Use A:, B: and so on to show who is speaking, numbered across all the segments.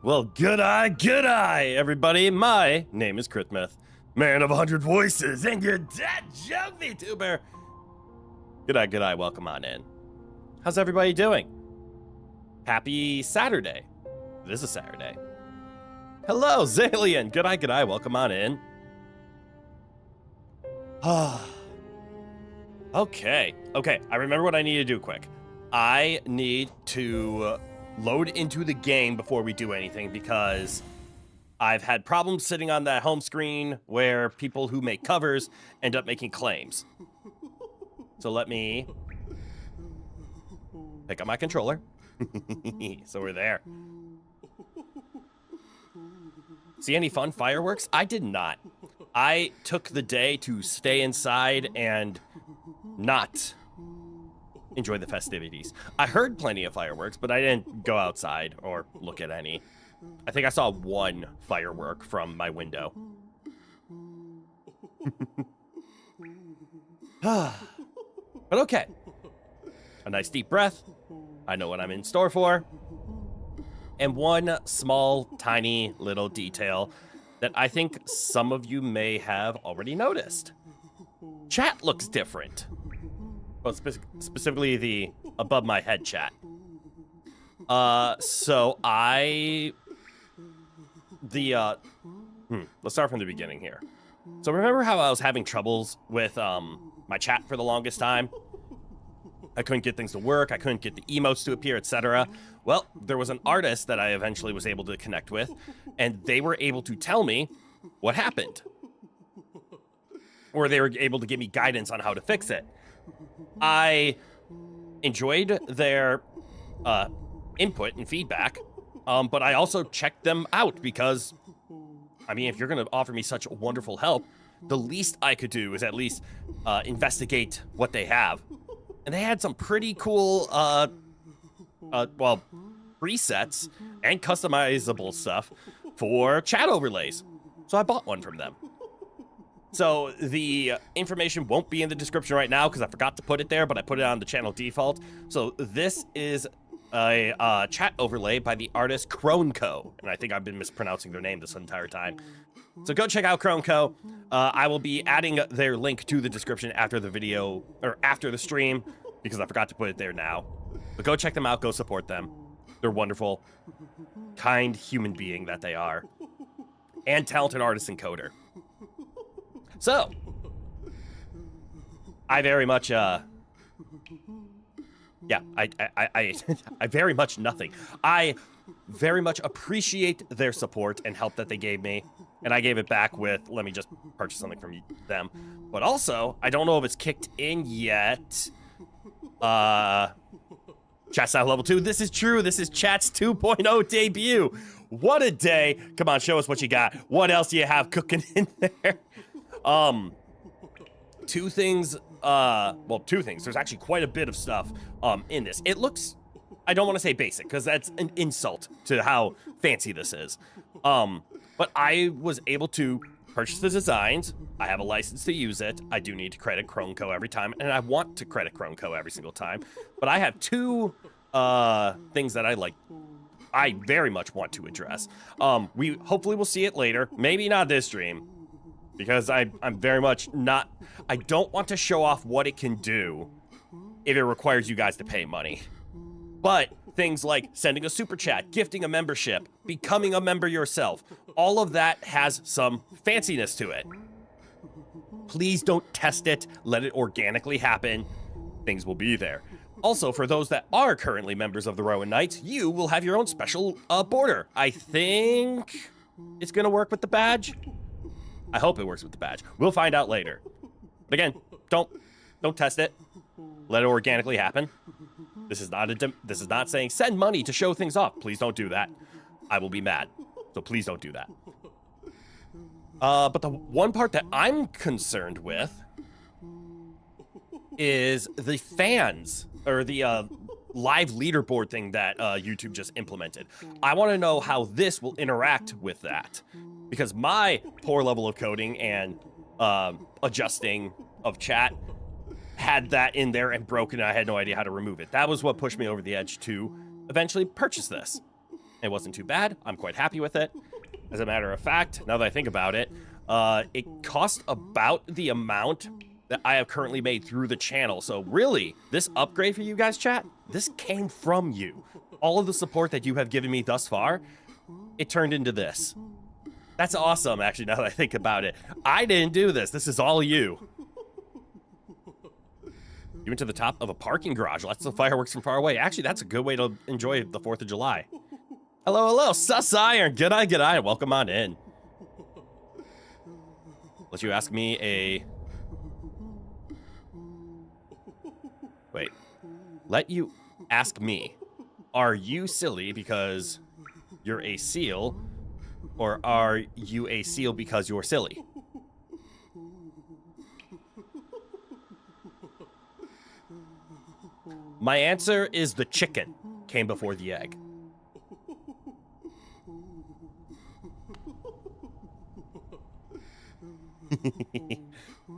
A: Well, good eye, everybody. My name is Mith, man of 100 voices, and your dad joke VTuber. Good eye, welcome on in. How's everybody doing? Happy Saturday. It is a Saturday. Hello, Zalian. Good eye, welcome on in. Okay, I remember what I need to do quick. I need to load into the game before we do anything because I've had problems sitting on that home screen where people who make covers end up making claims. So let me pick up my controller. So we're there. See any fun fireworks? I did not. I took the day to stay inside and not enjoy the festivities. I heard plenty of fireworks, but I didn't go outside or look at any. I think I saw one firework from my window. But okay. A nice deep breath. I know what I'm in store for. And one small, tiny little detail that I think some of you may have already noticed. Chat looks different. Well, specifically the above my head chat. Let's start from the beginning here. So remember how I was having troubles with my chat for the longest time? I couldn't get things to work, I couldn't get the emotes to appear, etc. Well, there was an artist that I eventually was able to connect with, and they were able to tell me what happened. Or they were able to give me guidance on how to fix it. I enjoyed their input and feedback, but I also checked them out because, I mean, if you're going to offer me such wonderful help, the least I could do is at least investigate what they have. And they had some pretty cool, presets and customizable stuff for chat overlays. So I bought one from them. So the information won't be in the description right now because I forgot to put it there, but I put it on the channel default. So this is a chat overlay by the artist Chroneco. And I think I've been mispronouncing their name this entire time. So go check out Chroneco. I will be adding their link to the description after the video, or after the stream, because I forgot to put it there now. But go check them out, go support them. They're wonderful, kind human being that they are. And talented artist and coder. So, I very much, I very much nothing. I very much appreciate their support and help that they gave me. And I gave it back with, let me just purchase something from them. But also, I don't know if it's kicked in yet. Chat style level 2. This is true. This is Chat's 2.0 debut. What a day. Come on, show us what you got. What else do you have cooking in there? Two things. There's actually quite a bit of stuff in this. It looks, I don't want to say basic because that's an insult to how fancy this is. But I was able to purchase the designs. I have a license to use it. I do need to credit Chroneco every time, and I want to credit Chroneco every single time. But I have two things that I very much want to address. We hopefully will see it later. Maybe not this stream. Because I'm very much not, I don't want to show off what it can do if it requires you guys to pay money. But things like sending a super chat, gifting a membership, becoming a member yourself, all of that has some fanciness to it. Please don't test it, let it organically happen. Things will be there. Also, for those that are currently members of the Rowan Knights, you will have your own special border. I think it's gonna work with the badge. I hope it works with the badge. We'll find out later. But again, don't test it. Let it organically happen. This is not saying send money to show things off. Please don't do that. I will be mad. So please don't do that. But the one part that I'm concerned with is the fans, or the live leaderboard thing that YouTube just implemented. I want to know how this will interact with that. Because my poor level of coding and adjusting of chat had that in there and broken, and I had no idea how to remove it. That was what pushed me over the edge to eventually purchase this. It wasn't too bad. I'm quite happy with it. As a matter of fact, now that I think about it, it cost about the amount that I have currently made through the channel. So really, this upgrade for you guys, chat, this came from you. All of the support that you have given me thus far, it turned into this. That's awesome, actually, now that I think about it. I didn't do this. This is all you. You went to the top of a parking garage. Lots of fireworks from far away. Actually, that's a good way to enjoy the 4th of July. Hello, hello, Sus Iron. G'day, g'day. Welcome on in. Let you ask me a... Wait. Let you ask me, are you silly because you're a seal, or are you a seal because you're silly? My answer is the chicken came before the egg.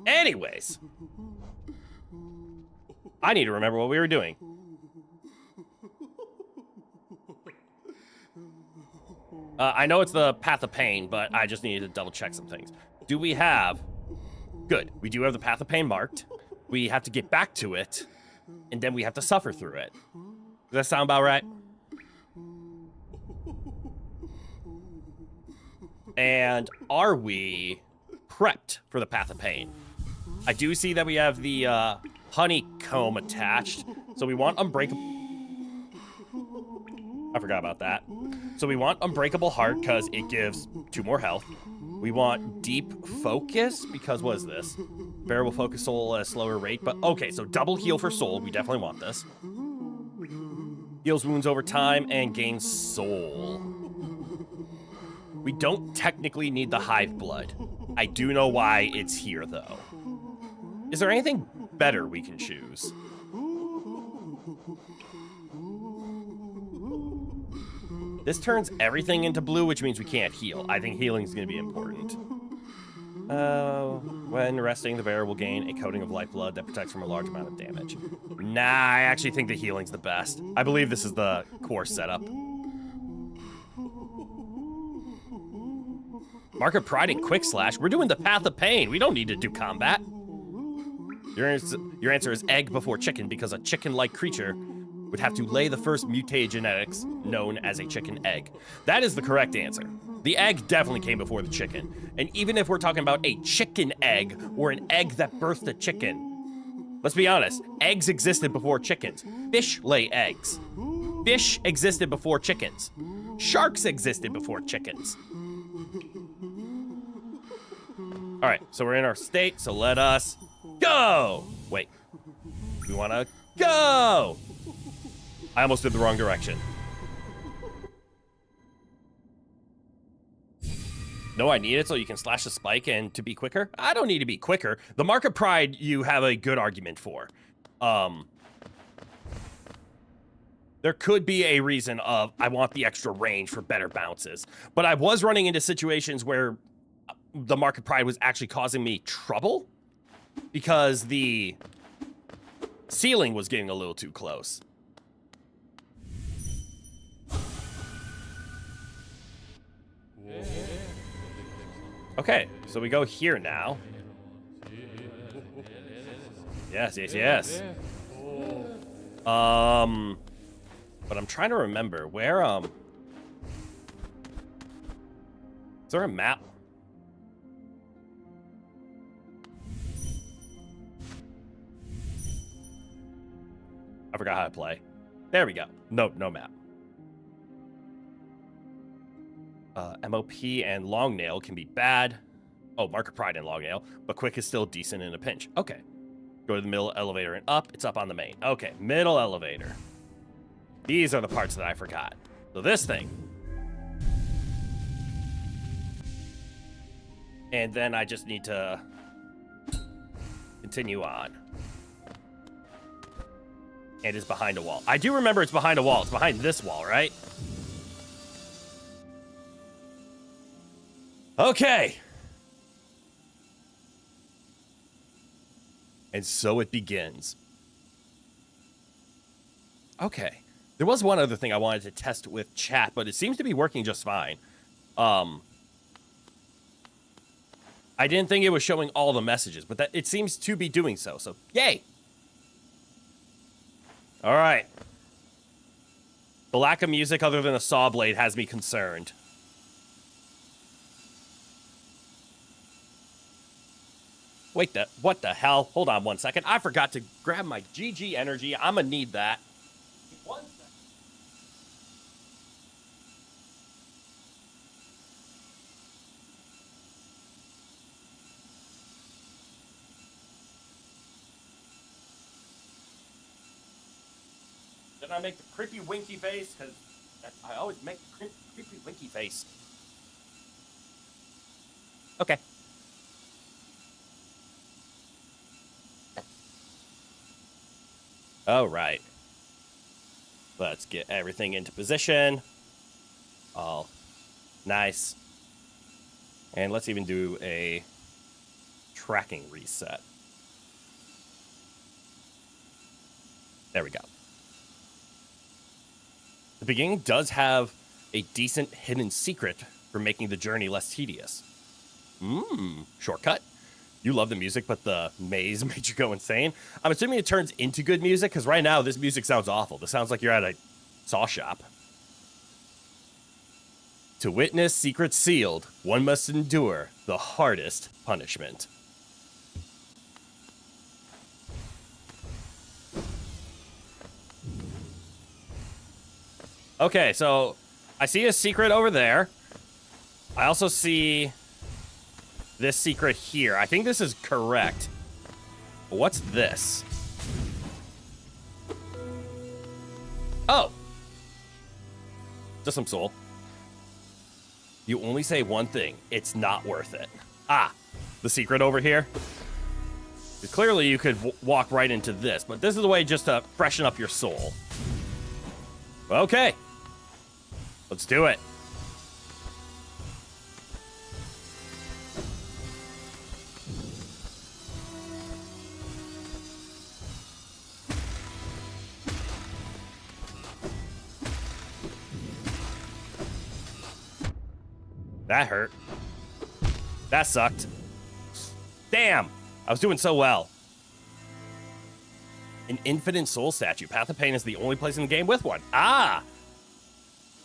A: Anyways, I need to remember what we were doing. I know it's the Path of Pain, but I just need to double check some things. Do we have... Good. We do have the Path of Pain marked. We have to get back to it, and then we have to suffer through it. Does that sound about right? And are we prepped for the Path of Pain? I do see that we have the honeycomb attached, so we want unbreakable... I forgot about that. So we want Unbreakable Heart because it gives 2 more health. We want Deep Focus because what is this? Bearable Focus Soul at a slower rate, but okay, so double heal for soul. We definitely want this. Heals wounds over time and gains soul. We don't technically need the Hive Blood. I do know why it's here though. Is there anything better we can choose? This turns everything into blue, which means we can't heal. I think healing is going to be important. When resting, the bearer will gain a coating of life blood that protects from a large amount of damage. Nah, I actually think the healing's the best. I believe this is the core setup. Mark of Pride and Quick Slash. We're doing the Path of Pain. We don't need to do combat. Your answer is egg before chicken because a chicken-like creature would have to lay the first mutated genetics known as a chicken egg. That is the correct answer. The egg definitely came before the chicken. And even if we're talking about a chicken egg or an egg that birthed a chicken, let's be honest, eggs existed before chickens. Fish lay eggs. Fish existed before chickens. Sharks existed before chickens. All right, so we're in our state, so let us go. Wait, we wanna go. I almost did the wrong direction. No, I need it so you can slash the spike and to be quicker. I don't need to be quicker. The Mark of Pride you have a good argument for. There could be a reason of I want the extra range for better bounces. But I was running into situations where the Mark of Pride was actually causing me trouble because the ceiling was getting a little too close. Okay, so we go here now. Yes, yes, yes. But I'm trying to remember where, is there a map? I forgot how to play. There we go. No map. MOP and Long Nail can be bad. Oh, Mark of Pride and Long Nail, but Quick is still decent in a pinch. Okay. Go to the middle elevator and up. It's up on the main. Okay, middle elevator. These are the parts that I forgot. So this thing. And then I just need to continue on. And it's behind a wall. I do remember it's behind a wall. It's behind this wall, right? Okay. And so it begins. Okay. There was one other thing I wanted to test with chat, but it seems to be working just fine. I didn't think it was showing all the messages, but that it seems to be doing so. So, yay! All right. The lack of music other than a saw blade has me concerned. Wait, what the hell? Hold on one second. I forgot to grab my GG energy. I'm gonna need that. 1 second. Did I make the creepy winky face? Because I always make the creepy winky face. Okay. All right. Let's get everything into position. All nice. And let's even do a tracking reset. There we go. The beginning does have a decent hidden secret for making the journey less tedious. Shortcut. You love the music, but the maze made you go insane. I'm assuming it turns into good music, because right now this music sounds awful. This sounds like you're at a saw shop. To witness secrets sealed, one must endure the hardest punishment. Okay, so I see a secret over there. I also see this secret here. I think this is correct. What's this? Oh. Just some soul. You only say one thing. It's not worth it. Ah, the secret over here. Clearly you could walk right into this, but this is a way just to freshen up your soul. Okay. Let's do it. That hurt. That sucked. Damn! I was doing so well. An infinite soul statue. Path of Pain is the only place in the game with one. Ah!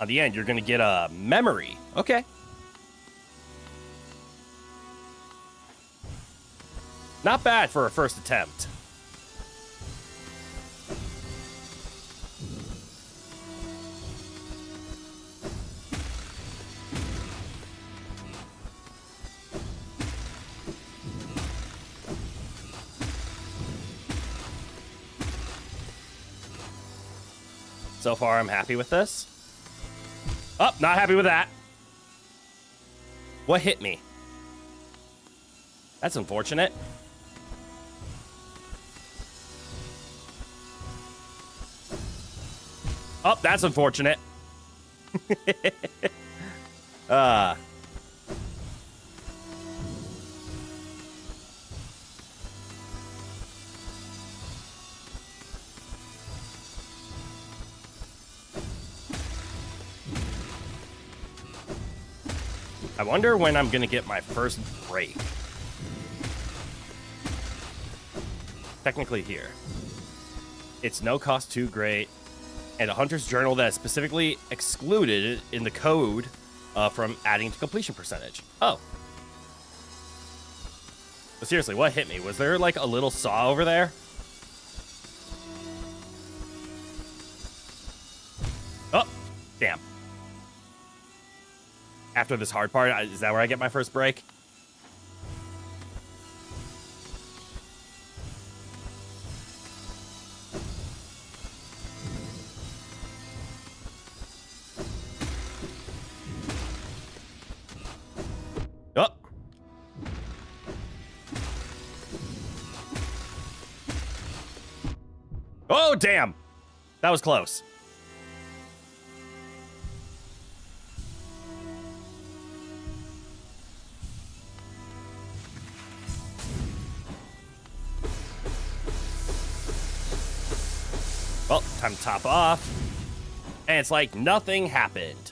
A: On the end, you're going to get a memory. Okay. Not bad for a first attempt. So far, I'm happy with this. Oh, not happy with that. What hit me? That's unfortunate. Oh, that's unfortunate. I wonder when I'm gonna get my first break. Technically here. It's no cost too great, and a hunter's journal that is specifically excluded in the code from adding to completion percentage. Oh. But seriously, what hit me? Was there like a little saw over there? Oh, damn. After this hard part, is that where I get my first break? Oh. Oh, damn. That was close. Well, time to top off. And it's like nothing happened.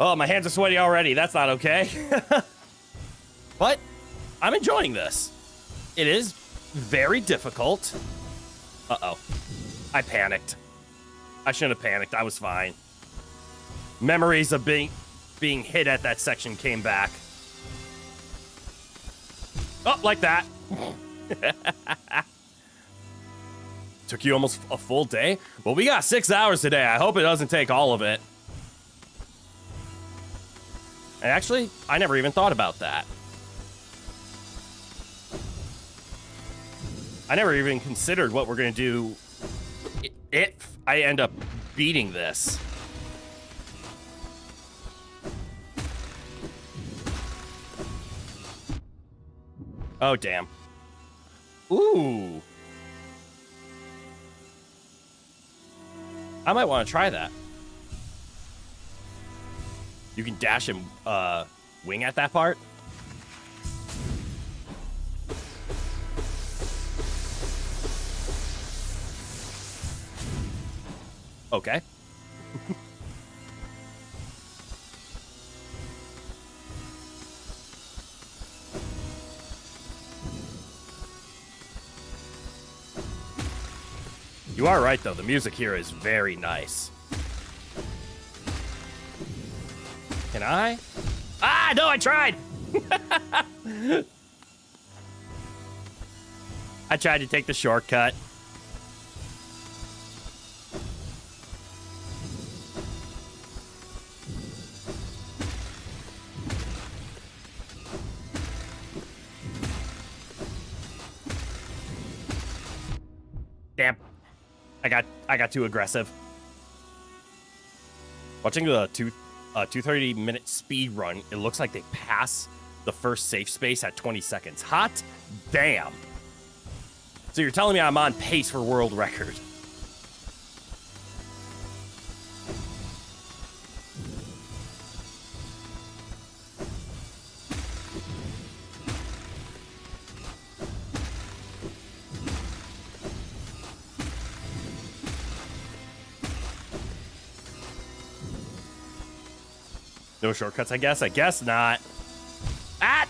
A: Oh, my hands are sweaty already. That's not okay. But I'm enjoying this. It is very difficult. Uh-oh. I panicked. I shouldn't have panicked. I was fine. Memories of being hit at that section came back. Oh, like that. Took you almost a full day? Well, we got 6 hours today. I hope it doesn't take all of it. And actually, I never even thought about that. I never even considered what we're going to do if I end up beating this. Oh, damn. Ooh. I might want to try that. You can dash and wing at that part? Okay. You are right, though. The music here is very nice. Can I? Ah, no, I tried! I tried to take the shortcut. Damn. I got too aggressive. Watching the 230-minute speed run, it looks like they pass the first safe space at 20 seconds. Hot damn. So you're telling me I'm on pace for world record. No shortcuts, I guess? I guess not. Ah!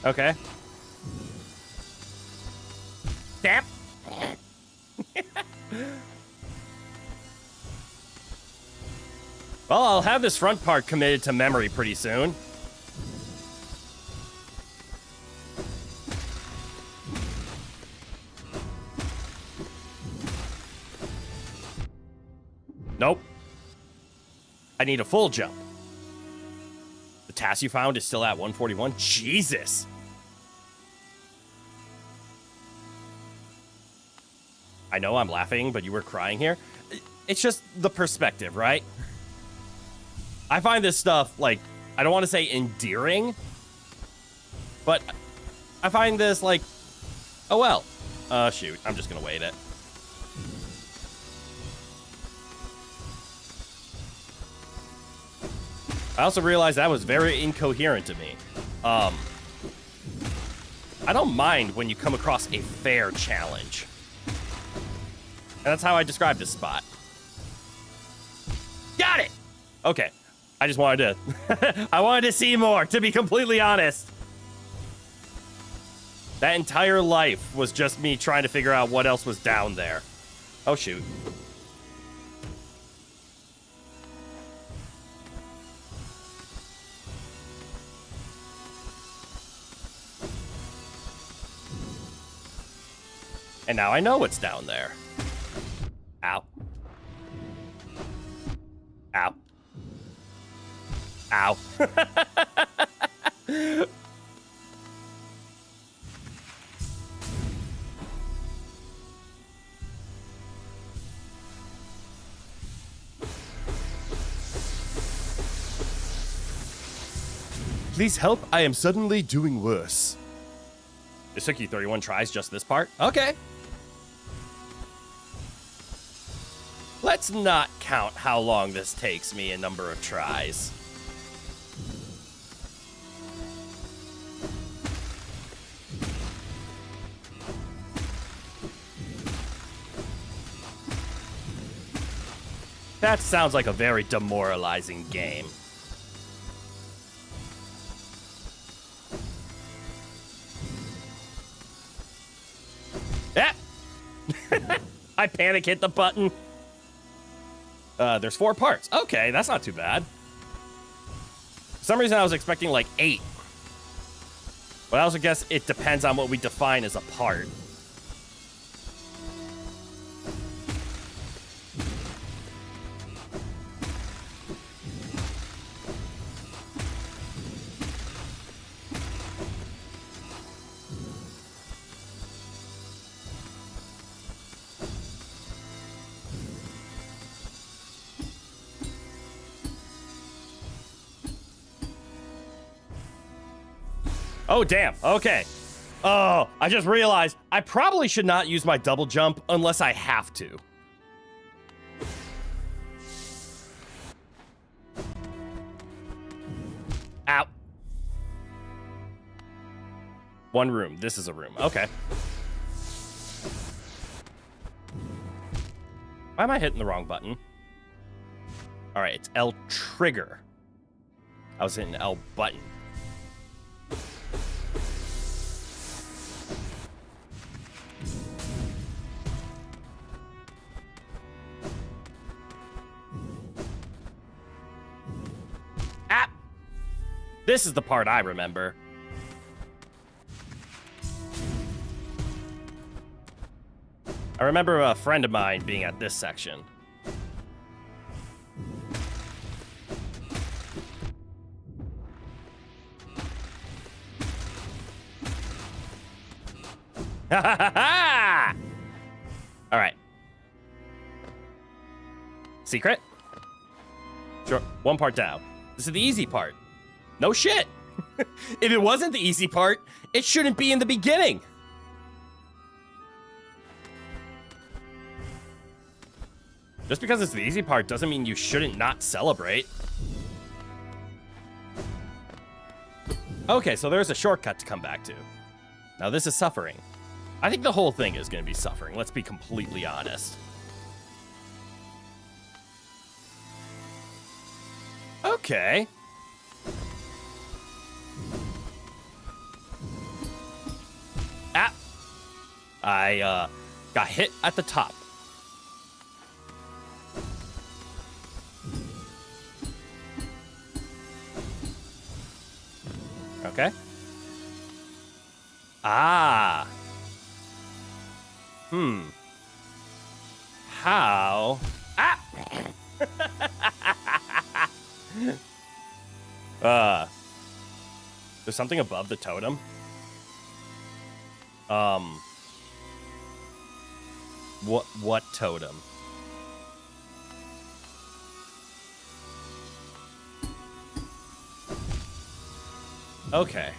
A: Okay. Damn. Well, I'll have this front part committed to memory pretty soon. Nope. I need a full jump. The task you found is still at 141? Jesus! I know I'm laughing, but you were crying here. It's just the perspective, right? I find this stuff, like, I don't want to say endearing, but I find this, like, oh well. Shoot, I'm just gonna wait it. I also realized that was very incoherent to me. I don't mind when you come across a fair challenge. And that's how I describe this spot. Got it! Okay. I just wanted to... I wanted to see more, to be completely honest. That entire life was just me trying to figure out what else was down there. Oh, shoot. And now I know what's down there. Ow. Ow. Ow. Please help, I am suddenly doing worse. It took you 31 tries, just this part? Okay. Let's not count how long this takes me in number of tries. That sounds like a very demoralizing game. Ah! I panic hit the button. There's 4 parts. Okay, that's not too bad. For some reason, I was expecting like 8. But I also guess it depends on what we define as a part. Oh, damn. Okay. Oh, I just realized I probably should not use my double jump unless I have to. Ow. One room. This is a room. Okay. Why am I hitting the wrong button? All right, it's L trigger. I was hitting L button. This is the part I remember. I remember a friend of mine being at this section. Ha ha ha ha! All right. Secret? Sure. One part down. This is the easy part. No shit. If it wasn't the easy part, it shouldn't be in the beginning. Just because it's the easy part doesn't mean you shouldn't not celebrate. Okay, so there's a shortcut to come back to. Now this is suffering. I think the whole thing is going to be suffering. Let's be completely honest. Okay. Ah! I got hit at the top. Okay. Ah. How? Ah! There's something above the totem. What totem? Okay.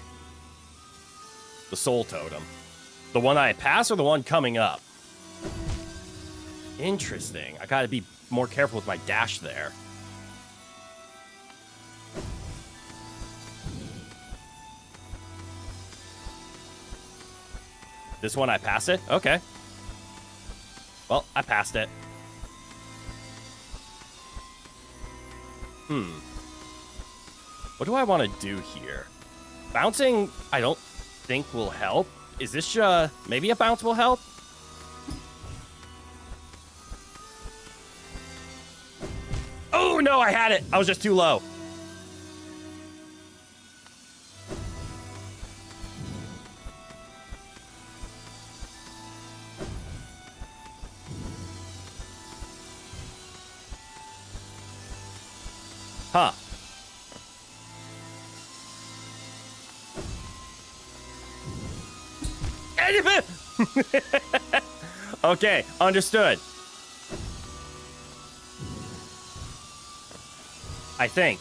A: The soul totem. The one I pass or the one coming up? Interesting. I gotta be more careful with my dash there. This one I pass it? Okay. Well, I passed it. What do I want to do here? Bouncing, I don't think will help. Is this, maybe a bounce will help? Oh, no, I had it. I was just too low. Huh. Okay, understood. I think.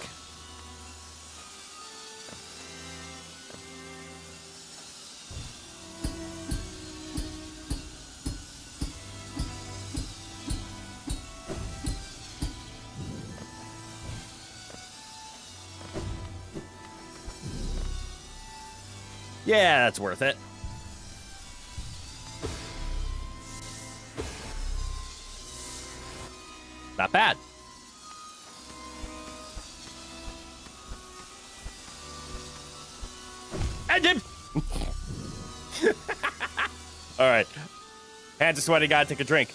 A: Yeah, that's worth it. Not bad. And him. All right. Hands are sweaty. Gotta take a drink.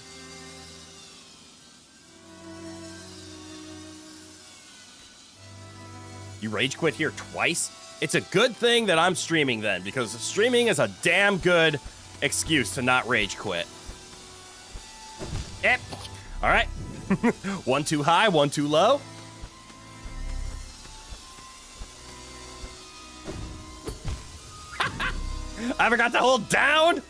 A: You rage quit here twice? It's a good thing that I'm streaming then, because streaming is a damn good excuse to not rage quit. Yep. All right. One too high, one too low. I forgot to hold down.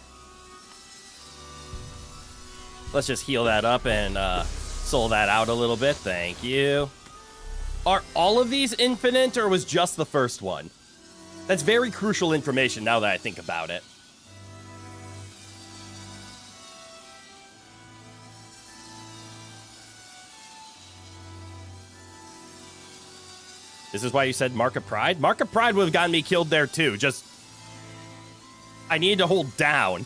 A: Let's just heal that up and soul that out a little bit. Thank you. Are all of these infinite, or was just the first one? That's very crucial information now that I think about it. This is why you said Mark of Pride? Mark of Pride would have gotten me killed there too. Just, I needed to hold down.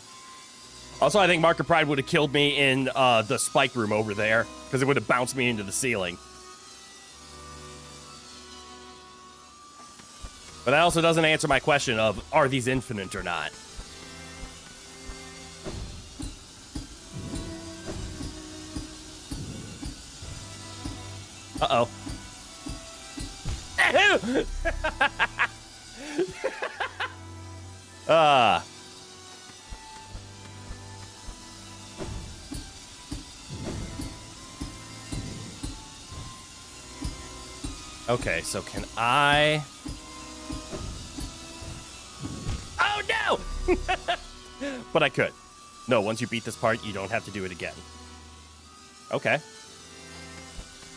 A: Also, I think Mark of Pride would have killed me in the spike room over there, because it would have bounced me into the ceiling. But that also doesn't answer my question of, are these infinite or not? Uh-oh. Okay, so can I... Oh, no! But I could. No, once you beat this part, you don't have to do it again. Okay.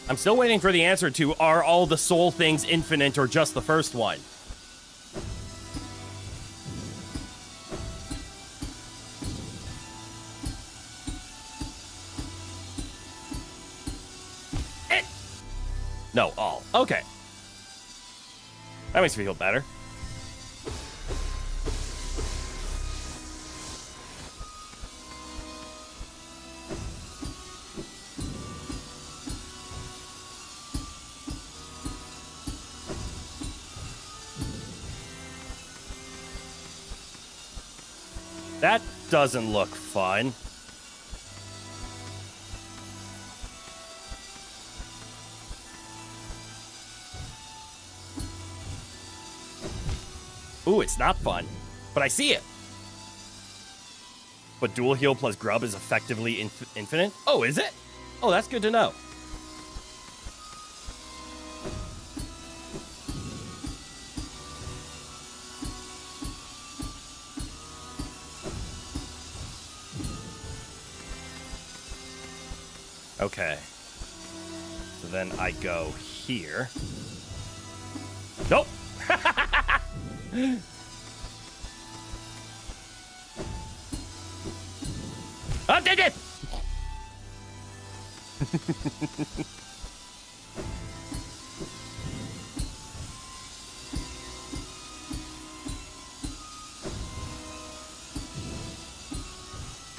A: I'm still waiting for the answer to, are all the soul things infinite or just the first one? No, all. Okay. That makes me feel better. That doesn't look fun. Ooh, it's not fun, but I see it. But dual heal plus grub is effectively infinite? Oh, is it? Oh, that's good to know. Okay. So then I go here. Nope. Oh, did it!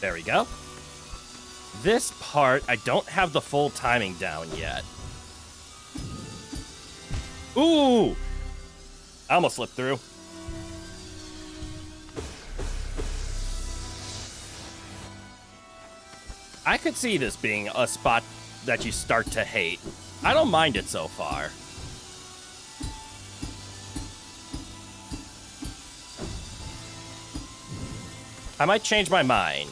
A: There we go. This part, I don't have the full timing down yet. Ooh! I almost slipped through. I could see this being a spot that you start to hate. I don't mind it so far. I might change my mind.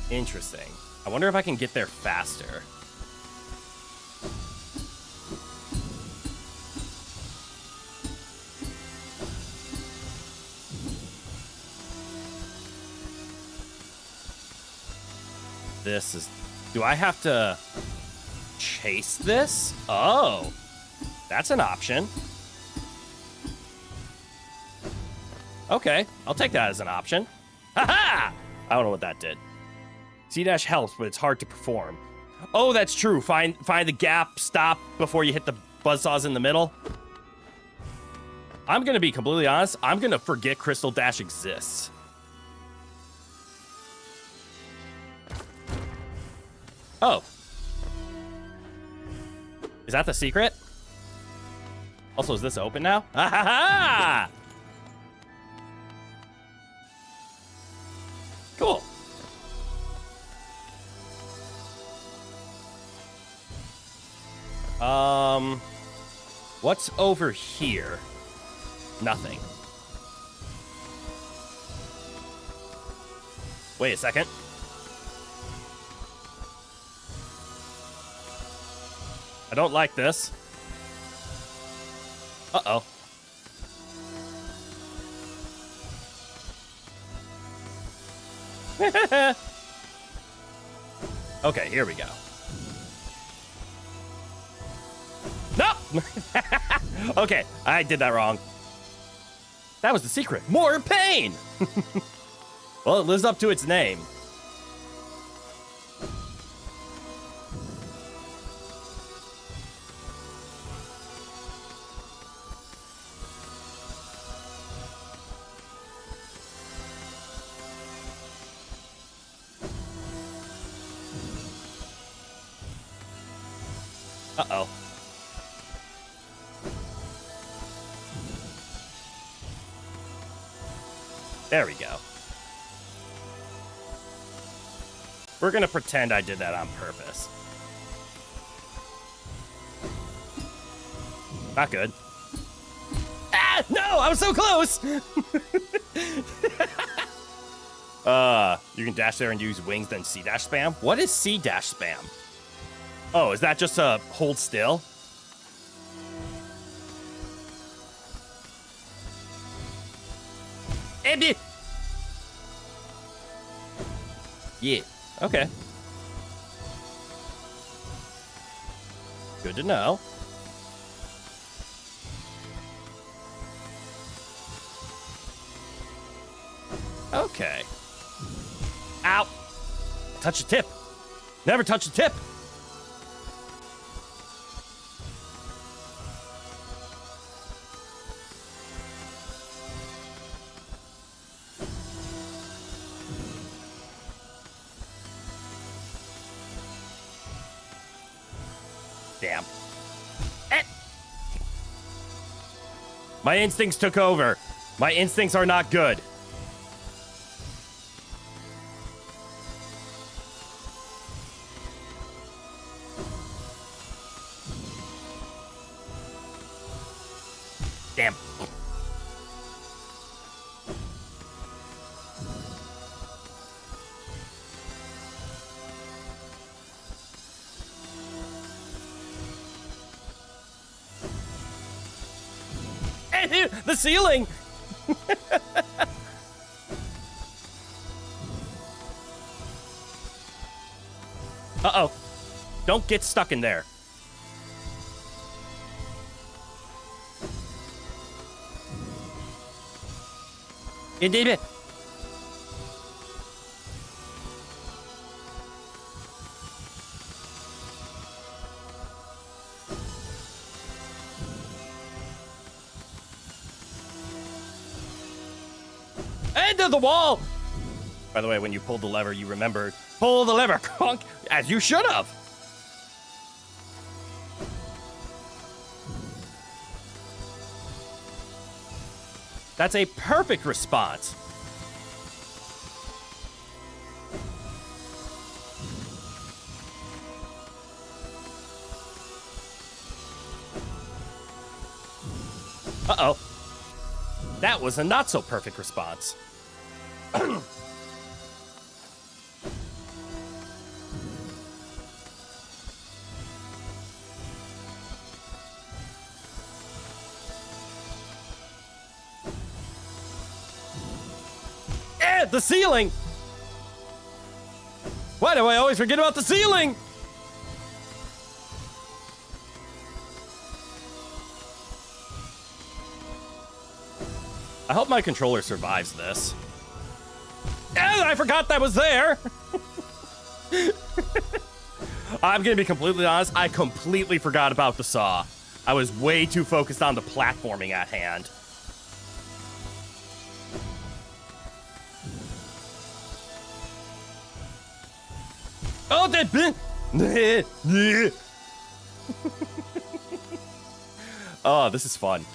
A: Interesting. I wonder if I can get there faster. This is... Do I have to chase this? Oh, that's an option. Okay, I'll take that as an option. Ha-ha! I don't know what that did. C-dash helps, but it's hard to perform. Oh, that's true. Find the gap, stop before you hit the buzzsaws in the middle. I'm gonna be completely honest. I'm gonna forget Crystal Dash exists. Oh. Is that the secret? Also, is this open now? Ah ha ha! Cool. What's over here? Nothing. Wait a second. I don't like this. Uh-oh. Okay, here we go. No! Okay, I did that wrong. That was the secret. More pain! Well, it lives up to its name. Uh-oh. There we go. We're gonna pretend I did that on purpose. Not good. Ah! No! I was so close! You can dash there and use wings, then C-dash spam? What is C-dash spam? Oh, is that just a hold still? Yeah, okay. Good to know. Okay. Ow! Touch the tip. Never touch the tip. Damn. My instincts took over. My instincts are not good. Damn. The ceiling! Uh-oh. Don't get stuck in there. Indeed. End of the wall! By the way, when you pulled the lever, you remembered, pull the lever, conk, as you should have. That's a perfect response. Uh-oh. That was a not-so-perfect response. The ceiling! Why do I always forget about the ceiling? I hope my controller survives this. And I forgot that was there! I'm gonna be completely honest, I completely forgot about the saw. I was way too focused on the platforming at hand. Oh, that. Oh, this is fun.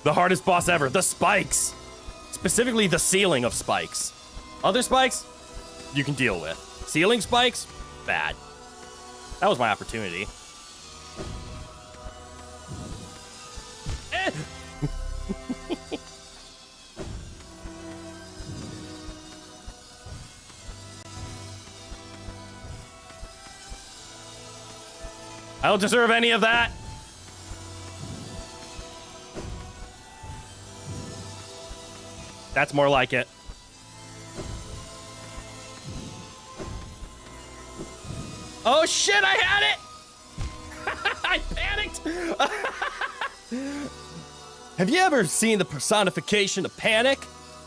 A: The hardest boss ever. The spikes. Specifically, the ceiling of spikes. Other spikes, you can deal with. Ceiling spikes, bad. That was my opportunity. I don't deserve any of that. That's more like it. Oh shit, I had it! I panicked! Have you ever seen the personification of panic?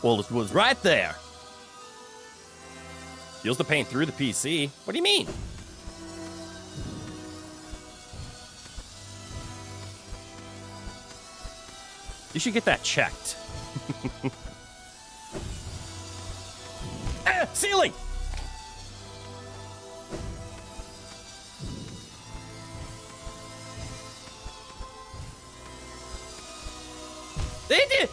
A: Well, it was right there. Feels the pain through the PC. What do you mean? You should get that checked. Ceiling! They did!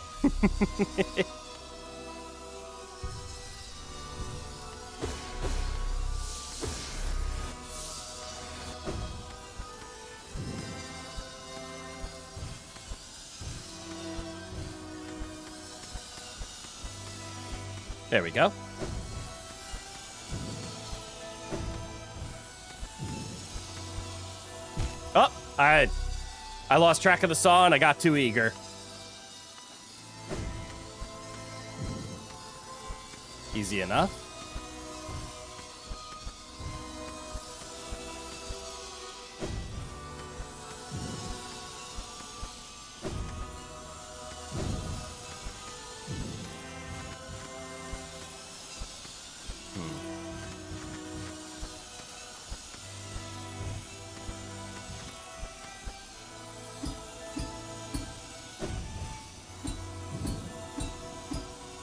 A: There we go. Oh, I lost track of the saw and I got too eager. Easy enough.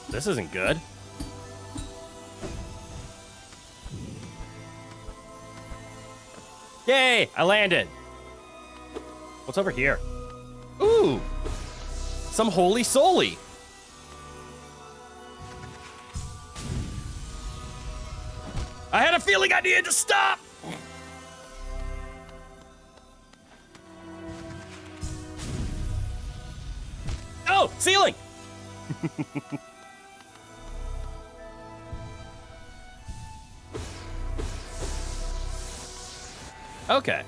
A: This isn't good. Yay! I landed. What's over here? Ooh! Some holy soly. I had a feeling I needed to stop! Oh! Ceiling! Okay,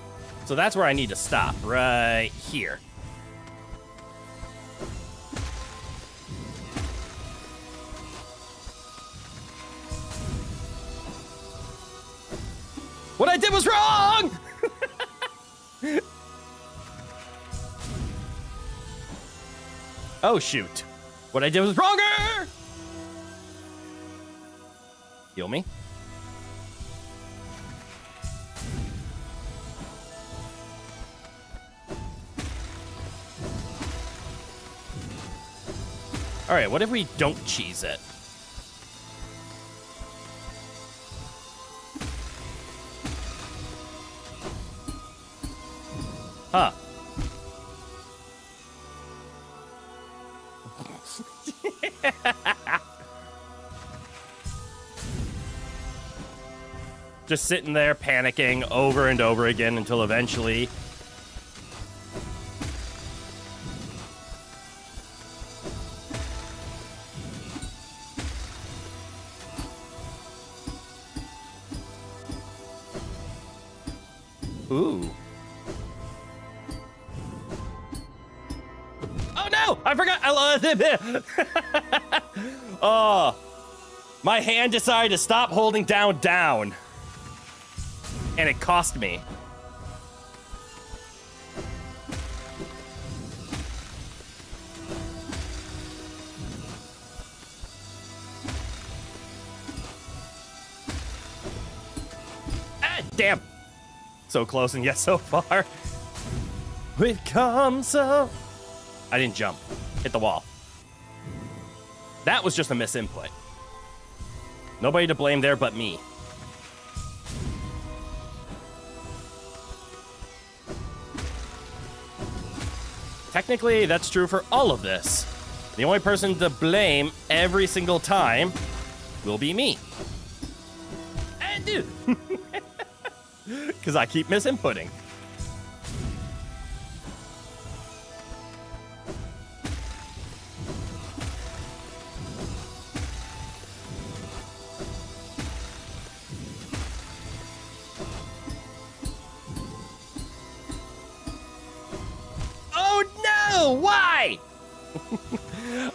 A: so that's where I need to stop, right here. What I did was wrong! Oh, shoot. What I did was wronger! Heal me. All right, what if we don't cheese it? Huh. Just sitting there panicking over and over again until eventually... Ooh. Oh no! I forgot! I love it! Oh. My hand decided to stop holding down. And it cost me. Ah, damn! So close and yet so far. We've come so... I didn't jump. Hit the wall. That was just a misinput. Nobody to blame there but me. technically, that's true for all of this. The only person to blame every single time will be me. And dude. Because I keep misinputting. Oh no! Why?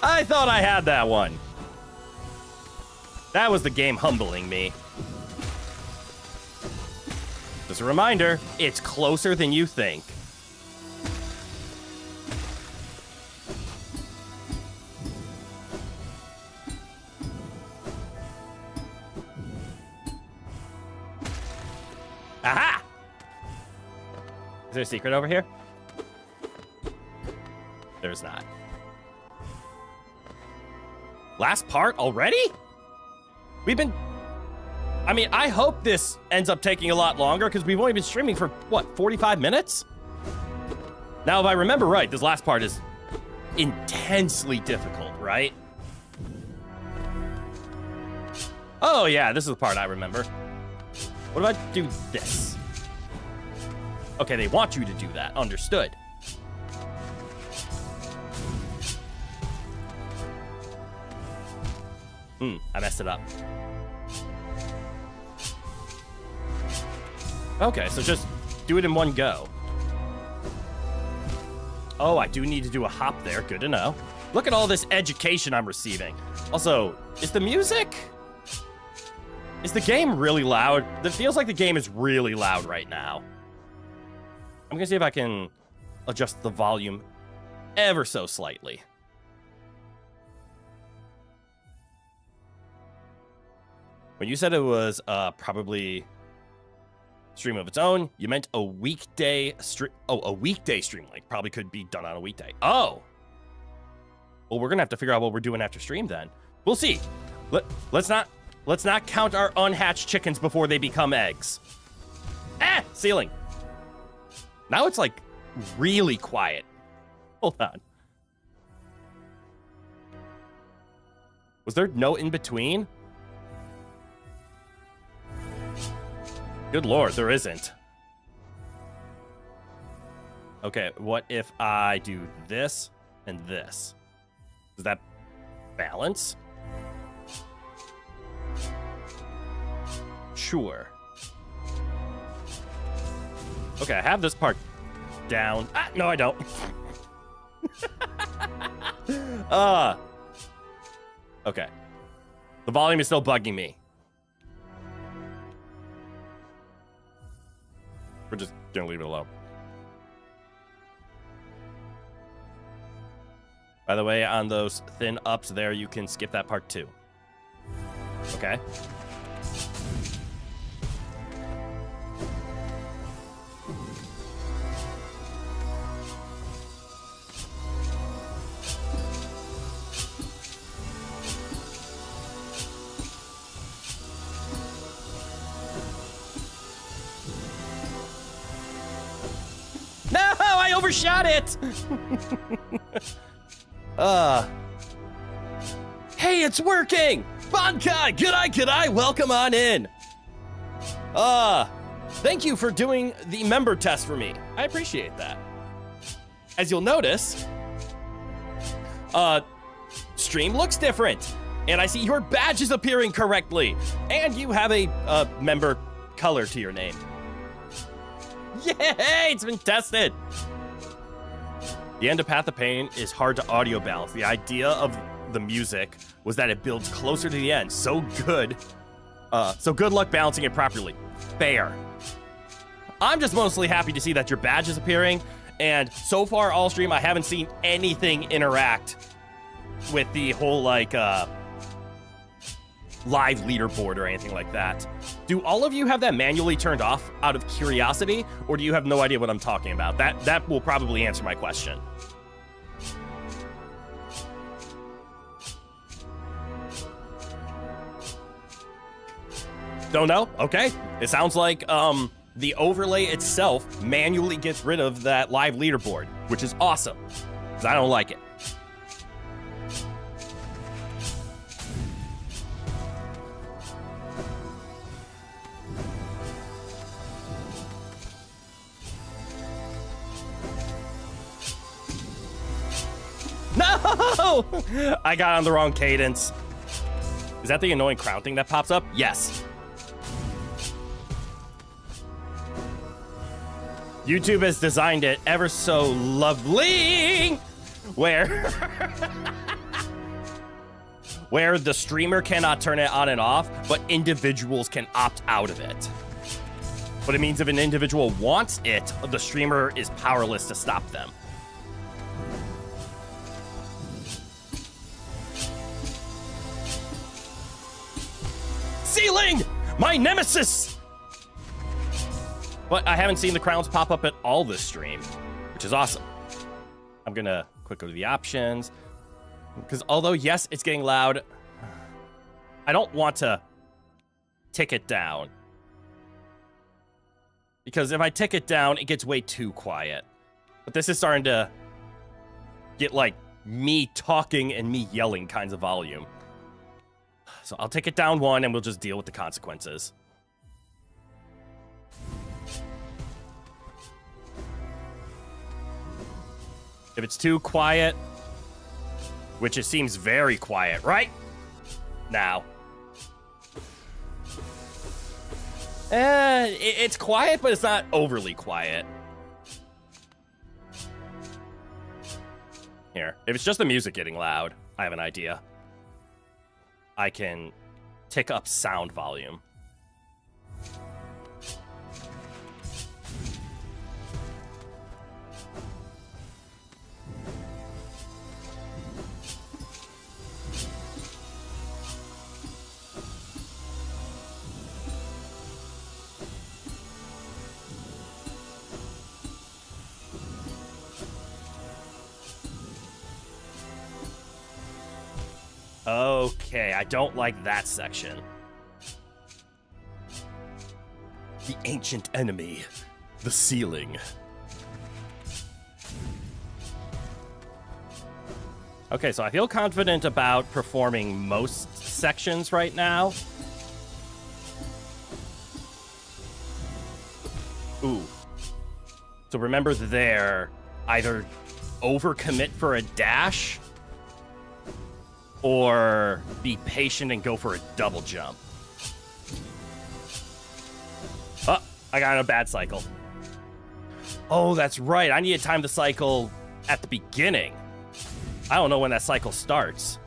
A: I thought I had that one. That was the game humbling me. Just a reminder, it's closer than you think. Aha! Is there a secret over here? There's not. Last part already? We've been... I mean, I hope this ends up taking a lot longer because we've only been streaming for, what, 45 minutes? Now, if I remember right, this last part is intensely difficult, right? Oh, yeah, this is the part I remember. What if I do this? Okay, they want you to do that. Understood. I messed it up. Okay, so just do it in one go. Oh, I do need to do a hop there. Good to know. Look at all this education I'm receiving. Also, is the music... Is the game really loud? It feels like the game is really loud right now. I'm gonna see if I can adjust the volume ever so slightly. When you said it was probably stream of its own, you meant a weekday stream. Oh, a weekday stream link probably could be done on a weekday. Oh. Well, we're gonna have to figure out what we're doing after stream then. We'll see. Let's not count our unhatched chickens before they become eggs. Ah, ceiling. Now it's like really quiet. Hold on. Was there no in between? Good lord, there isn't. Okay, what if I do this and this? Does that balance? Sure. Okay, I have this part down. Ah, no, I don't. Okay. The volume is still bugging me. We're just gonna leave it alone. By the way, on those thin ups there, you can skip that part too. Okay. No, I overshot it. Hey, it's working. Bonkai, g'day, welcome on in. Thank you for doing the member test for me. I appreciate that. As you'll notice, stream looks different, and I see your badge is appearing correctly, and you have a member color to your name. Yay! It's been tested! The end of Path of Pain is hard to audio balance. The idea of the music was that it builds closer to the end. So good. So good luck balancing it properly. Fair. I'm just mostly happy to see that your badge is appearing, and so far all stream I haven't seen anything interact with the whole, like, live leaderboard or anything like that. Do all of you have that manually turned off out of curiosity, or do you have no idea what I'm talking about? That will probably answer my question. Don't know? Okay. It sounds like the overlay itself manually gets rid of that live leaderboard, which is awesome. because I don't like it. No! I got on the wrong cadence. Is that the annoying crown thing that pops up? Yes. YouTube has designed it ever so lovely, where where the streamer cannot turn it on and off, but individuals can opt out of it. But it means if an individual wants it, the streamer is powerless to stop them. Ceiling! My nemesis! But I haven't seen the crowns pop up at all this stream, which is awesome. I'm gonna quick go to the options. Because although, yes, it's getting loud, I don't want to tick it down. Because if I tick it down, it gets way too quiet. But this is starting to get like me talking and me yelling kinds of volume. So I'll take it down one and we'll just deal with the consequences. If it's too quiet, which it seems very quiet right now. It's quiet, but it's not overly quiet. Here, if it's just the music getting loud, I have an idea. I can tick up sound volume. Okay, I don't like that section. The ancient enemy, the ceiling. Okay, so I feel confident about performing most sections right now. Ooh. So remember there, either overcommit for a dash, or be patient and go for a double jump. Oh, I got in a bad cycle. Oh, that's right. I need to time the cycle at the beginning. I don't know when that cycle starts.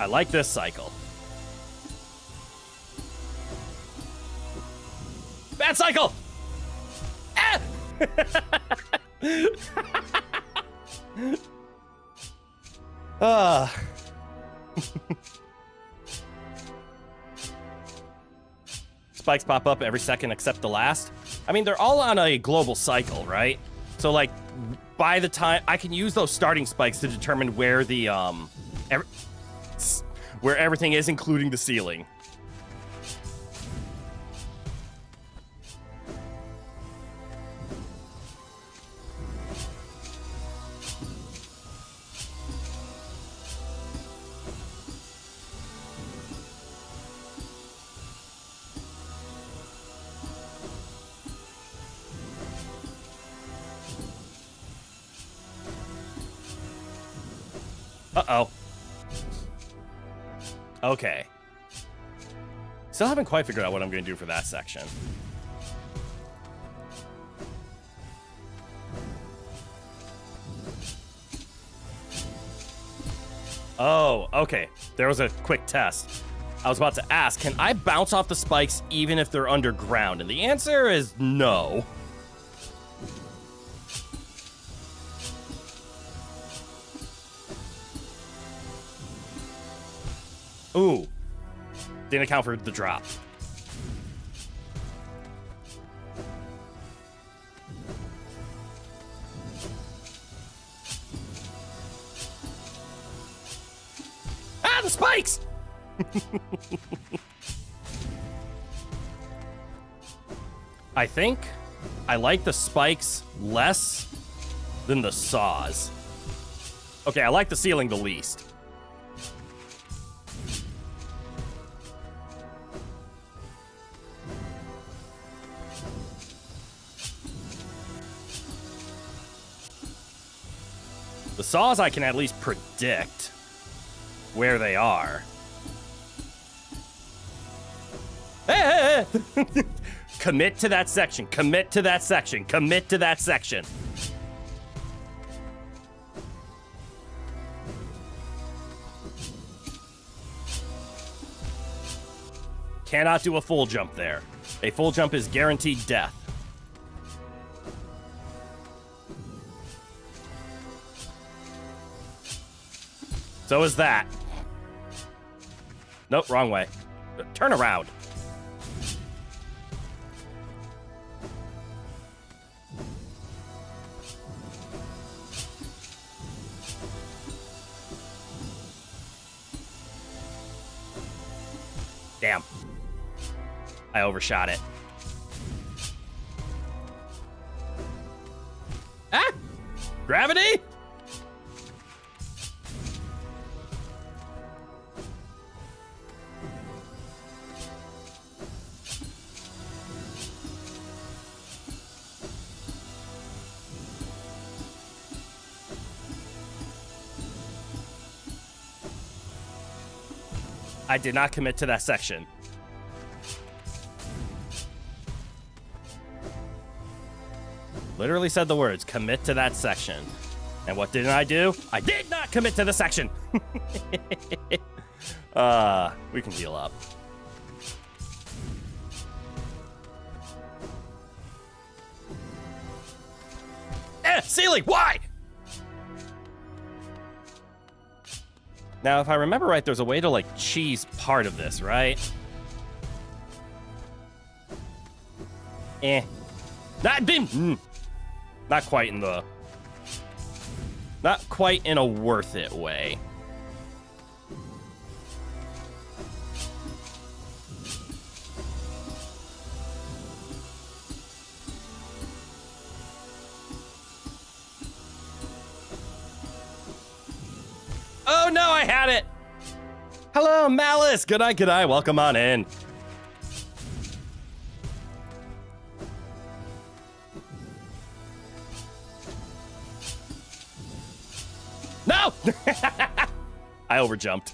A: I like this cycle. Bad cycle! Ah! Spikes pop up every second except the last. I mean, they're all on a global cycle, right? So, like, by the time I can use those starting spikes to determine where the where everything is, including the ceiling. Uh-oh. Okay. Still haven't quite figured out what I'm going to do for that section. Oh, okay. There was a quick test. I was about to ask, can I bounce off the spikes even if they're underground? And the answer is no. Ooh. Didn't account for the drop. Ah, the spikes! I think I like the spikes less than the saws. Okay, I like the ceiling the least. The saws I can at least predict where they are. Hey! Commit to that section. Commit to that section. Commit to that section. Cannot do a full jump there. A full jump is guaranteed death. So is that. Nope, wrong way. Turn around. Damn. I overshot it. Ah! Gravity? I did not commit to that section. Literally said the words, commit to that section. And what didn't I do? I did not commit to the section. We can heal up. Ceiling, why? Now, if I remember right, there's a way to, like, cheese part of this, right? Not quite in the... Not quite in a worth it way. Oh no, I had it! Hello, Malice! Good eye, good eye. Welcome on in. No! I overjumped.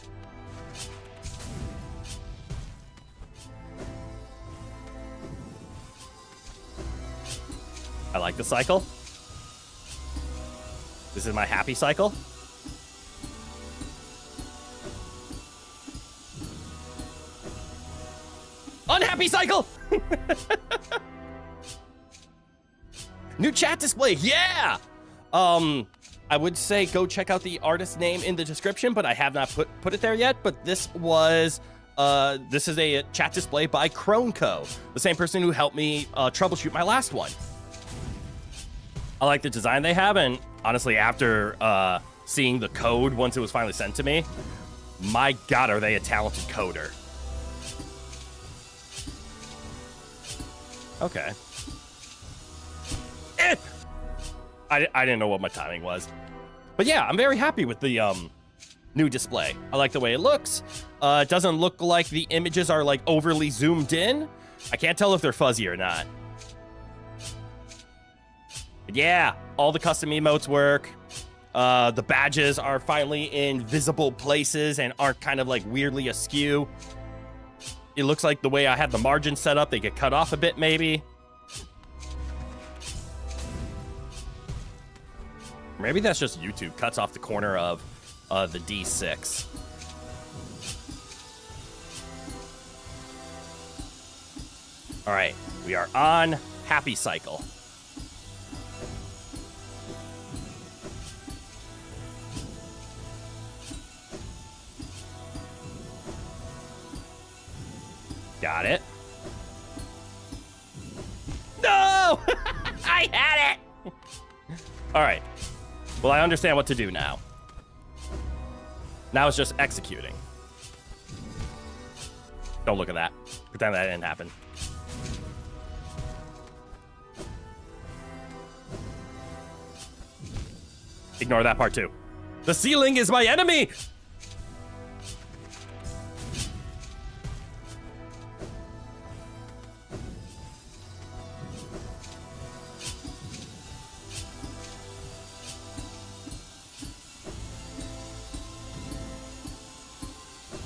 A: I like the cycle. This is my happy cycle. Unhappy cycle! New chat display, yeah! I would say go check out the artist name in the description, but I have not put it there yet. But this was, this is a chat display by Chroneco, the same person who helped me troubleshoot my last one. I like the design they have, and honestly, after seeing the code once it was finally sent to me, my God, are they a talented coder. Okay. I didn't know what my timing was. But yeah, I'm very happy with the new display. I like the way it looks. It doesn't look like the images are like overly zoomed in. I can't tell if they're fuzzy or not. But yeah, all the custom emotes work. The badges are finally in visible places and aren't kind of like weirdly askew. It looks like the way I had the margin set up, they get cut off a bit maybe. Maybe that's just YouTube cuts off the corner of the D6. All right, we are on happy cycle. Got it. No! I had it! All right. Well, I understand what to do now. Now it's just executing. Don't look at that. Pretend that didn't happen. Ignore that part too. The ceiling is my enemy!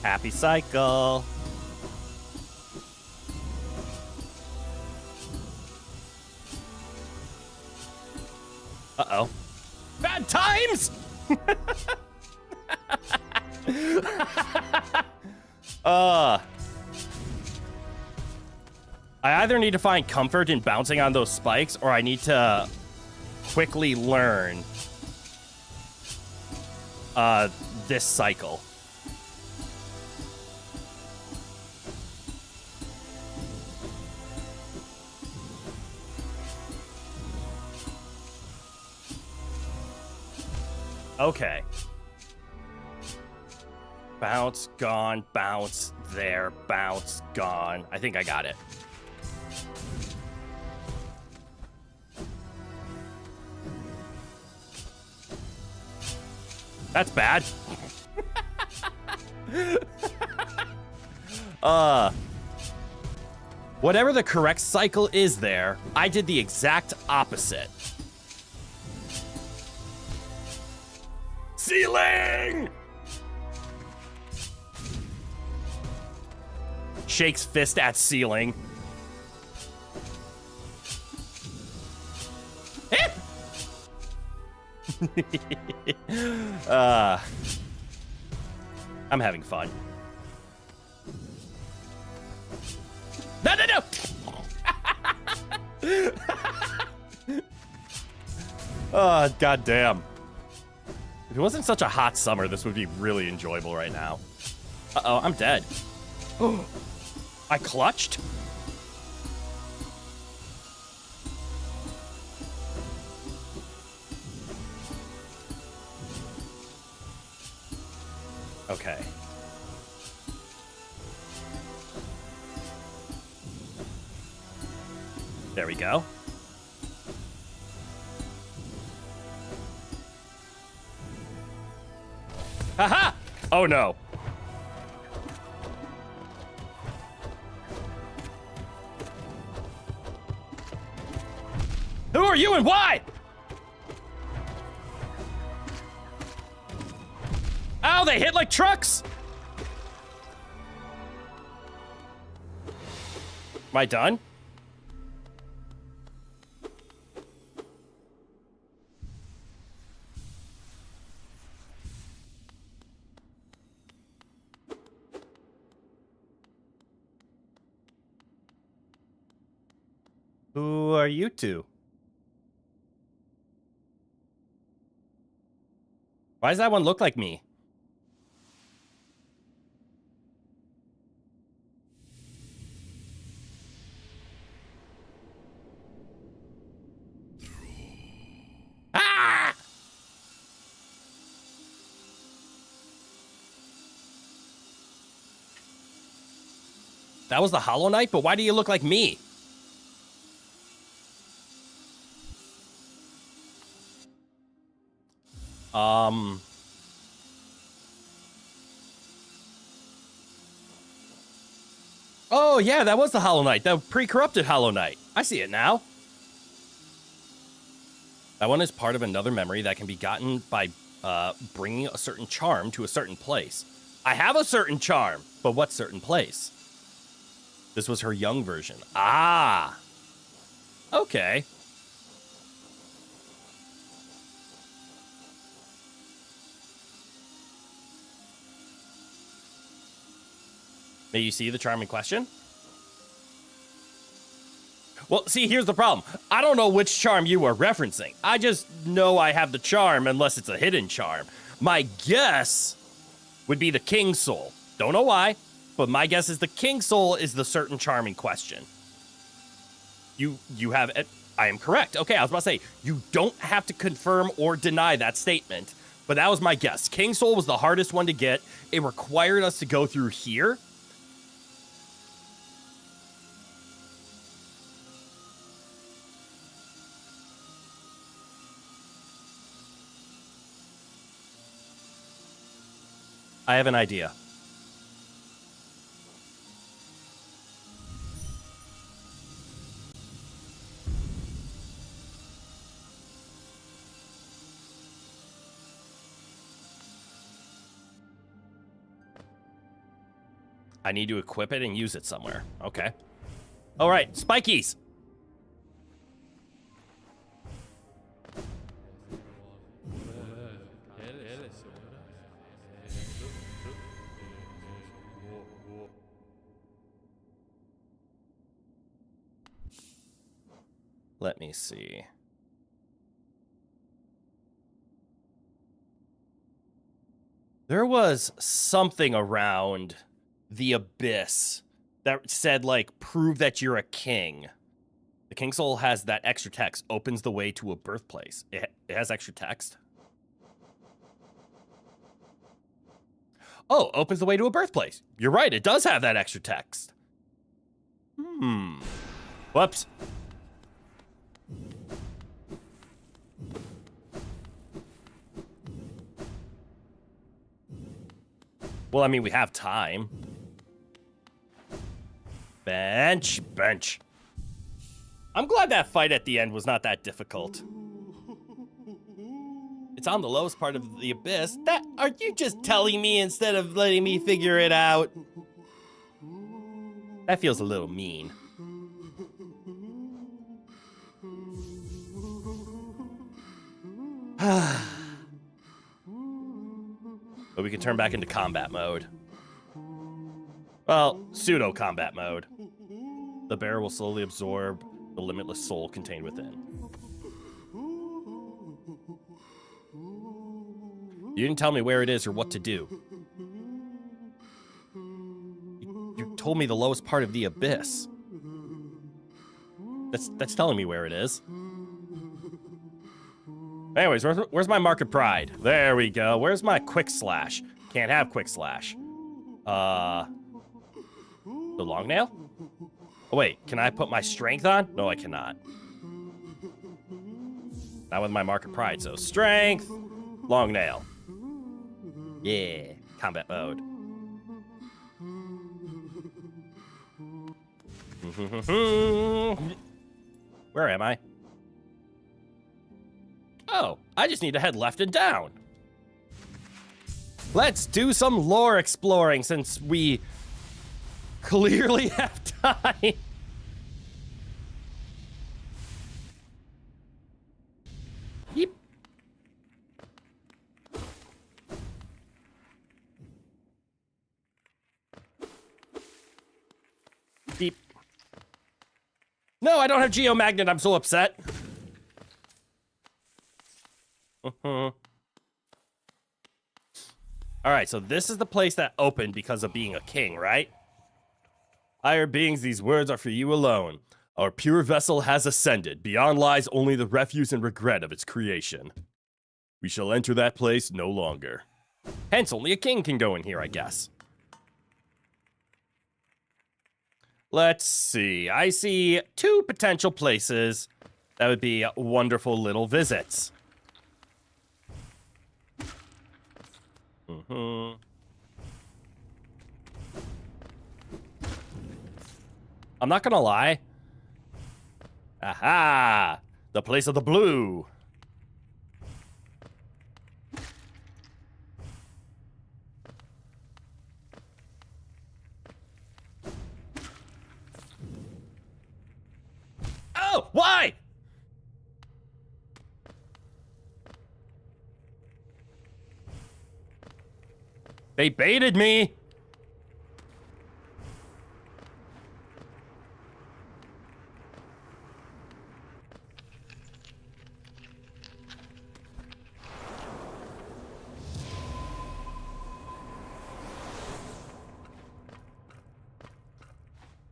A: Happy cycle. Uh-oh. Bad times! I either need to find comfort in bouncing on those spikes, or I need to quickly learn this cycle. Okay. Bounce, gone, bounce, there, bounce, gone. I think I got it. That's bad. Whatever the correct cycle is there, I did the exact opposite. Ceiling! Shakes fist at ceiling. I'm having fun. No, no, no! Oh, goddamn. If it wasn't such a hot summer, this would be really enjoyable right now. Uh-oh, I'm dead. I clutched? Okay. There we go. Haha! Oh no. Who are you and why? Ow, they hit like trucks! Am I done? Who are you two? Why does that one look like me? Ah! That was the Hollow Knight, but why do you look like me? Oh, yeah, that was the Hollow Knight. The pre-corrupted Hollow Knight. I see it now. That one is part of another memory that can be gotten by bringing a certain charm to a certain place. I have a certain charm, but what certain place? This was her young version. Ah. Okay. May you see the charm in question? Well, see, here's the problem. I don't know which charm you are referencing. I just know I have the charm unless it's a hidden charm. My guess would be the King Soul. Don't know why, but my guess is the King Soul is the certain charm in question. You have it. I am correct. Okay, I was about to say, you don't have to confirm or deny that statement, but that was my guess. King Soul was the hardest one to get. It required us to go through here. I have an idea. I need to equip it and use it somewhere. Okay. All right, spikies. Let me see. There was something around the abyss that said, like, prove that you're a king. The King Soul has that extra text, opens the way to a birthplace. It has extra text. Oh, opens the way to a birthplace. You're right, it does have that extra text. Whoops. Well, I mean, we have time. Bench. I'm glad that fight at the end was not that difficult. It's on the lowest part of the abyss. That, are you just telling me instead of letting me figure it out? That feels a little mean. But we can turn back into combat mode. Well, pseudo-combat mode. The bear will slowly absorb the limitless soul contained within. You didn't tell me where it is or what to do. You told me the lowest part of the abyss. That's telling me where it is. Anyways, where's my mark of pride? There we go. Where's my quick slash? Can't have quick slash. The long nail? Oh, wait, can I put my strength on? No, I cannot. Not with my mark of pride, so strength, long nail. Yeah, combat mode. Where am I? Oh, I just need to head left and down. Let's do some lore exploring since we clearly have time. Yeep. Beep. No, I don't have geomagnet. I'm so upset. All right, so this is the place that opened because of being a king, right? Higher beings, these words are for you alone. Our pure vessel has ascended. Beyond lies only the refuse and regret of its creation. We shall enter that place no longer. Hence, only a king can go in here, I guess. Let's see. I see 2 potential places that would be wonderful little visits. I'm not gonna lie. Aha! The place of the blue. Oh, why? They baited me.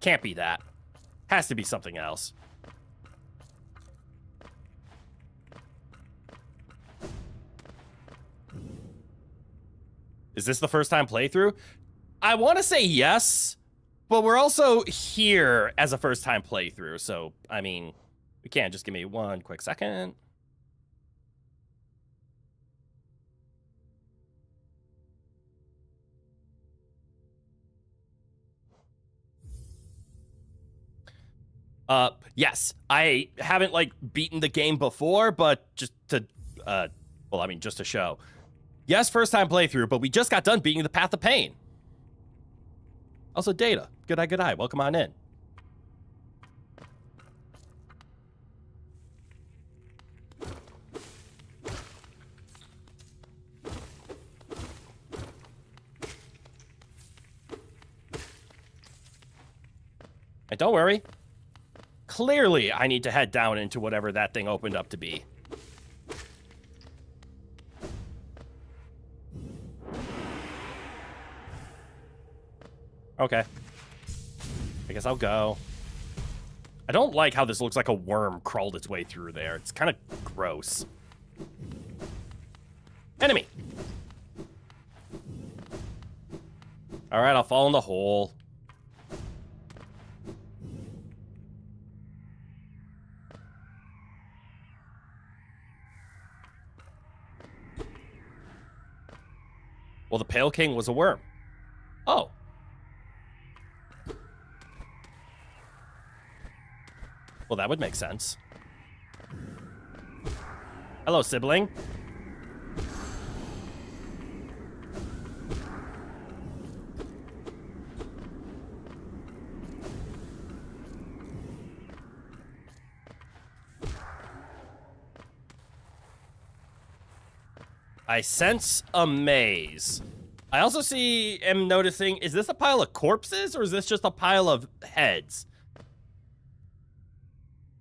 A: Can't be that. Has to be something else. Is this the first time playthrough? I want to say yes, but we're also here as a first time playthrough. So, I mean, we can't just give me one quick second. Yes, I haven't like beaten the game before, but just to, well, I mean, just to show. Yes, first time playthrough, but we just got done beating the Path of Pain. Also, Data. Good eye, good eye. Welcome on in. And don't worry. Clearly, I need to head down into whatever that thing opened up to be. Okay. I guess I'll go. I don't like how this looks like a worm crawled its way through there. It's kind of gross. Enemy! Alright, I'll fall in the hole. Well, the Pale King was a worm. Oh. Well, that would make sense. Hello, sibling. I sense a maze. I also am noticing, is this a pile of corpses or is this just a pile of heads?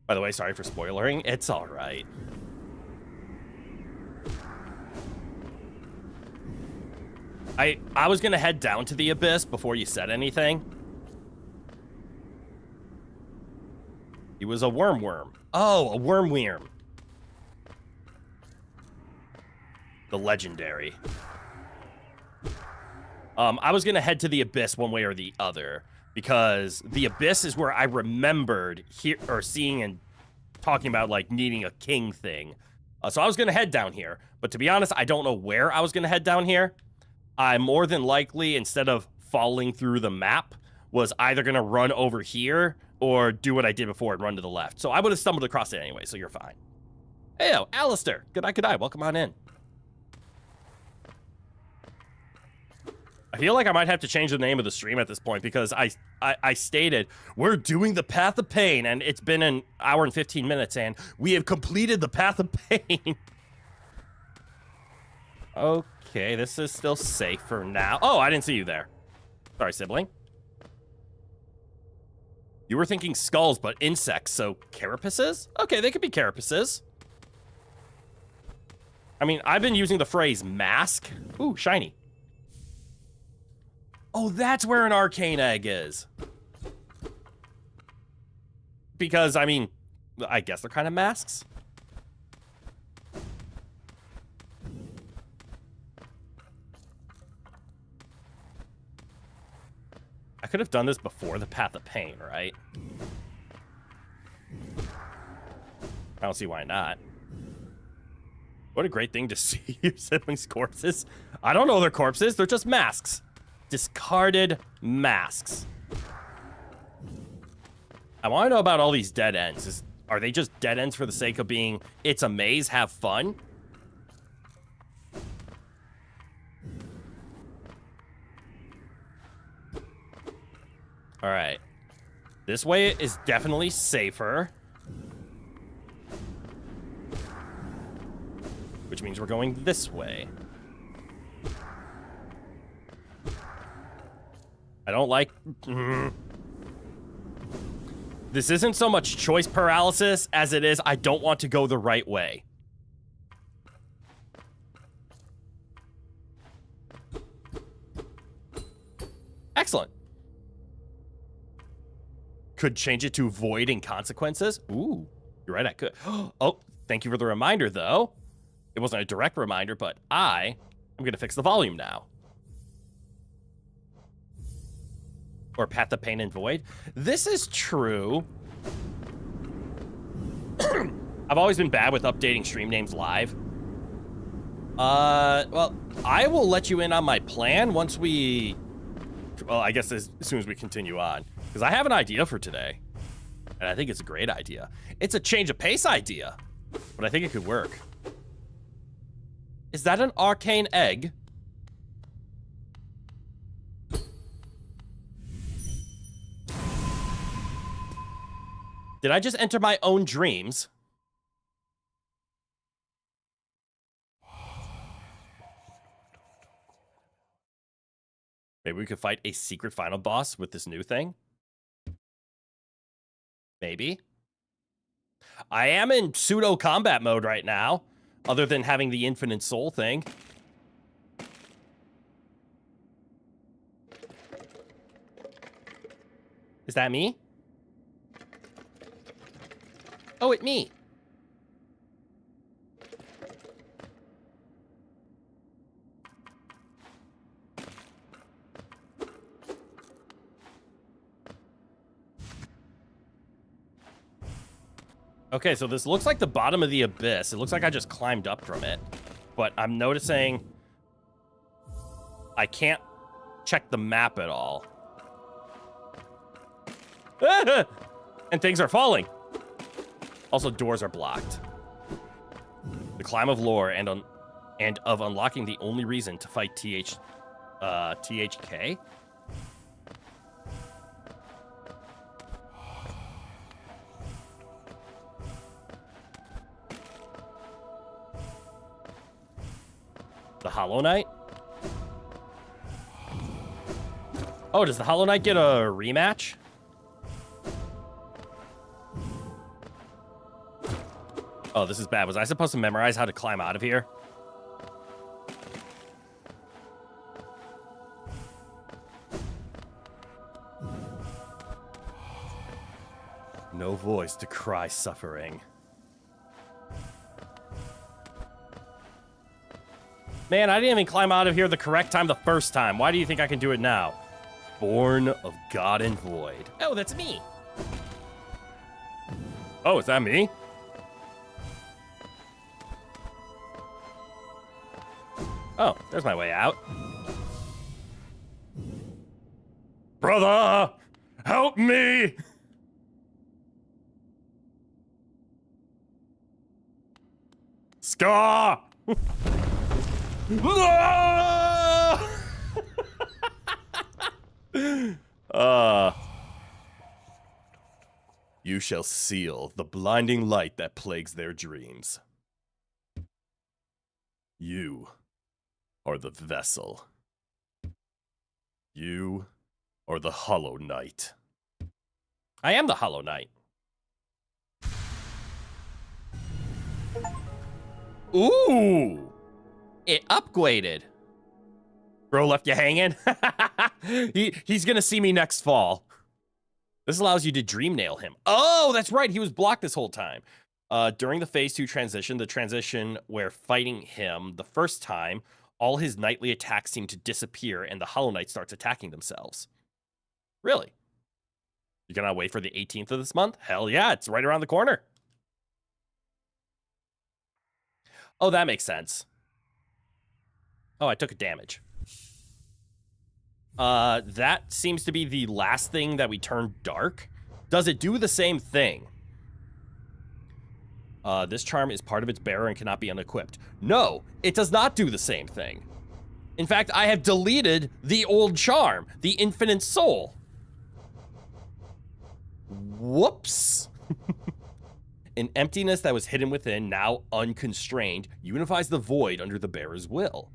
A: By the way, sorry for spoilering. It's all right. I was gonna head down to the abyss before you said anything. He was a worm. Oh, a worm. The legendary. I was gonna head to the abyss one way or the other because the abyss is where I remembered seeing and talking about like needing a king thing. So I was gonna head down here, but to be honest, I don't know where I was gonna head down here. I more than likely, instead of falling through the map, was either gonna run over here or do what I did before and run to the left. So I would have stumbled across it anyway, so you're fine. Heyo, Alistair. Good eye. Welcome on in. I feel like I might have to change the name of the stream at this point because I stated we're doing the Path of Pain and it's been an hour and 15 minutes and we have completed the Path of Pain. Okay, this is still safe for now. Oh, I didn't see you there. Sorry, sibling. You were thinking skulls, but insects, so carapaces? Okay, they could be carapaces. I mean, I've been using the phrase mask. Ooh, shiny. Oh, that's where an arcane egg is. Because, I mean, I guess they're kind of masks. I could have done this before the Path of Pain, right? I don't see why not. What a great thing to see your siblings' corpses. I don't know their corpses, they're just masks. Discarded masks. I want to know about all these dead ends. Are they just dead ends for the sake of being, it's a maze, have fun? All right. This way is definitely safer. Which means we're going this way. I don't like... This isn't so much choice paralysis as it is I don't want to go the right way. Excellent. Could change it to avoiding consequences. Ooh, you're right, I could. Oh, thank you for the reminder, though. It wasn't a direct reminder, but I'm going to fix the volume now. Or Path of Pain and Void. This is true. I've always been bad with updating stream names live. Well, I will let you in on my plan once we... Well, I guess as soon as we continue on. Because I have an idea for today. And I think it's a great idea. It's a change of pace idea, but I think it could work. Is that an arcane egg? Did I just enter my own dreams? Maybe we could fight a secret final boss with this new thing? Maybe. I am in pseudo combat mode right now, other than having the infinite soul thing. Is that me? Oh, it's me. Okay, so this looks like the bottom of the abyss. It looks like I just climbed up from it. But I'm noticing I can't check the map at all. And things are falling. Also, doors are blocked. The climb of lore and of unlocking the only reason to fight THK? The Hollow Knight? Oh, does the Hollow Knight get a rematch? Oh, this is bad. Was I supposed to memorize how to climb out of here? No voice to cry suffering. Man, I didn't even climb out of here the correct time the first time. Why do you think I can do it now? Born of God and Void. Oh, that's me. Oh, is that me? Oh, there's my way out. Brother, help me! Scar! You shall seal the blinding light that plagues their dreams. You are the vessel. You are the Hollow Knight. I am the Hollow Knight. Ooh! It upgraded. Bro left you hanging? He's gonna see me next fall. This allows you to dream nail him. Oh, that's right. He was blocked this whole time. During the phase 2 transition, the transition where fighting him the first time, all his nightly attacks seem to disappear and the Hollow Knight starts attacking themselves. Really? You cannot wait for the 18th of this month? Hell yeah, it's right around the corner. Oh, that makes sense. Oh, I took a damage. That seems to be the last thing that we turned dark. Does it do the same thing? This charm is part of its bearer and cannot be unequipped. No, it does not do the same thing. In fact, I have deleted the old charm, the Infinite Soul. Whoops. An emptiness that was hidden within, now unconstrained, unifies the void under the bearer's will.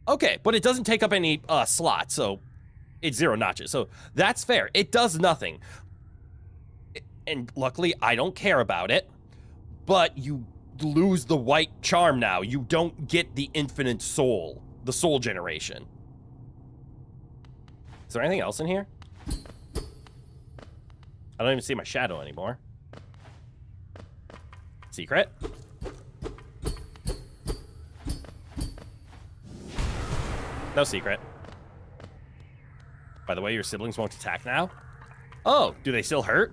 A: Okay, but it doesn't take up any slots, so it's 0 notches. So that's fair. It does nothing. And luckily, I don't care about it. But you lose the white charm now. You don't get the infinite soul, the soul generation. Is there anything else in here? I don't even see my shadow anymore. Secret? No secret. By the way, your siblings won't attack now? Oh, do they still hurt?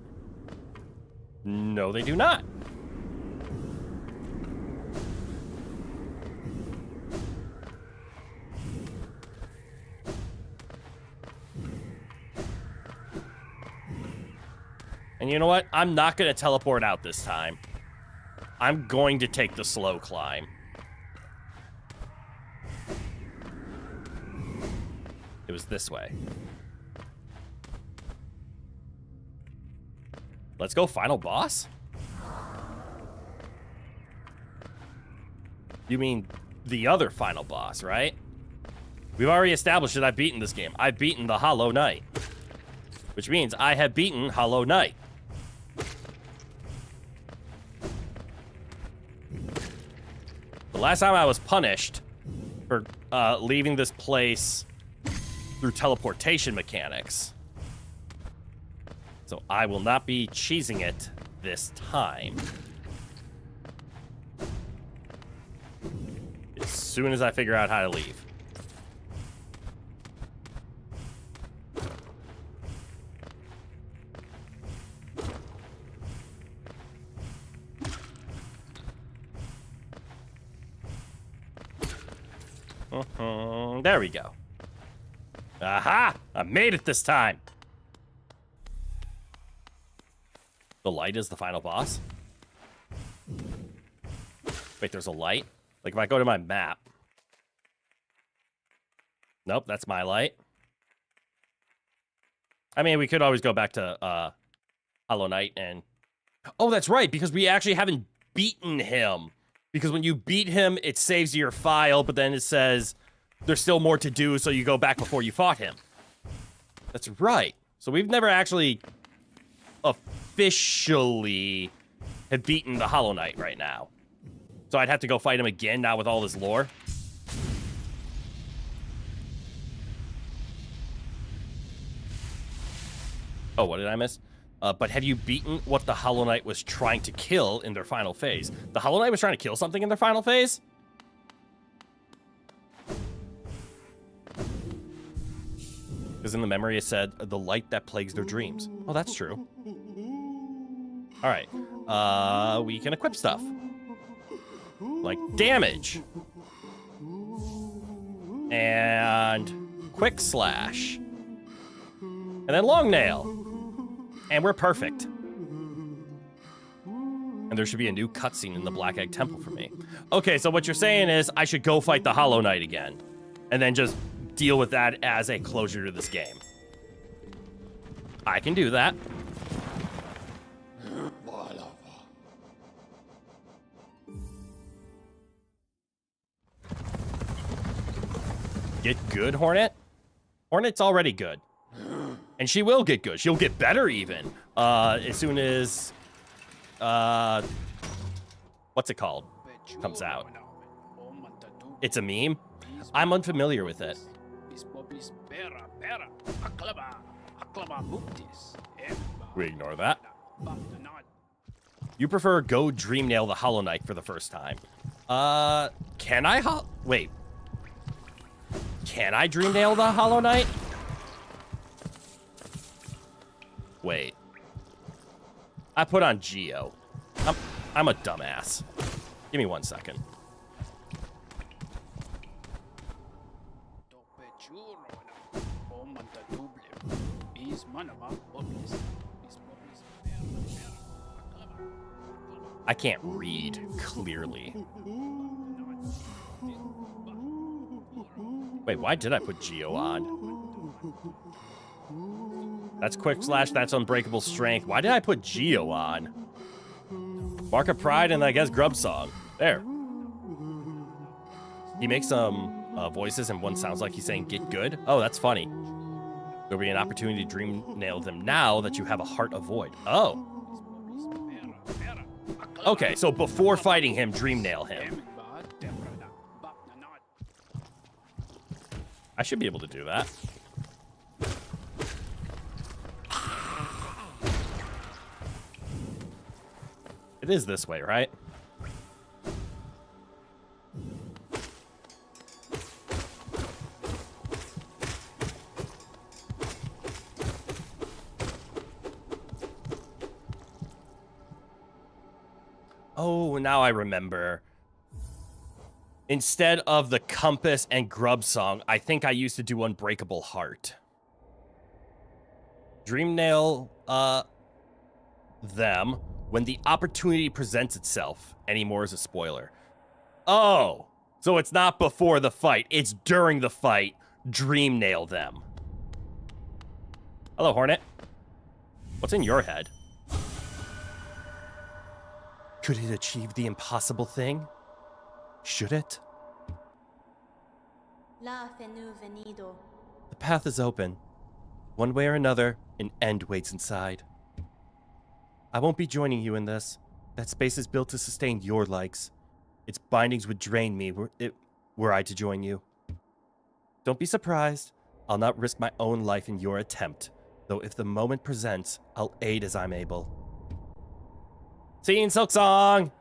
A: No, they do not. And you know what? I'm not going to teleport out this time. I'm going to take the slow climb. It was this way. Let's go final boss? You mean the other final boss, right? We've already established that I've beaten this game. I've beaten the Hollow Knight. Which means I have beaten Hollow Knight. The last time I was punished for leaving this place through teleportation mechanics. So I will not be cheesing it this time. As soon as I figure out how to leave. There we go. Aha! I made it this time. The light is the final boss? Wait, there's a light? Like if I go to my map. Nope, that's my light. I mean, we could always go back to Hollow Knight and... Oh, that's right, because we actually haven't beaten him. Because when you beat him, it saves your file, but then it says there's still more to do, so you go back before you fought him. That's right. So we've never actually officially have beaten the Hollow Knight right now. So I'd have to go fight him again now with all this lore. Oh, what did I miss? But have you beaten what the Hollow Knight was trying to kill in their final phase? The Hollow Knight was trying to kill something in their final phase? Because in the memory it said, the light that plagues their dreams. Oh, that's true. Alright. We can equip stuff. Like damage. And quick slash. And then long nail. And we're perfect. And there should be a new cutscene in the Black Egg Temple for me. Okay, so what you're saying is I should go fight the Hollow Knight again. And then just deal with that as a closure to this game. I can do that. Get good, Hornet? Hornet's already good. And she will get good. She'll get better even. As soon as what's it called? Comes out. It's a meme? I'm unfamiliar with it. We ignore that. You prefer go dream nail the Hollow Knight for the first time. Can I wait. Can I dream nail the Hollow Knight? Wait. I put on Geo. I'm a dumbass. Give me 1 second. I can't read clearly. Wait, why did I put Geo on? That's quick slash, that's unbreakable strength. Why did I put Geo on? Mark of Pride and I guess Grub Song. There. He makes some voices and one sounds like he's saying get good. Oh, that's funny. There'll be an opportunity to dream nail them now that you have a heart of void. Oh. Okay, so before fighting him, dream nail him. I should be able to do that. It is this way, right? Oh, now I remember. Instead of the compass and grub song, I think I used to do Unbreakable Heart. Dream nail, them when the opportunity presents itself. Any more is a spoiler. Oh, so it's not before the fight. It's during the fight. Dream nail them. Hello, Hornet. What's in your head? Could it achieve the impossible thing? Should it? The path is open. One way or another, an end waits inside. I won't be joining you in this. That space is built to sustain your likes. Its bindings would drain me were I to join you. Don't be surprised. I'll not risk my own life in your attempt, though if the moment presents, I'll aid as I'm able. See you in Silksong!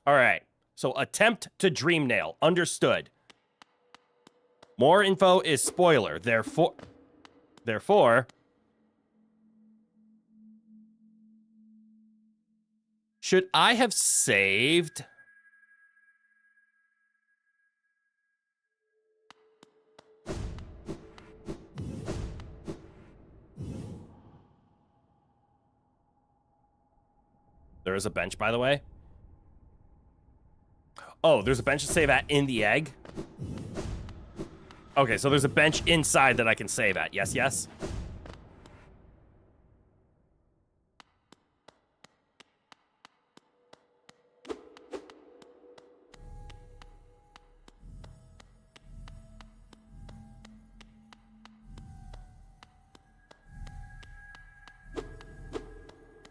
A: Alright, so attempt to dream nail. Understood. More info is spoiler. Therefore, should I have saved? There is a bench, by the way. Oh, there's a bench to save at in the egg. Okay, so there's a bench inside that I can save at. Yes, yes.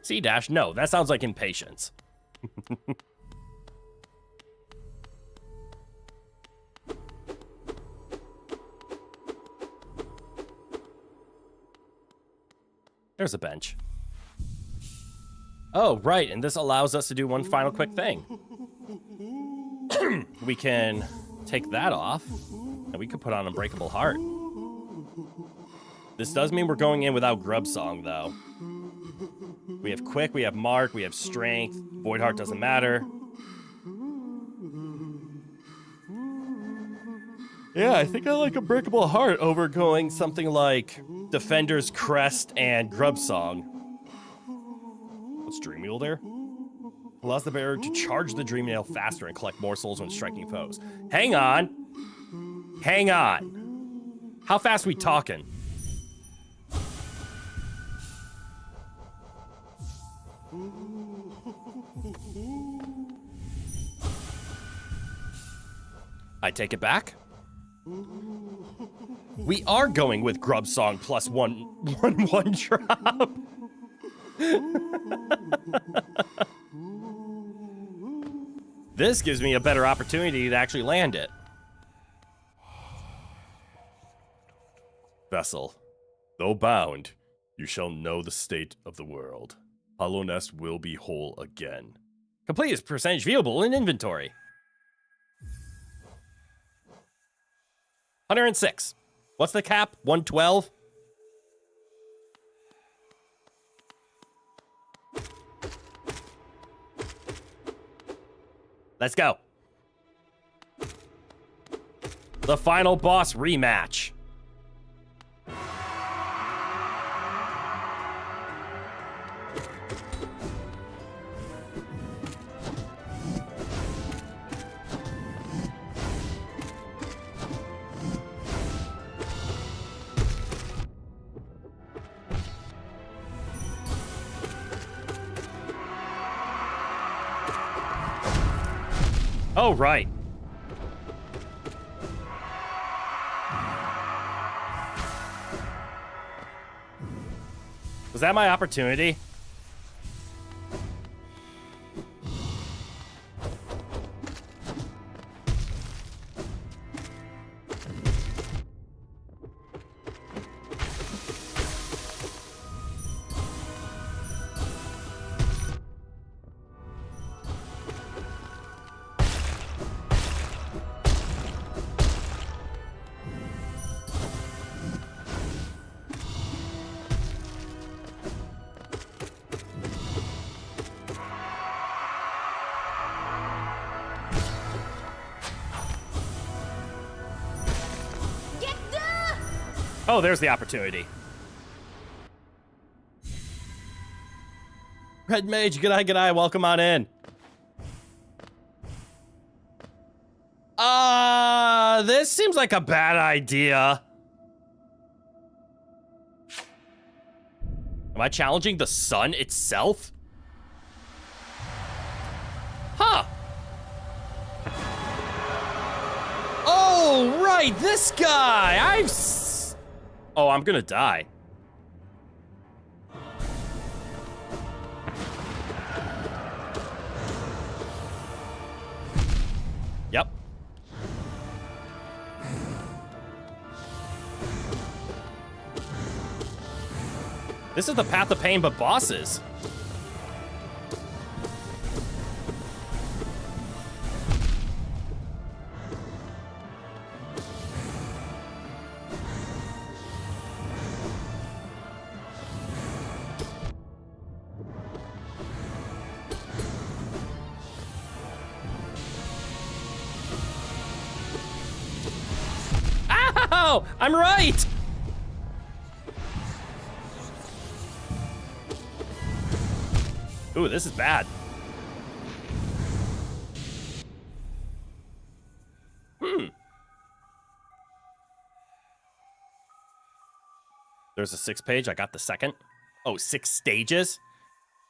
A: C-dash? No, that sounds like impatience. There's a bench. Oh, right, and this allows us to do one final quick thing. We can take that off, and we could put on Unbreakable Heart. This does mean we're going in without Grub Song, though. We have Quick, we have Mark, we have Strength. Void Heart doesn't matter. Yeah, I think I like Unbreakable Heart over going something like Defender's Crest and Grub Song. What's Dream Wheel there? Allows the bearer to charge the Dream Nail faster and collect more souls when striking foes. Hang on. Hang on. How fast we talking? I take it back. We are going with Grub Song plus one drop. This gives me a better opportunity to actually land it. Vessel, though bound, you shall know the state of the world. Hollow Nest will be whole again. Complete is percentage viewable in inventory. 106. What's the cap? 112? Let's go. The final boss rematch. Oh, right. Was that my opportunity? Oh, there's the opportunity. Red Mage, g'day, welcome on in. This seems like a bad idea. Am I challenging the sun itself? Huh. Oh, right, this guy. Oh, I'm gonna die. Yep. This is the path of pain, but bosses. Ow! I'm right! Ooh, this is bad. There's a 6th page. I got the 2nd. Oh, 6 stages?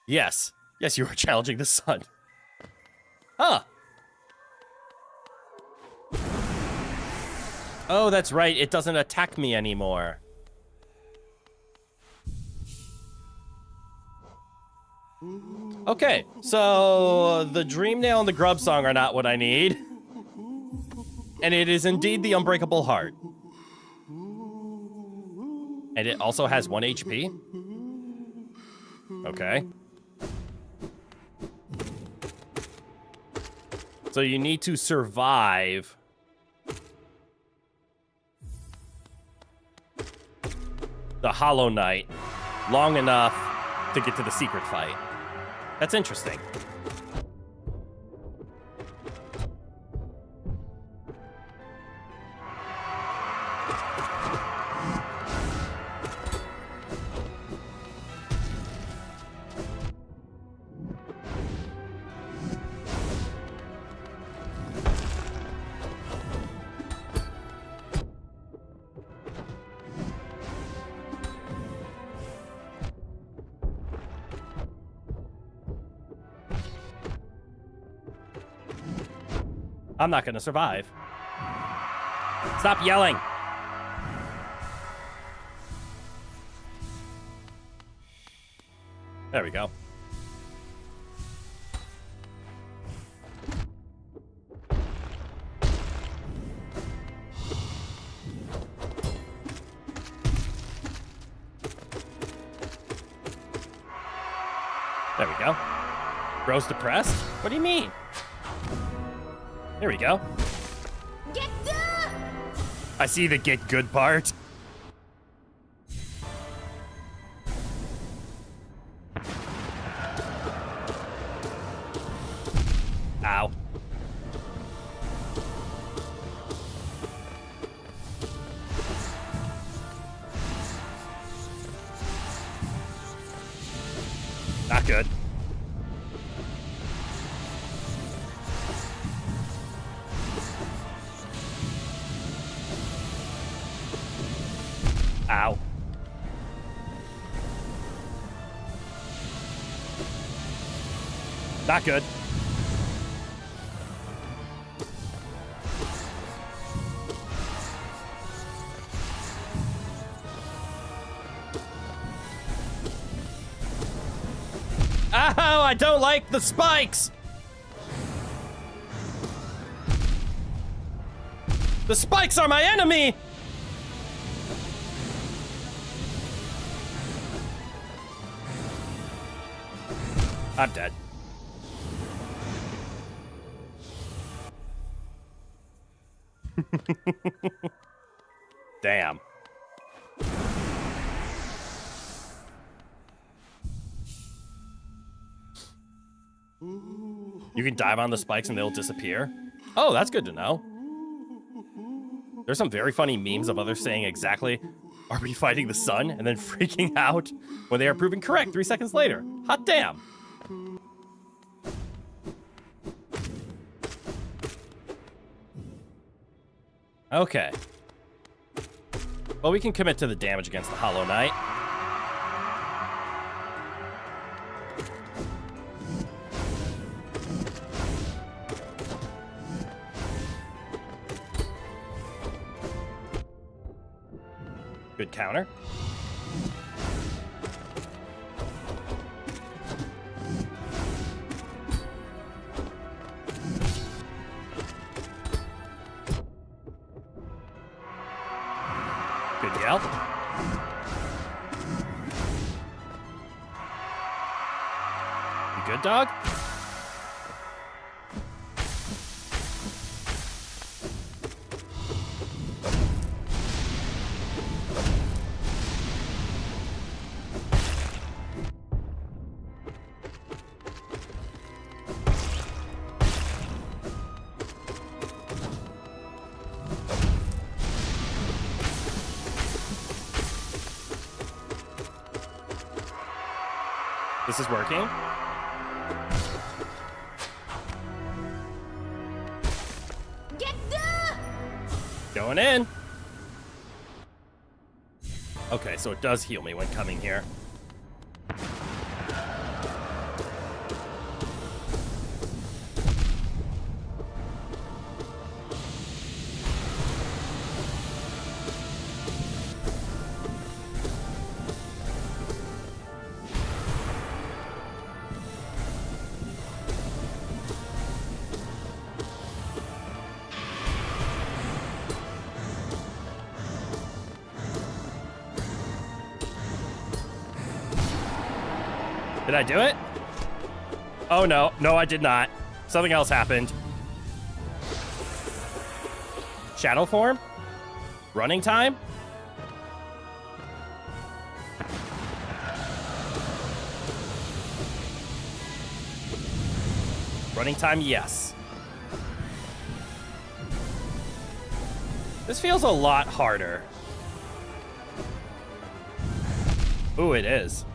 A: Yes. Yes, you were challenging the sun. Huh. Oh, that's right. It doesn't attack me anymore. Okay, so the Dream Nail and the Grub Song are not what I need. And it is indeed the Unbreakable Heart. And it also has 1 HP. Okay. So you need to survive the Hollow Knight long enough to get to the secret fight. That's interesting. I'm not gonna survive. Stop yelling. There we go. There we go. Bro's depressed? What do you mean? There we go.
B: Get good!
A: I see the get good part. Ow. Not good. Ow. Not good. Ow, I don't like the spikes! The spikes are my enemy! I'm dead. Damn. You can dive on the spikes and they'll disappear. Oh, that's good to know. There's some very funny memes of others saying exactly, "Are we fighting the sun?" and then freaking out when they are proven correct 3 seconds later. Hot damn. Okay. Well, we can commit to the damage against the Hollow Knight. Good counter. Good yell. You good, dog? This is working.
B: Get the!
A: Going in. Okay, so it does heal me when coming here. Did I do it? Oh, no. No, I did not. Something else happened. Shadow form? Running time? Running time, yes. This feels a lot harder. Ooh, it is.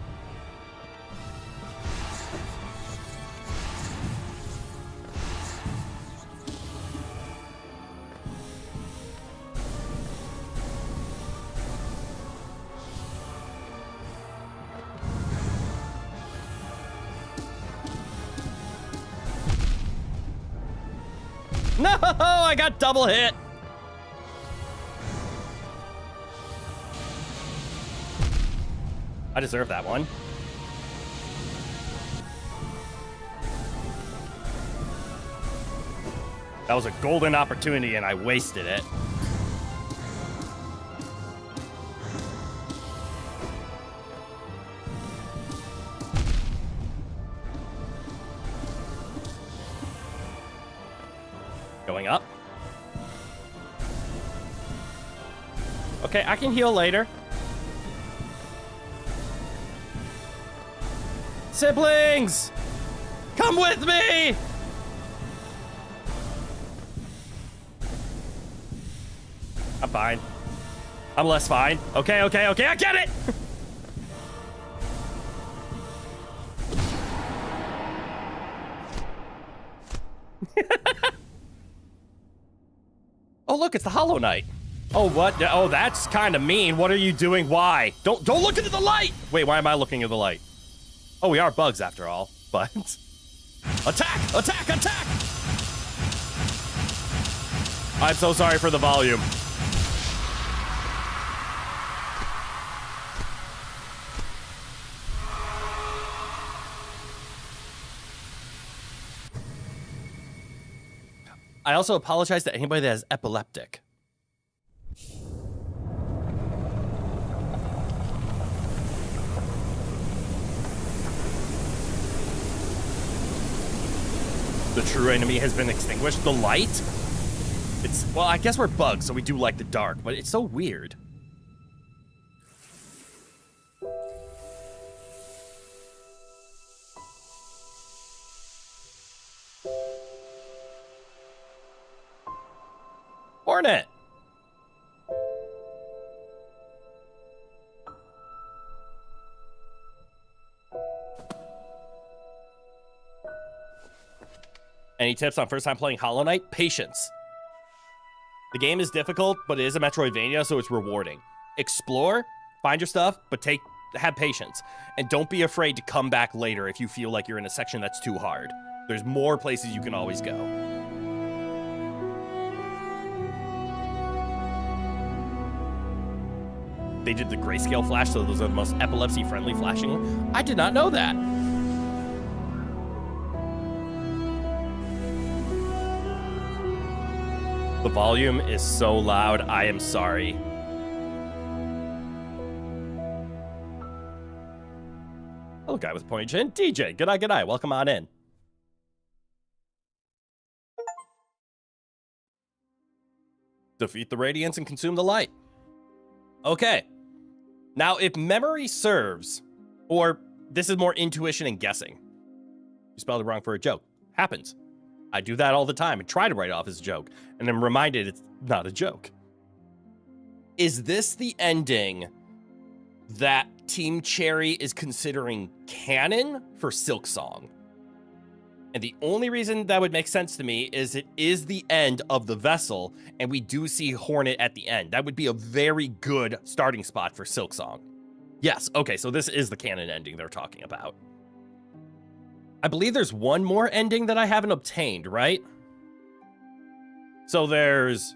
A: No, I got double hit. I deserve that one. That was a golden opportunity and I wasted it. Going up. Okay, I can heal later. Siblings! Come with me! I'm fine. I'm less fine. Okay, okay, okay, I get it! Oh, look, it's the Hollow Knight. Oh, what? Oh, that's kind of mean. What are you doing? Why? Don't look into the light! Wait, why am I looking at the light? Oh, we are bugs after all, but... Attack! Attack! Attack! I'm so sorry for the volume. I also apologize to anybody that is epileptic. The true enemy has been extinguished. The light? It's, well, I guess we're bugs, so we do like the dark, but it's so weird. Hornet! Any tips on first time playing Hollow Knight? Patience. The game is difficult, but it is a Metroidvania, so it's rewarding. Explore, find your stuff, but have patience. And don't be afraid to come back later if you feel like you're in a section that's too hard. There's more places you can always go. They did the grayscale flash, so those are the most epilepsy-friendly flashing. I did not know that. The volume is so loud, I am sorry. Hello, guy with a pointy chin. DJ, g'day. Welcome on in. Defeat the radiance and consume the light. Okay. Now, if memory serves, or this is more intuition and guessing. You spelled it wrong for a joke. Happens. I do that all the time and try to write it off as a joke, and I'm reminded it's not a joke. Is this the ending that Team Cherry is considering canon for Silksong? And the only reason that would make sense to me is it is the end of the vessel, and we do see Hornet at the end. That would be a very good starting spot for Silksong. Yes, okay, so this is the canon ending they're talking about. I believe there's one more ending that I haven't obtained, right? So there's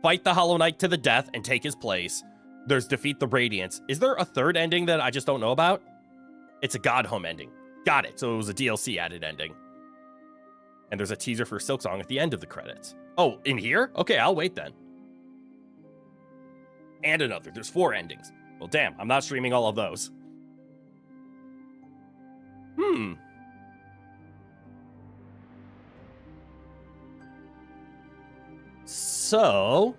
A: fight the Hollow Knight to the death and take his place. There's defeat the Radiance. Is there a third ending that I just don't know about? It's a God Home ending. Got it. So it was a DLC added ending. And there's a teaser for Silksong at the end of the credits. Oh, in here? Okay, I'll wait then. And another. There's 4 endings. Well, damn, I'm not streaming all of those. So,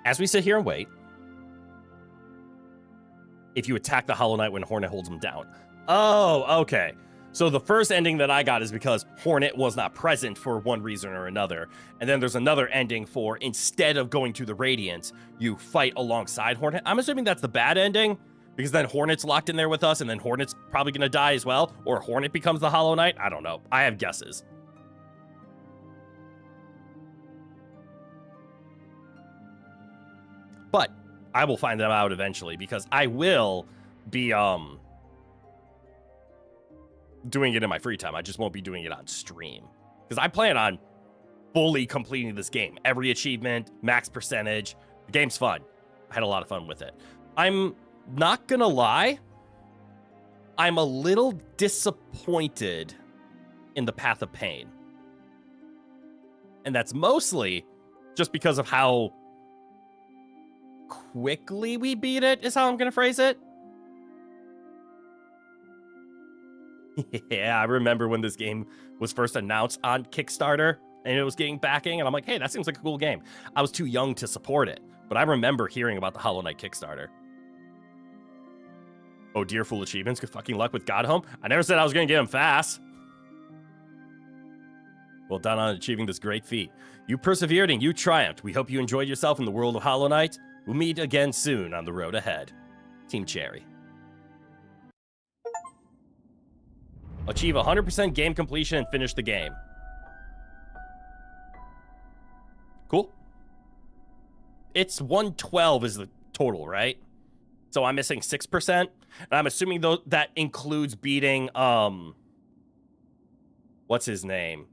A: as we sit here and wait, if you attack the Hollow Knight when Hornet holds him down. Oh, okay. So the first ending that I got is because Hornet was not present for one reason or another. And then there's another ending for instead of going to the Radiance, you fight alongside Hornet. I'm assuming that's the bad ending because then Hornet's locked in there with us and then Hornet's probably going to die as well. Or Hornet becomes the Hollow Knight. I don't know. I have guesses. But I will find them out eventually because I will be doing it in my free time. I just won't be doing it on stream because I plan on fully completing this game. Every achievement, max percentage. The game's fun. I had a lot of fun with it. I'm not gonna lie. I'm a little disappointed in the Path of Pain. And that's mostly just because of how quickly we beat it, is how I'm gonna phrase it. Yeah, I remember when this game was first announced on Kickstarter and it was getting backing, and I'm like, hey, that seems like a cool game. I was too young to support it, but I remember hearing about the Hollow Knight Kickstarter. Oh dear, full achievements. Good fucking luck with God Home. I never said I was gonna get him fast. Well done on achieving this great feat. You persevered and you triumphed. We hope you enjoyed yourself in the world of Hollow Knight. We'll meet again soon on the road ahead. Team Cherry. Achieve 100% game completion and finish the game. Cool. It's 112 is the total, right? So I'm missing 6%. And I'm assuming though that includes beating, what's his name?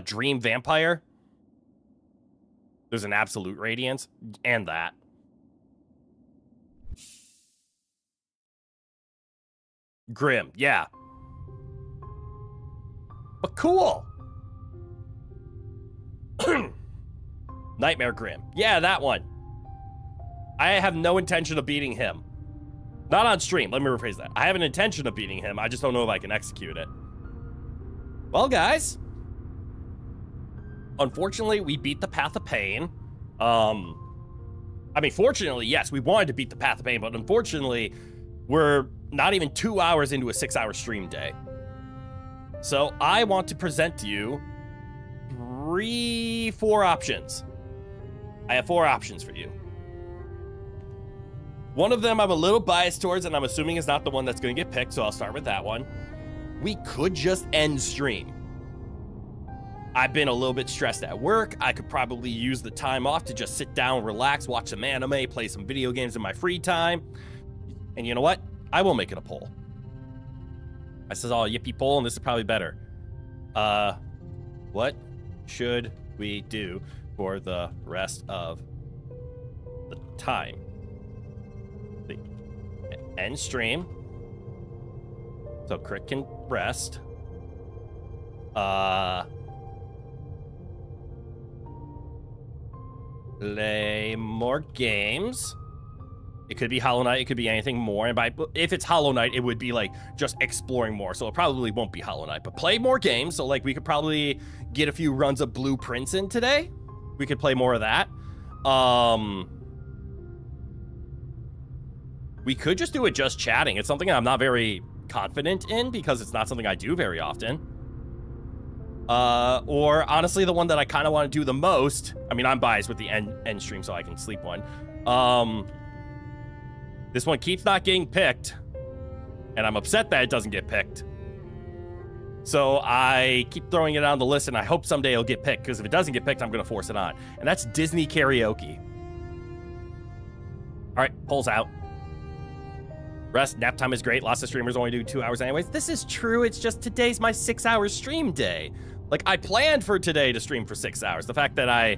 A: Dream Vampire. There's an absolute radiance and that. Grim, yeah. But cool. Nightmare Grim. Yeah, that one. I have no intention of beating him. Not on stream. Let me rephrase that. I have an intention of beating him. I just don't know if I can execute it. Well, guys. Unfortunately, we beat the Path of Pain. I mean, fortunately, yes, we wanted to beat the Path of Pain, but unfortunately, we're not even 2 hours into a 6-hour stream day. So I want to present to you 4 options. I have 4 options for you. One of them I'm a little biased towards, and I'm assuming is not the one that's going to get picked, so I'll start with that one. We could just end stream. I've been a little bit stressed at work. I could probably use the time off to just sit down, relax, watch some anime, play some video games in my free time. And you know what? I will make it a poll. I says, oh, yippee poll, and this is probably better. What should we do for the rest of the time? The end stream. So Crit can rest. Play more games. It could be Hollow Knight. It could be anything more. And if it's Hollow Knight, it would be like just exploring more. So it probably won't be Hollow Knight. But play more games. So like we could probably get a few runs of Blueprints in today. We could play more of that. We could just do it just chatting. It's something I'm not very confident in because it's not something I do very often. Or honestly, the one that I kind of want to do the most. I mean, I'm biased with the end stream, so I can sleep one. This one keeps not getting picked, and I'm upset that it doesn't get picked. So I keep throwing it on the list, and I hope someday it'll get picked, because if it doesn't get picked, I'm going to force it on. And that's Disney Karaoke. All right, polls out. Rest, nap time is great. Lots of streamers only do 2 hours anyways. This is true. It's just today's my 6-hour stream day. Like, I planned for today to stream for 6 hours. The fact that I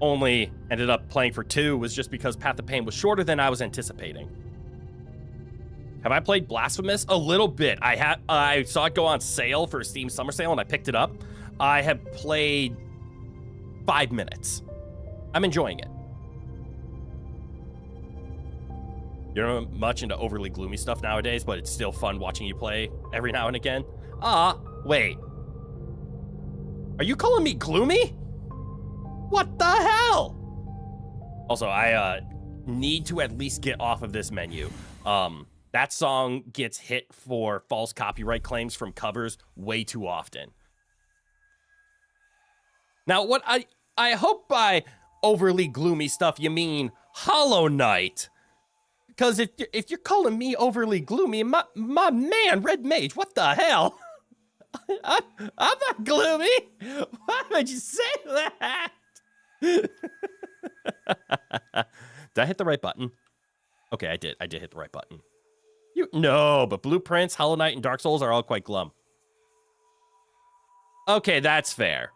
A: only ended up playing for 2 was just because Path of Pain was shorter than I was anticipating. Have I played Blasphemous? A little bit. I saw it go on sale for Steam Summer Sale, and I picked it up. I have played 5 minutes. I'm enjoying it. You're not much into overly gloomy stuff nowadays, but it's still fun watching you play every now and again. Wait. Are you calling me gloomy? What the hell? Also, I need to at least get off of this menu. That song gets hit for false copyright claims from covers way too often. Now, what I hope by overly gloomy stuff you mean Hollow Knight. Because if you're calling me overly gloomy, my man, Red Mage, what the hell? I'm not gloomy. Why would you say that? Did I hit the right button? Okay, I did. I did hit the right button. No, but Blueprints, Hollow Knight, and Dark Souls are all quite glum. Okay, that's fair.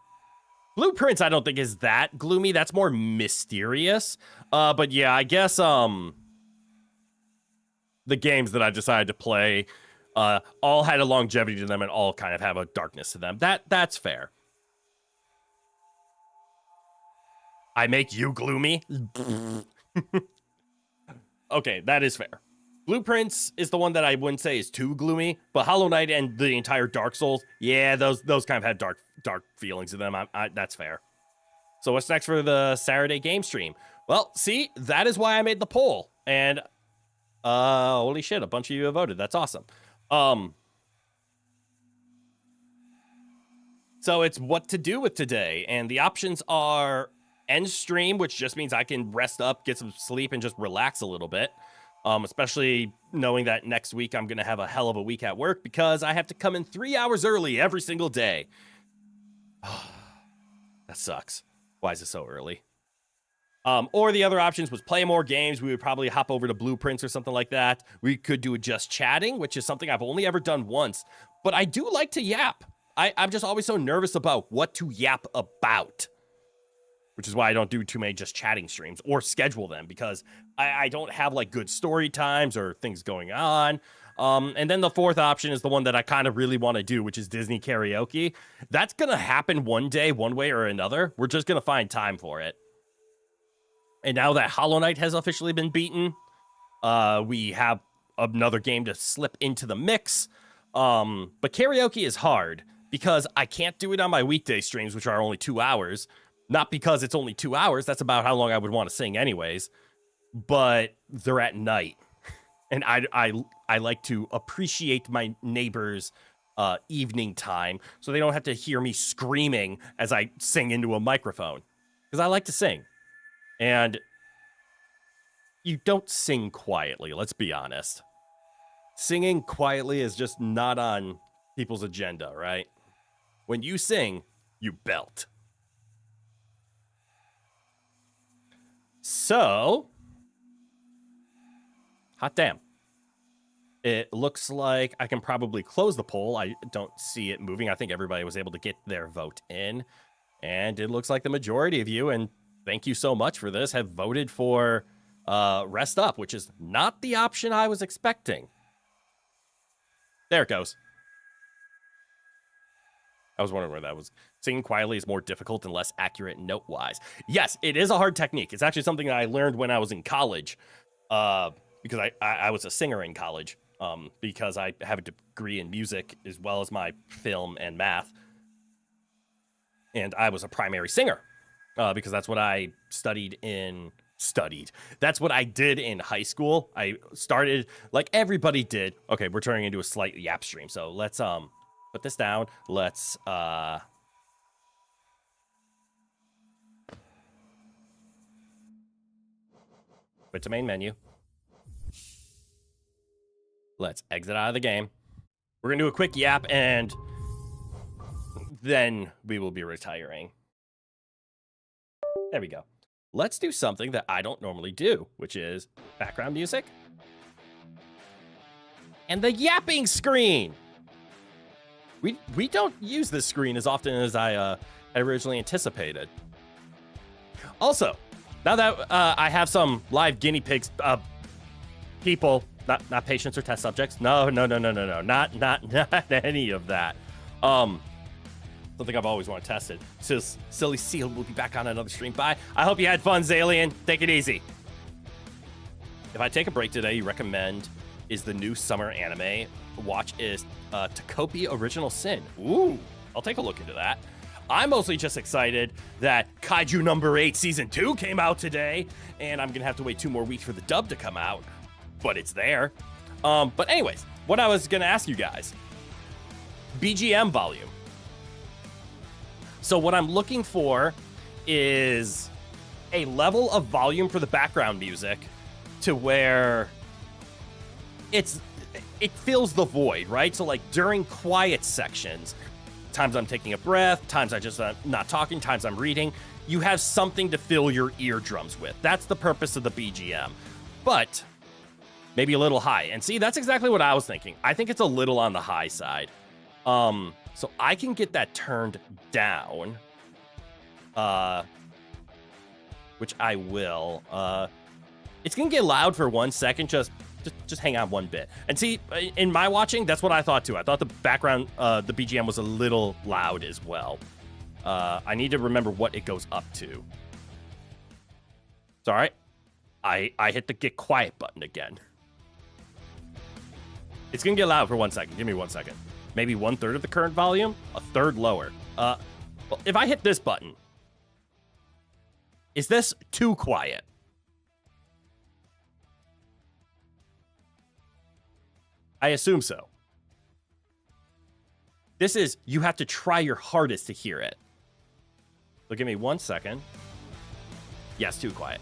A: Blueprints, I don't think is that gloomy. That's more mysterious. But yeah, I guess the games that I decided to play all had a longevity to them and all kind of have a darkness to them. That's fair. I make you gloomy? Okay, that is fair. Blueprints is the one that I wouldn't say is too gloomy, but Hollow Knight and the entire Dark Souls, yeah, those kind of have dark feelings to them. That's fair. So what's next for the Saturday game stream? Well, see, that is why I made the poll. And holy shit, a bunch of you have voted. That's awesome. So it's what to do with today, and the options are end stream, which just means I can rest up, get some sleep, and just relax a little bit. Especially knowing that next week I'm going to have a hell of a week at work because I have to come in 3 hours early every single day. That sucks. Why is it so early? Or the other options was play more games. We would probably hop over to Blueprints or something like that. We could do just chatting, which is something I've only ever done once. But I do like to yap. I'm just always so nervous about what to yap about. Which is why I don't do too many just chatting streams or schedule them because I don't have like good story times or things going on. And then the fourth option is the one that I kind of really want to do, which is Disney Karaoke. That's going to happen one day, one way or another. We're just going to find time for it. And now that Hollow Knight has officially been beaten, we have another game to slip into the mix. But karaoke is hard because I can't do it on my weekday streams, which are only 2 hours. Not because it's only 2 hours. That's about how long I would want to sing anyways. But they're at night. And I like to appreciate my neighbors' evening time so they don't have to hear me screaming as I sing into a microphone. Because I like to sing. And you don't sing quietly, let's be honest. Singing quietly is just not on people's agenda, right? When you sing, you belt. So, hot damn. It looks like I can probably close the poll. I don't see it moving. I think everybody was able to get their vote in. And it looks like the majority of you, and thank you so much for this, have voted for Rest Up, which is not the option I was expecting. There it goes. I was wondering where that was. Singing quietly is more difficult and less accurate note-wise. Yes, it is a hard technique. It's actually something that I learned when I was in college, because I was a singer in college, because I have a degree in music as well as my film and math. And I was a primary singer, because that's what I studied. That's what I did in high school. I started like everybody did. Okay, we're turning into a slight yap stream. So let's put this down. Let's go to main menu. Let's exit out of the game. We're gonna do a quick yap and then we will be retiring. There we go. Let's do something that I don't normally do, which is background music and the yapping screen. We don't use this screen as often as I originally anticipated. Also, now that I have some live guinea pigs, people, not patients or test subjects. No, not any of that. Something I've always wanted tested. So Silly Seal will be back on another stream. Bye. I hope you had fun, Zalian. Take it easy. If I take a break today, you recommend is the new summer anime. Watch is Takopi Original Sin. Ooh, I'll take a look into that. I'm mostly just excited that Kaiju number 8 season 2 came out today, and I'm gonna have to wait 2 more weeks for the dub to come out, but it's there. But anyways, what I was gonna ask you guys, BGM volume. So what I'm looking for is a level of volume for the background music to where it fills the void, right? So like during quiet sections, times I'm taking a breath, times I just not talking, times I'm reading, you have something to fill your eardrums with. That's the purpose of the BGM. But maybe a little high. And see, that's exactly what I was thinking. I think it's a little on the high side. So I can get that turned down, which I will. It's gonna get loud for 1 second. Just hang on one bit. And see, in my watching, that's what I thought too. I thought the background, the BGM was a little loud as well. I need to remember what it goes up to. It's all right. I hit the get quiet button again. It's gonna get loud for 1 second. Give me 1 second. Maybe 1/3 of the current volume, a third lower. Well, if I hit this button, is this too quiet? I assume so. This is, you have to try your hardest to hear it. So give me 1 second. Yes, too quiet.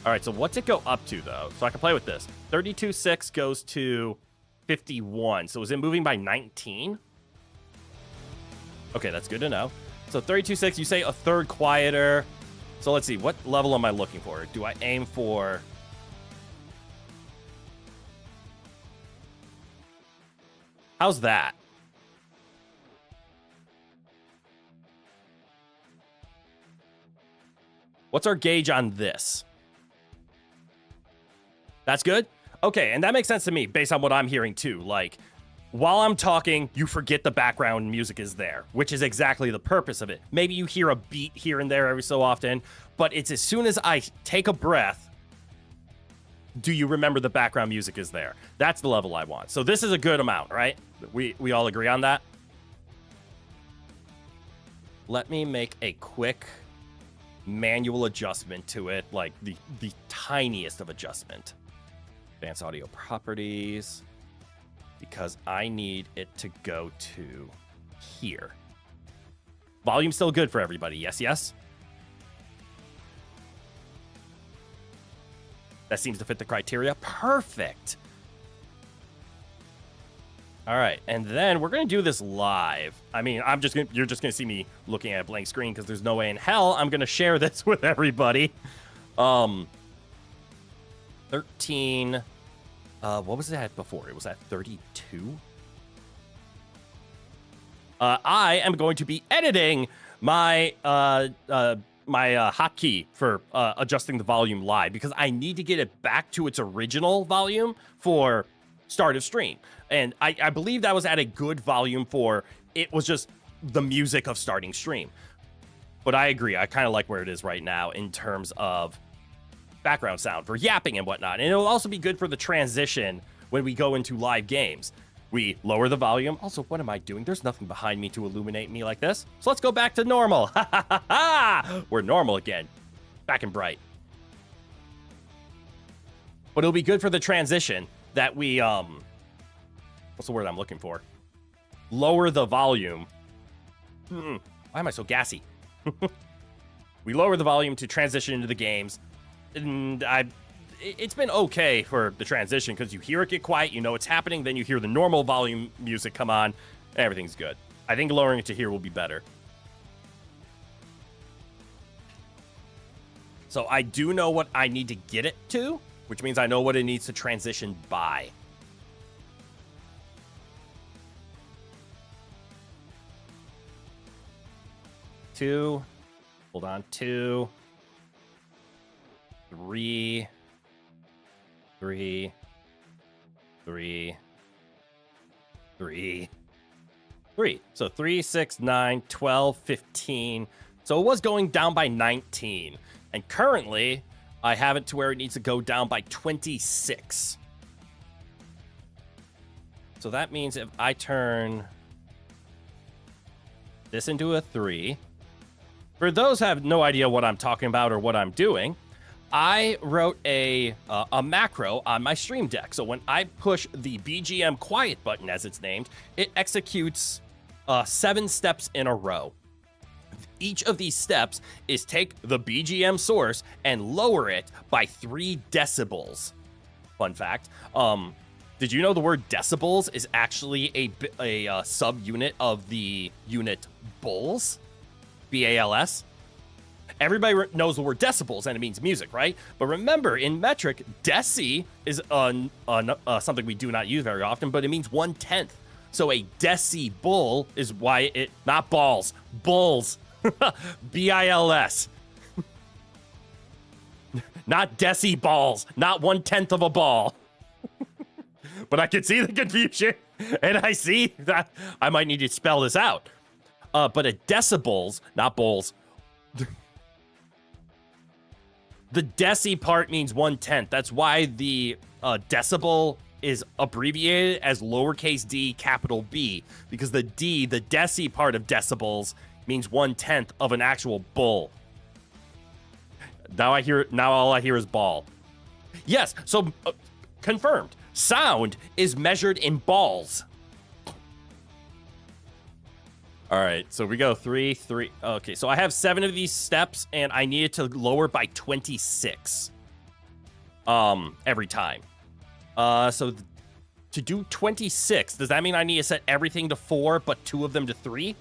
A: All right, so what's it go up to, though? So I can play with this. 32.6 goes to 51. So is it moving by 19? Okay, that's good to know. So 32.6, you say a third quieter. So let's see, what level am I looking for? Do I aim for... How's that? What's our gauge on this? That's good? Okay, and that makes sense to me based on what I'm hearing too. Like, while I'm talking, you forget the background music is there, which is exactly the purpose of it. Maybe you hear a beat here and there every so often, but it's as soon as I take a breath, do you remember the background music is there? That's the level I want. So this is a good amount, right? We all agree on that? Let me make a quick manual adjustment to it, like the tiniest of adjustment. Advanced audio properties, because I need it to go to here. Volume still good for everybody. Yes, yes. That seems to fit the criteria. Perfect. All right, and then we're gonna do this live. I mean, you're just gonna see me looking at a blank screen because there's no way in hell I'm gonna share this with everybody. 13. What was that before? It was at 32. I am going to be editing my hotkey for adjusting the volume live because I need to get it back to its original volume for start of stream. And I believe that was at a good volume for it was just the music of starting stream. But I agree. I kind of like where it is right now in terms of background sound for yapping and whatnot. And it'll also be good for the transition when we go into live games. We lower the volume. Also, what am I doing? There's nothing behind me to illuminate me like this. So let's go back to normal. Ha ha ha ha! We're normal again. Back and bright. But it'll be good for the transition that we, what's the word I'm looking for? Lower the volume. Why am I so gassy? We lower the volume to transition into the games. And it's been okay for the transition because you hear it get quiet, you know it's happening, then you hear the normal volume music come on, everything's good. I think lowering it to here will be better. So I do know what I need to get it to, which means I know what it needs to transition by. Two. Hold on. 2. 3. 3. 3. 3. 3. So 3, 6, 9, 12, 15. So it was going down by 19. And currently, I have it to where it needs to go down by 26. So that means if I turn this into a 3. For those who have no idea what I'm talking about or what I'm doing, I wrote a macro on my Stream Deck. So when I push the BGM quiet button, as it's named, it executes 7 steps in a row. Each of these steps is take the BGM source and lower it by 3 decibels. Fun fact. Did you know the word decibels is actually a subunit of the unit BALS? B-A-L-S? Everybody knows the word decibels, and it means music, right? But remember, in metric, deci is something we do not use very often, but it means 1/10. So a decibel is why it, not balls, bulls, B-I-L-S. Not deciballs, not 1/10 of a ball. But I can see the confusion, and I see that I might need to spell this out. But a decibels, not bowls. The deci part means 1/10. That's why the decibel is abbreviated as lowercase d, capital B, because the D, the deci part of decibels, means 1/10 of an actual bull. Now all I hear is ball. Yes, so confirmed. Sound is measured in balls. All right, so we go 3, 3. Okay, so I have 7 of these steps, and I need it to lower by 26 every time. So to do 26, does that mean I need to set everything to 4, but 2 of them to 3?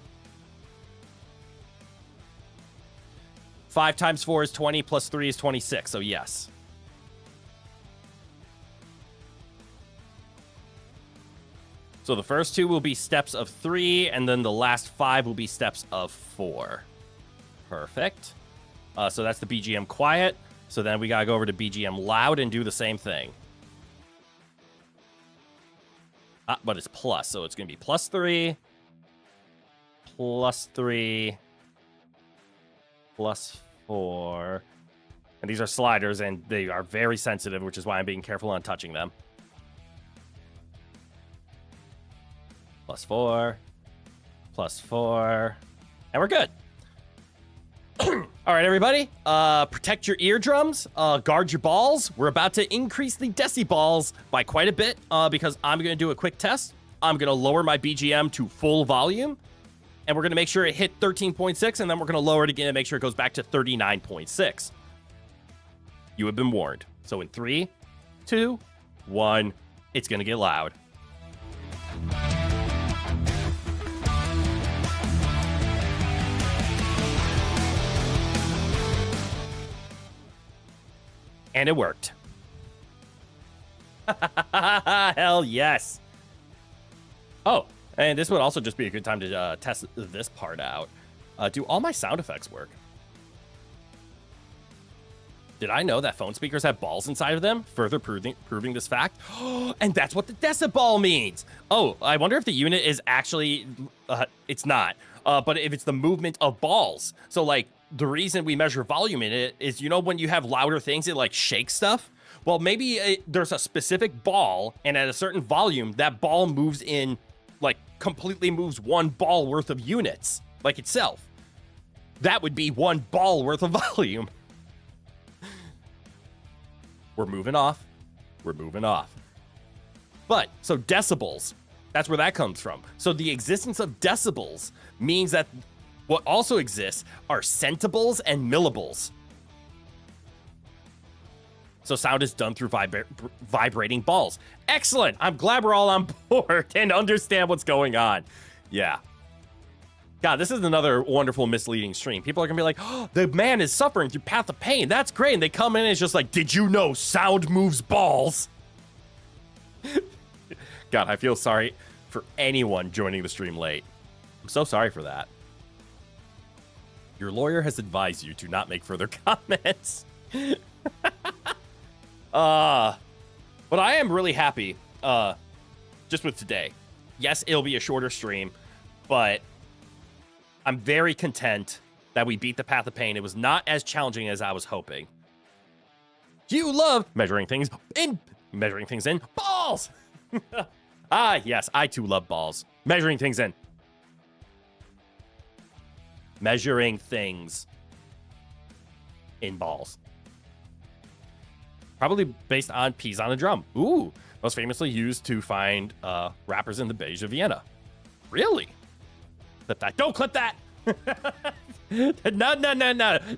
A: 5 times 4 is 20, plus 3 is 26, so yes. So the first 2 will be steps of 3, and then the last 5 will be steps of 4. Perfect. So that's the BGM quiet. So then we gotta go over to BGM loud and do the same thing. But it's plus, so it's gonna be plus 3, plus 3, plus 4. And these are sliders, and they are very sensitive, which is why I'm being careful on touching them. Plus 4, plus 4, and we're good. All right, everybody, protect your eardrums, guard your balls. We're about to increase the decibels by quite a bit because I'm going to do a quick test. I'm going to lower my BGM to full volume, and we're going to make sure it hit 13.6, and then we're going to lower it again and make sure it goes back to 39.6. You have been warned. So in 3, 2, 1, it's going to get loud. And it worked. Hell yes. Oh, and this would also just be a good time to test this part out. Do all my sound effects work? Did I know that phone speakers have balls inside of them? Further proving this fact. And that's what the decibel means. Oh, I wonder if the unit is actually... it's not. But if it's the movement of balls. So, like, the reason we measure volume in it is, you know, when you have louder things, it, like, shakes stuff? Well, maybe there's a specific ball, and at a certain volume, that ball moves in, like, completely moves one ball worth of units, like itself. That would be one ball worth of volume. We're moving off. We're moving off. But, so decibels, that's where that comes from. So the existence of decibels means that what also exists are centibles and millibles. So sound is done through vibrating balls. Excellent. I'm glad we're all on board and understand what's going on. Yeah. God, this is another wonderful misleading stream. People are going to be like, oh, the man is suffering through Path of Pain. That's great. And they come in and it's just like, did you know sound moves balls? God, I feel sorry for anyone joining the stream late. I'm so sorry for that. Your lawyer has advised you to not make further comments. But I am really happy just with today. Yes, it'll be a shorter stream, but I'm very content that we beat the Path of Pain. It was not as challenging as I was hoping. You love measuring things in balls. Ah, yes, I too love balls. Measuring things in. Measuring things in balls. Probably based on peas on a drum. Ooh, most famously used to find rappers in the Beige of Vienna. Really? Clip that. Don't clip that! No.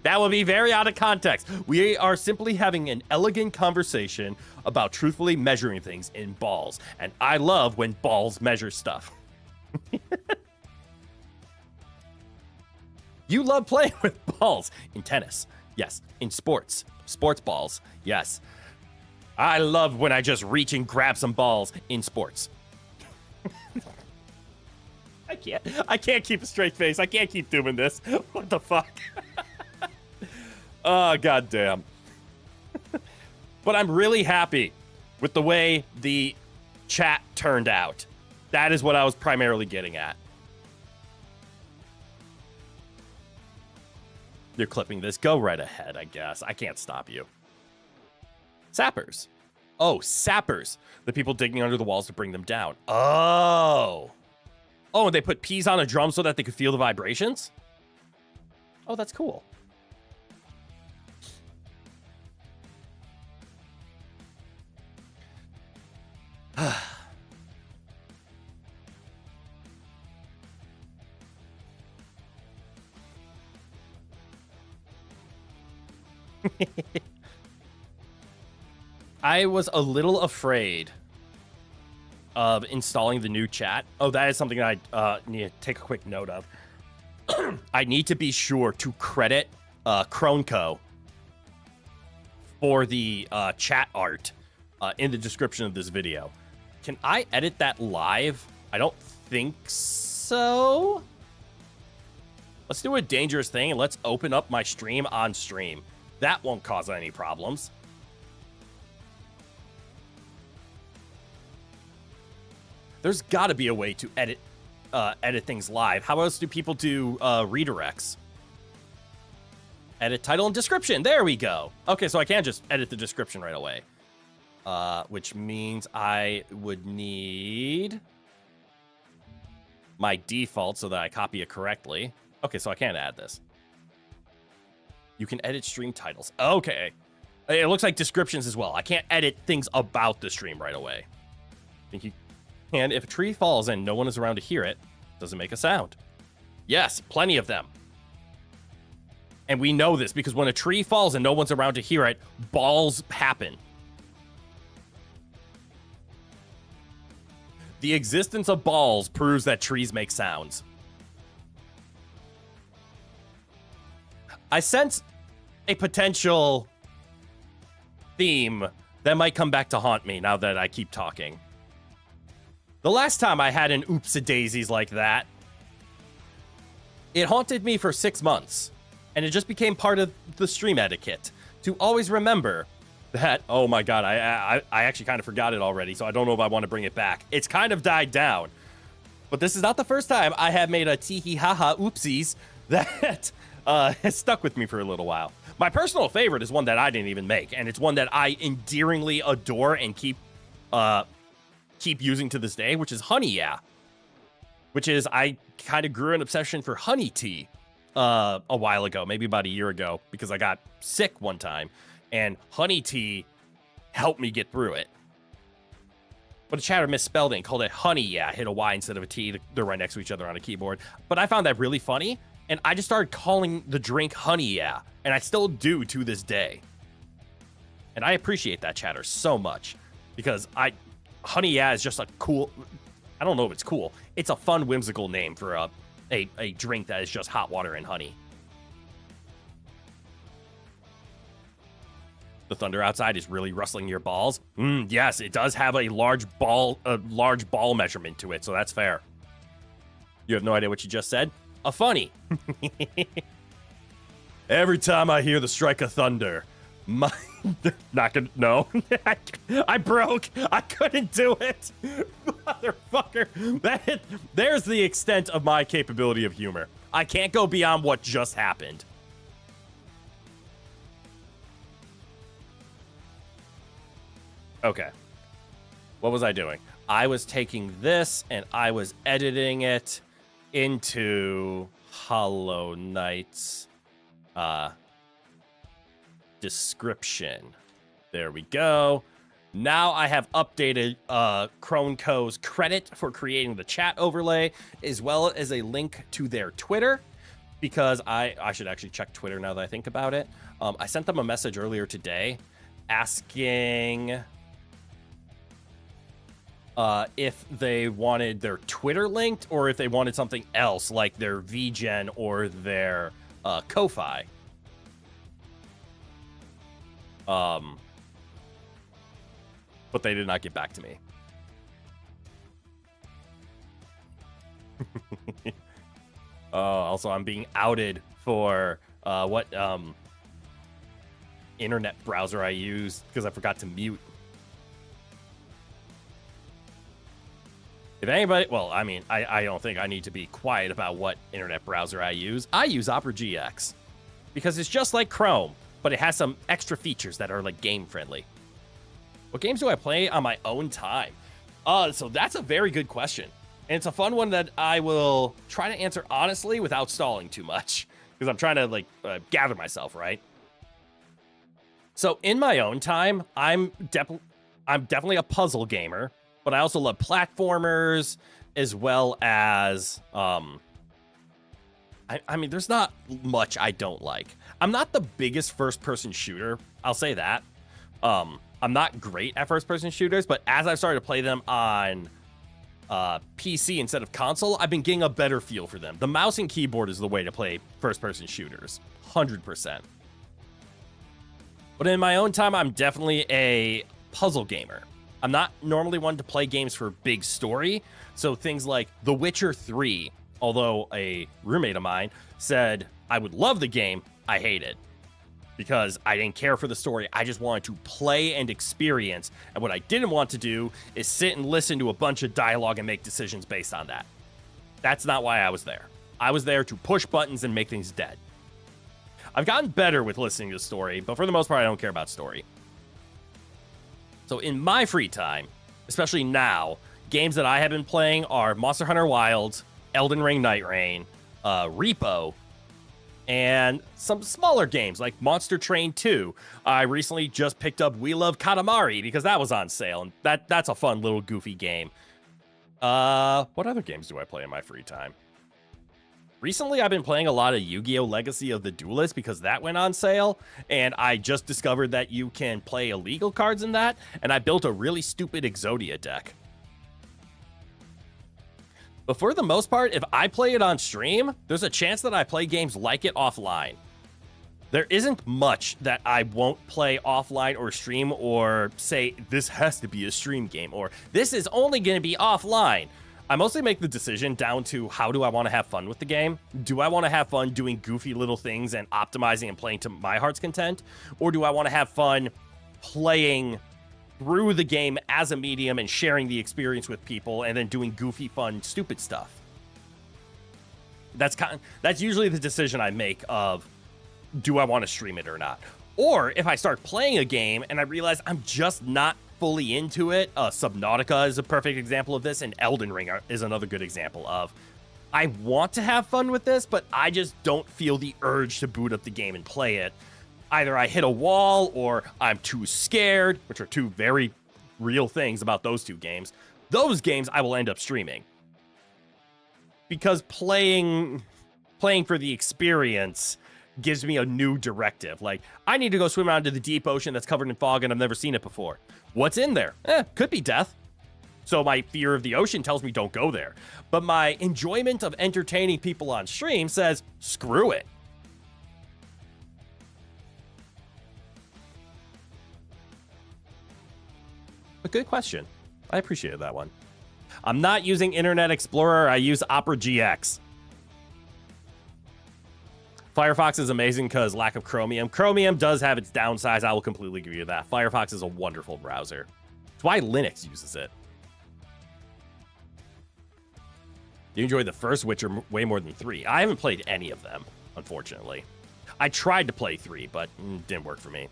A: That will be very out of context. We are simply having an elegant conversation about truthfully measuring things in balls. And I love when balls measure stuff. You love playing with balls. In tennis. Yes. In sports. Sports balls. Yes. I love when I just reach and grab some balls in sports. I can't keep a straight face. I can't keep doing this. What the fuck? Oh, goddamn. But I'm really happy with the way the chat turned out. That is what I was primarily getting at. You're clipping this. Go right ahead, I guess. I can't stop you. Sappers. Oh, sappers. The people digging under the walls to bring them down. Oh. Oh, and they put peas on a drum so that they could feel the vibrations? Oh, that's cool. I was a little afraid of installing the new chat. Oh, that is something I need to take a quick note of. I need to be sure to credit Chroneco for the chat art in the description of this video. Can I edit that live? I don't think so. Let's do a dangerous thing and let's open up my stream on stream. That won't cause any problems. There's got to be a way to edit things live. How else do people do redirects? Edit title and description. There we go. Okay, so I can just edit the description right away. Which means I would need my default so that I copy it correctly. Okay, so I can't add this. You can edit stream titles. Okay. It looks like descriptions as well. I can't edit things about the stream right away. I think you can. If a tree falls and no one is around to hear it, does it make a sound? Yes, plenty of them. And we know this because when a tree falls and no one's around to hear it, balls happen. The existence of balls proves that trees make sounds. I sense a potential theme that might come back to haunt me now that I keep talking. The last time I had an oops-a-daisies like that, it haunted me for 6 months, and it just became part of the stream etiquette to always remember that, oh my god, I actually kind of forgot it already, so I don't know if I want to bring it back. It's kind of died down. But this is not the first time I have made a tee-hee-ha-ha oopsies that has stuck with me for a little while. My personal favorite is one that I didn't even make, and it's one that I endearingly adore and keep using to this day, which is Honey Yeah. Which is, I kind of grew an obsession for honey tea a while ago, maybe about a year ago, because I got sick one time, and honey tea helped me get through it. But a chatter misspelled it and called it Honey Yeah, hit a Y instead of a T. They're right next to each other on a keyboard. But I found that really funny, and I just started calling the drink Honey Yeah, and I still do to this day. And I appreciate that chatter so much, because Honey Yeah is just a cool, I don't know if it's cool. It's a fun, whimsical name for a drink that is just hot water and honey. The thunder outside is really rustling your balls. Yes, it does have a large ball measurement to it, so that's fair. You have no idea what you just said? A funny. Every time I hear the strike of thunder, no. I broke. I couldn't do it. Motherfucker. There's the extent of my capability of humor. I can't go beyond what just happened. Okay. What was I doing? I was taking this and I was editing it into Hollow Knight's description. There we go. Now I have updated Chroneco's credit for creating the chat overlay, as well as a link to their Twitter, because I should actually check Twitter now that I think about it. I sent them a message earlier today asking if they wanted their Twitter linked or if they wanted something else like their VGen or their Ko-Fi. But they did not get back to me. Also, I'm being outed for what internet browser I use because I forgot to mute. If anybody, well, I mean, I don't think I need to be quiet about what internet browser I use. I use Opera GX because it's just like Chrome, but it has some extra features that are like game friendly. What games do I play on my own time? So that's a very good question. And it's a fun one that I will try to answer honestly without stalling too much, because I'm trying to like gather myself, right? So in my own time, I'm definitely a puzzle gamer, but I also love platformers as well as I mean, there's not much I don't like. I'm not the biggest first-person shooter, I'll say that. I'm not great at first-person shooters, but as I've started to play them on PC instead of console, I've been getting a better feel for them. The mouse and keyboard is the way to play first-person shooters, 100%. But in my own time, I'm definitely a puzzle gamer. I'm not normally one to play games for big story, so things like The Witcher 3, although a roommate of mine said I would love the game, I hate it. Because I didn't care for the story, I just wanted to play and experience, and what I didn't want to do is sit and listen to a bunch of dialogue and make decisions based on that. That's not why I was there. I was there to push buttons and make things dead. I've gotten better with listening to the story, but for the most part, I don't care about story. So in my free time, especially now, games that I have been playing are Monster Hunter Wilds, Elden Ring Night Rain, Repo, and some smaller games like Monster Train 2. I recently just picked up We Love Katamari because that was on sale, and that's a fun little goofy game. What other games do I play in my free time? Recently, I've been playing a lot of Yu-Gi-Oh! Legacy of the Duelist because that went on sale, and I just discovered that you can play illegal cards in that, and I built a really stupid Exodia deck. But for the most part, if I play it on stream, there's a chance that I play games like it offline. There isn't much that I won't play offline or stream or say this has to be a stream game or this is only going to be offline. I mostly make the decision down to how do I want to have fun with the game? Do I want to have fun doing goofy little things and optimizing and playing to my heart's content? Or do I want to have fun playing through the game as a medium and sharing the experience with people and then doing goofy, fun, stupid stuff? That's usually the decision I make of, do I want to stream it or not? Or if I start playing a game and I realize I'm just not fully into it, Subnautica is a perfect example of this, and Elden Ring is another good example of, I want to have fun with this, but I just don't feel the urge to boot up the game and play it. Either I hit a wall or I'm too scared, which are two very real things about those two games. Those games I will end up streaming. Because playing for the experience gives me a new directive. Like, I need to go swim out into the deep ocean that's covered in fog and I've never seen it before. What's in there? Could be death. So my fear of the ocean tells me don't go there. But my enjoyment of entertaining people on stream says, screw it. A good question. I appreciated that one. I'm not using Internet Explorer. I use Opera GX. Firefox is amazing because lack of Chromium. Chromium does have its downsides. I will completely agree with that. Firefox is a wonderful browser. It's why Linux uses it. You enjoyed the first Witcher way more than 3. I haven't played any of them, unfortunately. I tried to play 3, but it didn't work for me.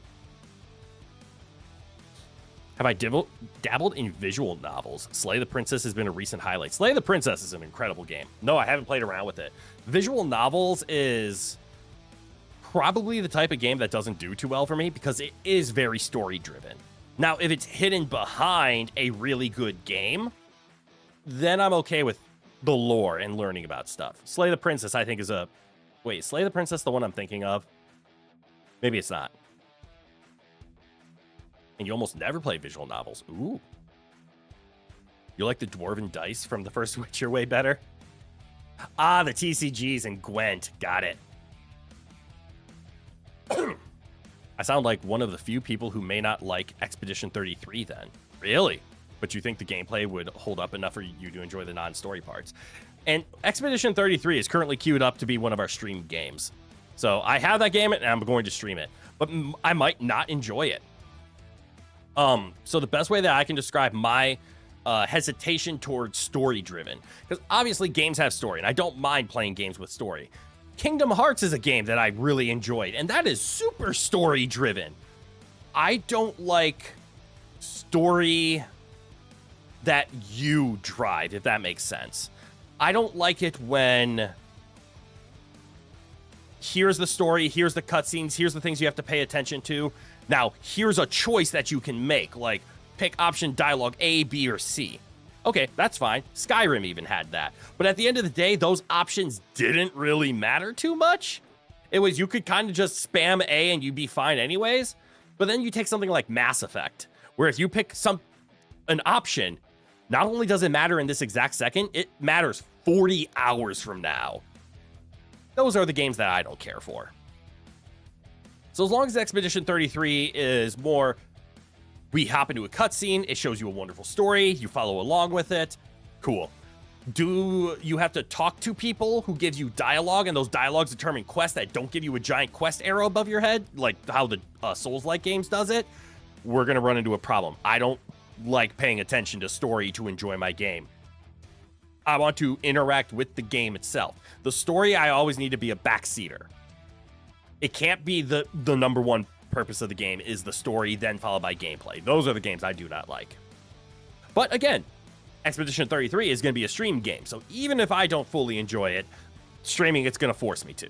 A: Have I dabbled in visual novels? Slay the Princess has been a recent highlight. Slay the Princess is an incredible game. No, I haven't played around with it. Visual novels is probably the type of game that doesn't do too well for me because it is very story-driven. Now, if it's hidden behind a really good game, then I'm okay with the lore and learning about stuff. Slay the Princess, I think, is a... Wait, is Slay the Princess the one I'm thinking of? Maybe it's not. And you almost never play visual novels. Ooh. You like the Dwarven dice from the first Witcher way better? Ah, the TCGs and Gwent. Got it. I sound like one of the few people who may not like Expedition 33 then. Really? But you think the gameplay would hold up enough for you to enjoy the non-story parts? And Expedition 33 is currently queued up to be one of our streamed games. So I have that game and I'm going to stream it. But I might not enjoy it. So the best way that I can describe my hesitation towards story-driven, because obviously games have story, and I don't mind playing games with story. Kingdom Hearts is a game that I really enjoyed, and that is super story-driven. I don't like story that you drive, if that makes sense. I don't like it when here's the story, here's the cutscenes, here's the things you have to pay attention to. Now, here's a choice that you can make, like pick option dialogue A, B, or C. Okay, that's fine. Skyrim even had that. But at the end of the day, those options didn't really matter too much. It was, you could kind of just spam A and you'd be fine anyways. But then you take something like Mass Effect, where if you pick an option, not only does it matter in this exact second, it matters 40 hours from now. Those are the games that I don't care for. So as long as Expedition 33 is more, we hop into a cutscene, it shows you a wonderful story, you follow along with it, cool. Do you have to talk to people who give you dialogue, and those dialogues determine quests that don't give you a giant quest arrow above your head, like how the Souls-like games does it? We're going to run into a problem. I don't like paying attention to story to enjoy my game. I want to interact with the game itself. The story, I always need to be a backseater. It can't be the number one purpose of the game is the story, then followed by gameplay. Those are the games I do not like. But again, Expedition 33 is going to be a stream game, so even if I don't fully enjoy it, streaming it's going to force me to.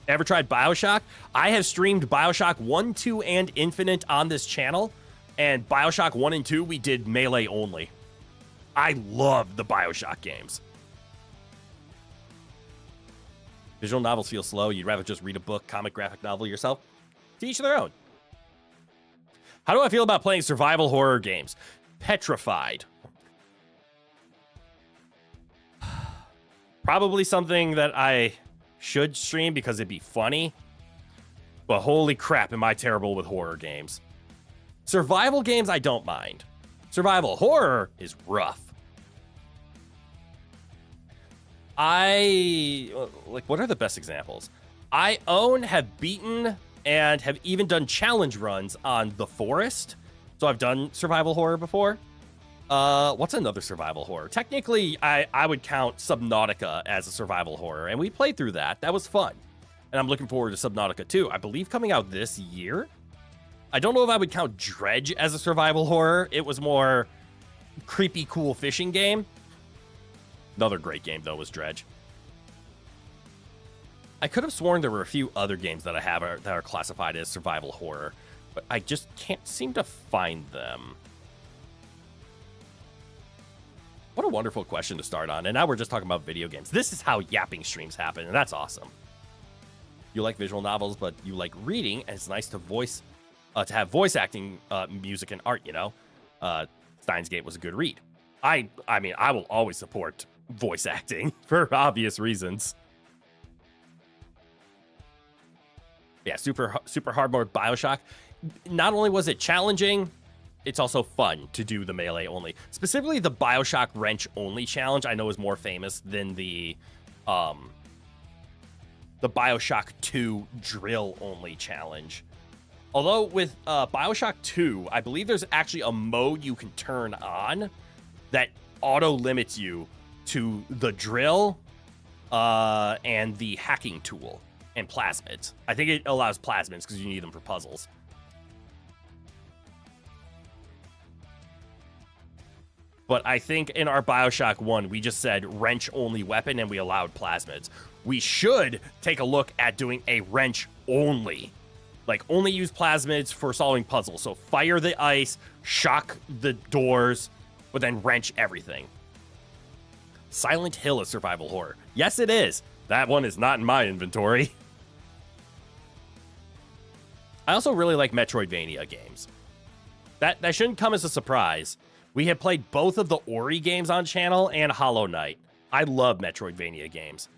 A: Ever tried BioShock? I have streamed BioShock 1, 2, and Infinite on this channel, and BioShock 1 and 2 we did melee only. I love the BioShock games. Visual novels feel slow. You'd rather just read a book, comic, graphic novel yourself? To each their own. How do I feel about playing survival horror games? Petrified. Probably something that I should stream because it'd be funny. But holy crap, am I terrible with horror games. Survival games, I don't mind. Survival horror is rough. What are the best examples? I have beaten, and have even done challenge runs on The Forest. So I've done survival horror before. What's another survival horror? Technically, I would count Subnautica as a survival horror, and we played through that. That was fun. And I'm looking forward to Subnautica 2. I believe coming out this year. I don't know if I would count Dredge as a survival horror. It was more creepy, cool fishing game. Another great game, though, was Dredge. I could have sworn there were a few other games that I have that are classified as survival horror, but I just can't seem to find them. What a wonderful question to start on, and now we're just talking about video games. This is how yapping streams happen, and that's awesome. You like visual novels, but you like reading, and it's nice to have voice acting, music, and art, you know? Steins Gate was a good read. I mean, I will always support voice acting for obvious reasons. Yeah, super hard mode BioShock. Not only was it challenging, it's also fun to do the melee only. Specifically, the BioShock wrench only challenge I know is more famous than the BioShock 2 drill only challenge. Although with BioShock 2, I believe there's actually a mode you can turn on that auto limits you to the drill and the hacking tool and plasmids. I think it allows plasmids because you need them for puzzles. But I think in our BioShock 1, we just said wrench-only weapon, and we allowed plasmids. We should take a look at doing a wrench-only. Like, only use plasmids for solving puzzles. So fire the ice, shock the doors, but then wrench everything. Silent Hill is survival horror. Yes, it is. That one is not in my inventory. I also really like Metroidvania games. That shouldn't come as a surprise. We have played both of the Ori games on channel and Hollow Knight. I love Metroidvania games.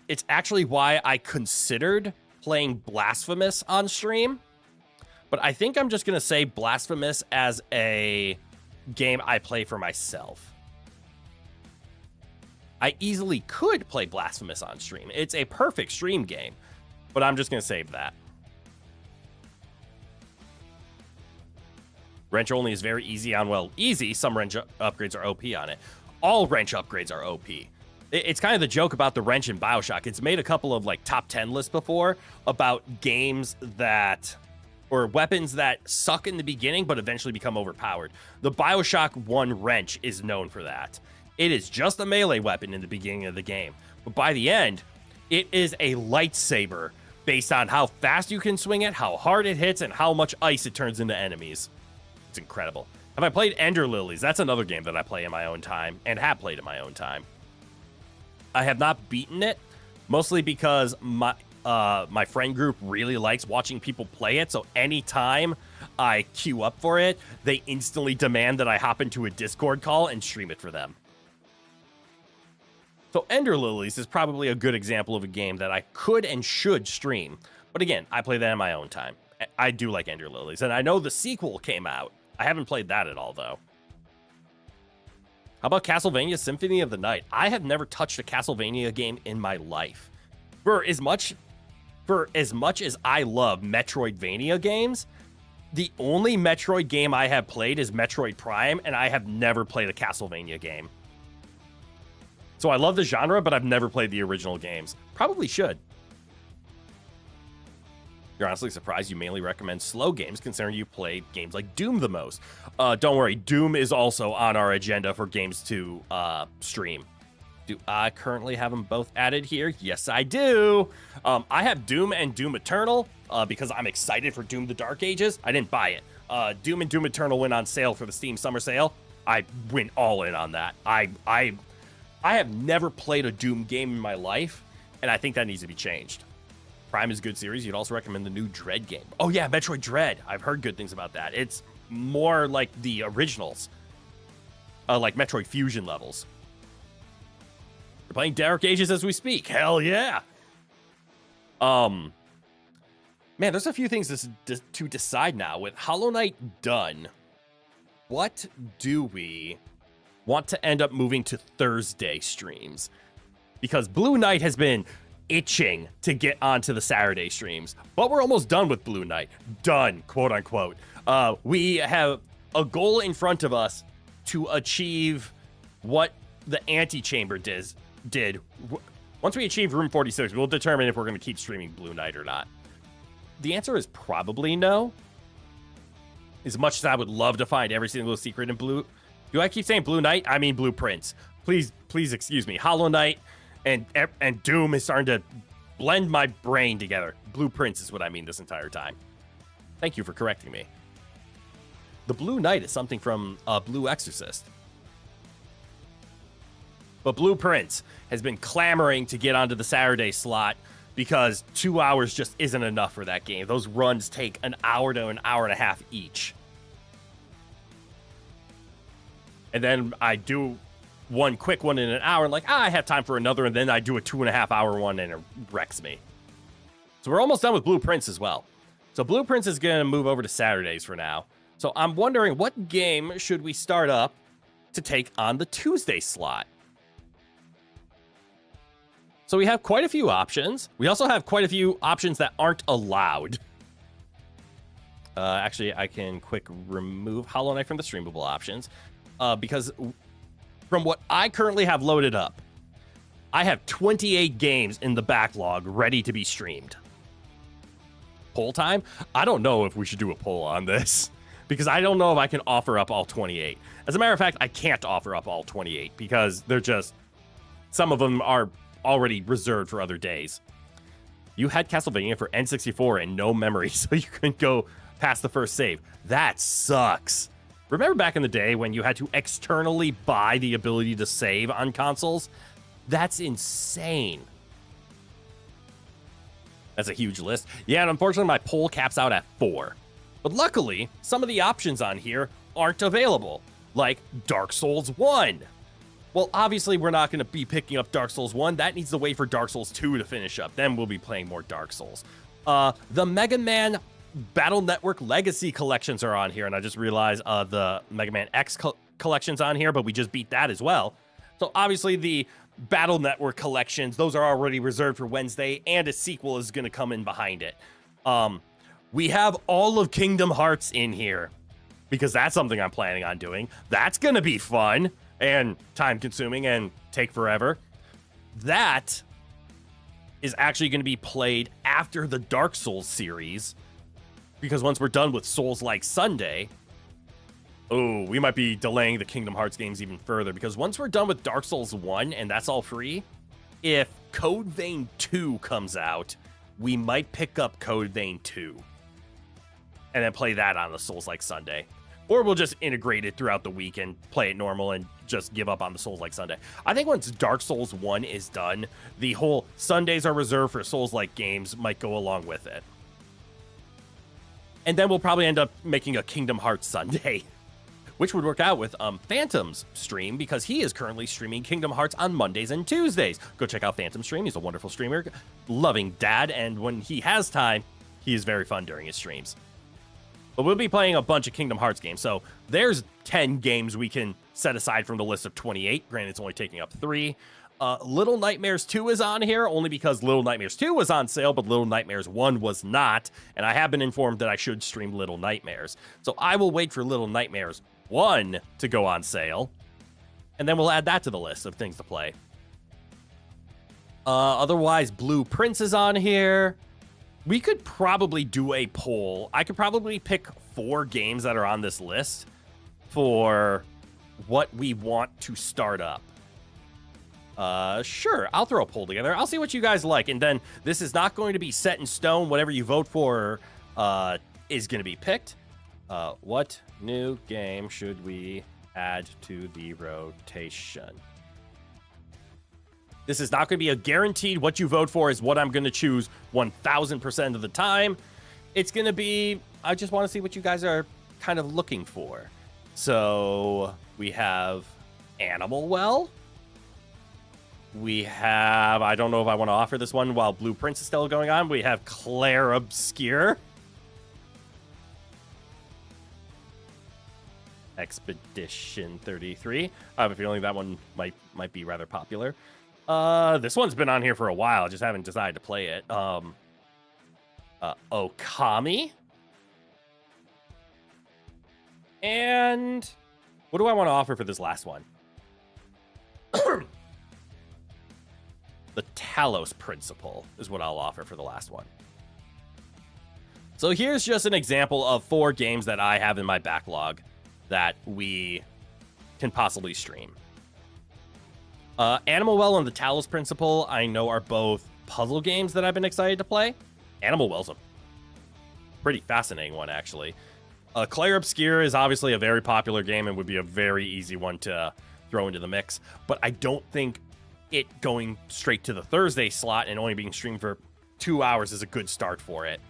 A: It's actually why I considered playing Blasphemous on stream. But I think I'm just going to say Blasphemous as a game I play for myself. I easily could play Blasphemous on stream. It's a perfect stream game. But I'm just going to save that. Wrench only is very easy on, well, easy. Some wrench upgrades are OP on it. All wrench upgrades are OP. It's kind of the joke about the wrench in BioShock. It's made a couple of like top 10 lists before about games that, or weapons that suck in the beginning but eventually become overpowered. The BioShock 1 wrench is known for that. It is just a melee weapon in the beginning of the game. But by the end, it is a lightsaber based on how fast you can swing it, how hard it hits, and how much ice it turns into enemies. It's incredible. Have I played Ender Lilies? That's another game that I play in my own time and have played in my own time. I have not beaten it, mostly because my friend group really likes watching people play it. So anytime I queue up for it, they instantly demand that I hop into a Discord call and stream it for them. So Ender Lilies is probably a good example of a game that I could and should stream. But again, I play that in my own time. I do like Ender Lilies, and I know the sequel came out. I haven't played that at all, though. How about Castlevania Symphony of the Night? I have never touched a Castlevania game in my life. For as much as I love Metroidvania games, the only Metroid game I have played is Metroid Prime, and I have never played a Castlevania game. So I love the genre, but I've never played the original games. Probably should. You're honestly surprised you mainly recommend slow games, considering you played games like Doom the most. Don't worry, Doom is also on our agenda for games to stream. Do I currently have them both added here? Yes, I do. I have Doom and Doom Eternal because I'm excited for Doom the Dark Ages. I didn't buy it. Doom and Doom Eternal went on sale for the Steam Summer Sale. I went all in on that. I have never played a Doom game in my life, and I think that needs to be changed. Prime is a good series. You'd also recommend the new Dread game. Oh yeah, Metroid Dread. I've heard good things about that. It's more like the originals, like Metroid Fusion levels. We're playing Dark Ages as we speak. Hell yeah. Man, there's a few things to decide now. With Hollow Knight done, what do we want to end up moving to Thursday streams? Because Blue Knight has been itching to get onto the Saturday streams, but we're almost done with Blue Knight. Done, quote unquote. We have a goal in front of us to achieve what the Antechamber did. Once we achieve Room 46, we'll determine if we're going to keep streaming Blue Knight or not. The answer is probably no. As much as I would love to find every single secret in Blue... Do I keep saying Blue Knight? I mean Blueprints. Please excuse me. Hollow Knight and Doom is starting to blend my brain together. Blueprints is what I mean this entire time. Thank you for correcting me. The Blue Knight is something from Blue Exorcist. But Blueprints has been clamoring to get onto the Saturday slot because 2 hours just isn't enough for that game. Those runs take an hour to an hour and a half each. And then I do one quick one in an hour, and I have time for another, and then I do a 2.5 hour one, and it wrecks me. So we're almost done with Blueprints as well. So Blueprints is going to move over to Saturdays for now. So I'm wondering, what game should we start up to take on the Tuesday slot? So we have quite a few options. We also have quite a few options that aren't allowed. Actually, I can quick remove Hollow Knight from the streamable options. Because from what I currently have loaded up, I have 28 games in the backlog ready to be streamed. Poll time? I don't know if we should do a poll on this, because I don't know if I can offer up all 28. As a matter of fact, I can't offer up all 28 because they're just... Some of them are already reserved for other days. You had Castlevania for N64 and no memory, so you couldn't go past the first save. That sucks. Remember back in the day when you had to externally buy the ability to save on consoles? That's insane. That's a huge list. Yeah, and unfortunately my poll caps out at 4. But luckily, some of the options on here aren't available, like Dark Souls 1. Well, obviously, we're not going to be picking up Dark Souls 1. That needs to wait for Dark Souls 2 to finish up. Then we'll be playing more Dark Souls. The Mega Man Battle Network Legacy collections are on here, and I just realized the Mega Man X collection's on here, but we just beat that as well. So obviously, the Battle Network collections, those are already reserved for Wednesday, and a sequel is going to come in behind it. We have all of Kingdom Hearts in here, because that's something I'm planning on doing. That's going to be fun and time-consuming and take forever. That is actually going to be played after the Dark Souls series, because once we're done with Souls-like Sunday, we might be delaying the Kingdom Hearts games even further, because once we're done with Dark Souls 1, and that's all free, if Code Vein 2 comes out, we might pick up Code Vein 2, and then play that on the Souls-like Sunday. Or we'll just integrate it throughout the week and play it normal and just give up on the Souls-like Sunday. I think once Dark Souls 1 is done, the whole Sundays are reserved for Souls-like games might go along with it. And then we'll probably end up making a Kingdom Hearts Sunday, which would work out with Phantom's stream, because he is currently streaming Kingdom Hearts on Mondays and Tuesdays. Go check out Phantom's stream. He's a wonderful streamer, loving dad, and when he has time, he is very fun during his streams. But we'll be playing a bunch of Kingdom Hearts games, so there's 10 games we can set aside from the list of 28. Granted, it's only taking up 3. Little Nightmares 2 is on here, only because Little Nightmares 2 was on sale, but Little Nightmares 1 was not, and I have been informed that I should stream Little Nightmares. So I will wait for Little Nightmares 1 to go on sale, and then we'll add that to the list of things to play. Otherwise, Blueprints is on here. We could probably do a poll. I could probably pick 4 games that are on this list for what we want to start up. Sure, I'll throw a poll together. I'll see what you guys like, and then this is not going to be set in stone. Whatever you vote for is going to be picked. What new game should we add to the rotation? This is not going to be a guaranteed what you vote for is what I'm going to choose 1,000% of the time. It's going to be, I just want to see what you guys are kind of looking for. So we have Animal Well. We have, I don't know if I want to offer this one while Blueprints is still going on. We have Claire Obscure. Expedition 33. I have a feeling that one might be rather popular. This one's been on here for a while. I just haven't decided to play it. Okami. And what do I want to offer for this last one? The Talos Principle is what I'll offer for the last one. So here's just an example of 4 games that I have in my backlog that we can possibly stream. Animal Well and the Talos Principle, I know, are both puzzle games that I've been excited to play. Animal Well's a pretty fascinating one, actually. Claire Obscure is obviously a very popular game and would be a very easy one to throw into the mix, but I don't think it going straight to the Thursday slot and only being streamed for 2 hours is a good start for it.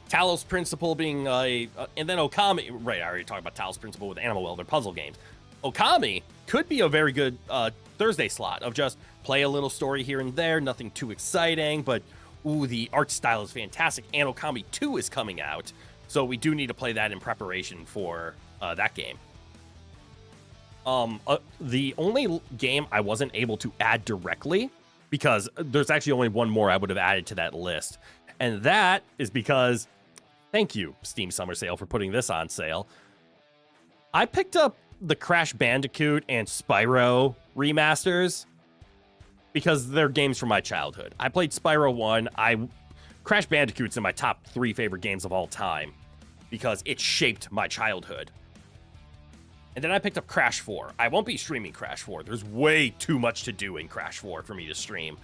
A: Talos Principle being and then Okami, right, I already talked about Talos Principle with Animal Well, they're puzzle games. Okami could be a very good Thursday slot of just play a little story here and there, nothing too exciting, but ooh, the art style is fantastic, and Okami 2 is coming out, so we do need to play that in preparation for that game. The only game I wasn't able to add directly, because there's actually only one more I would have added to that list, and that is because, thank you, Steam Summer Sale, for putting this on sale. I picked up the Crash Bandicoot and Spyro remasters because they're games from my childhood. I played Spyro 1. Crash Bandicoot's in my top 3 favorite games of all time because it shaped my childhood. And then I picked up Crash 4. I won't be streaming Crash 4. There's way too much to do in Crash 4 for me to stream.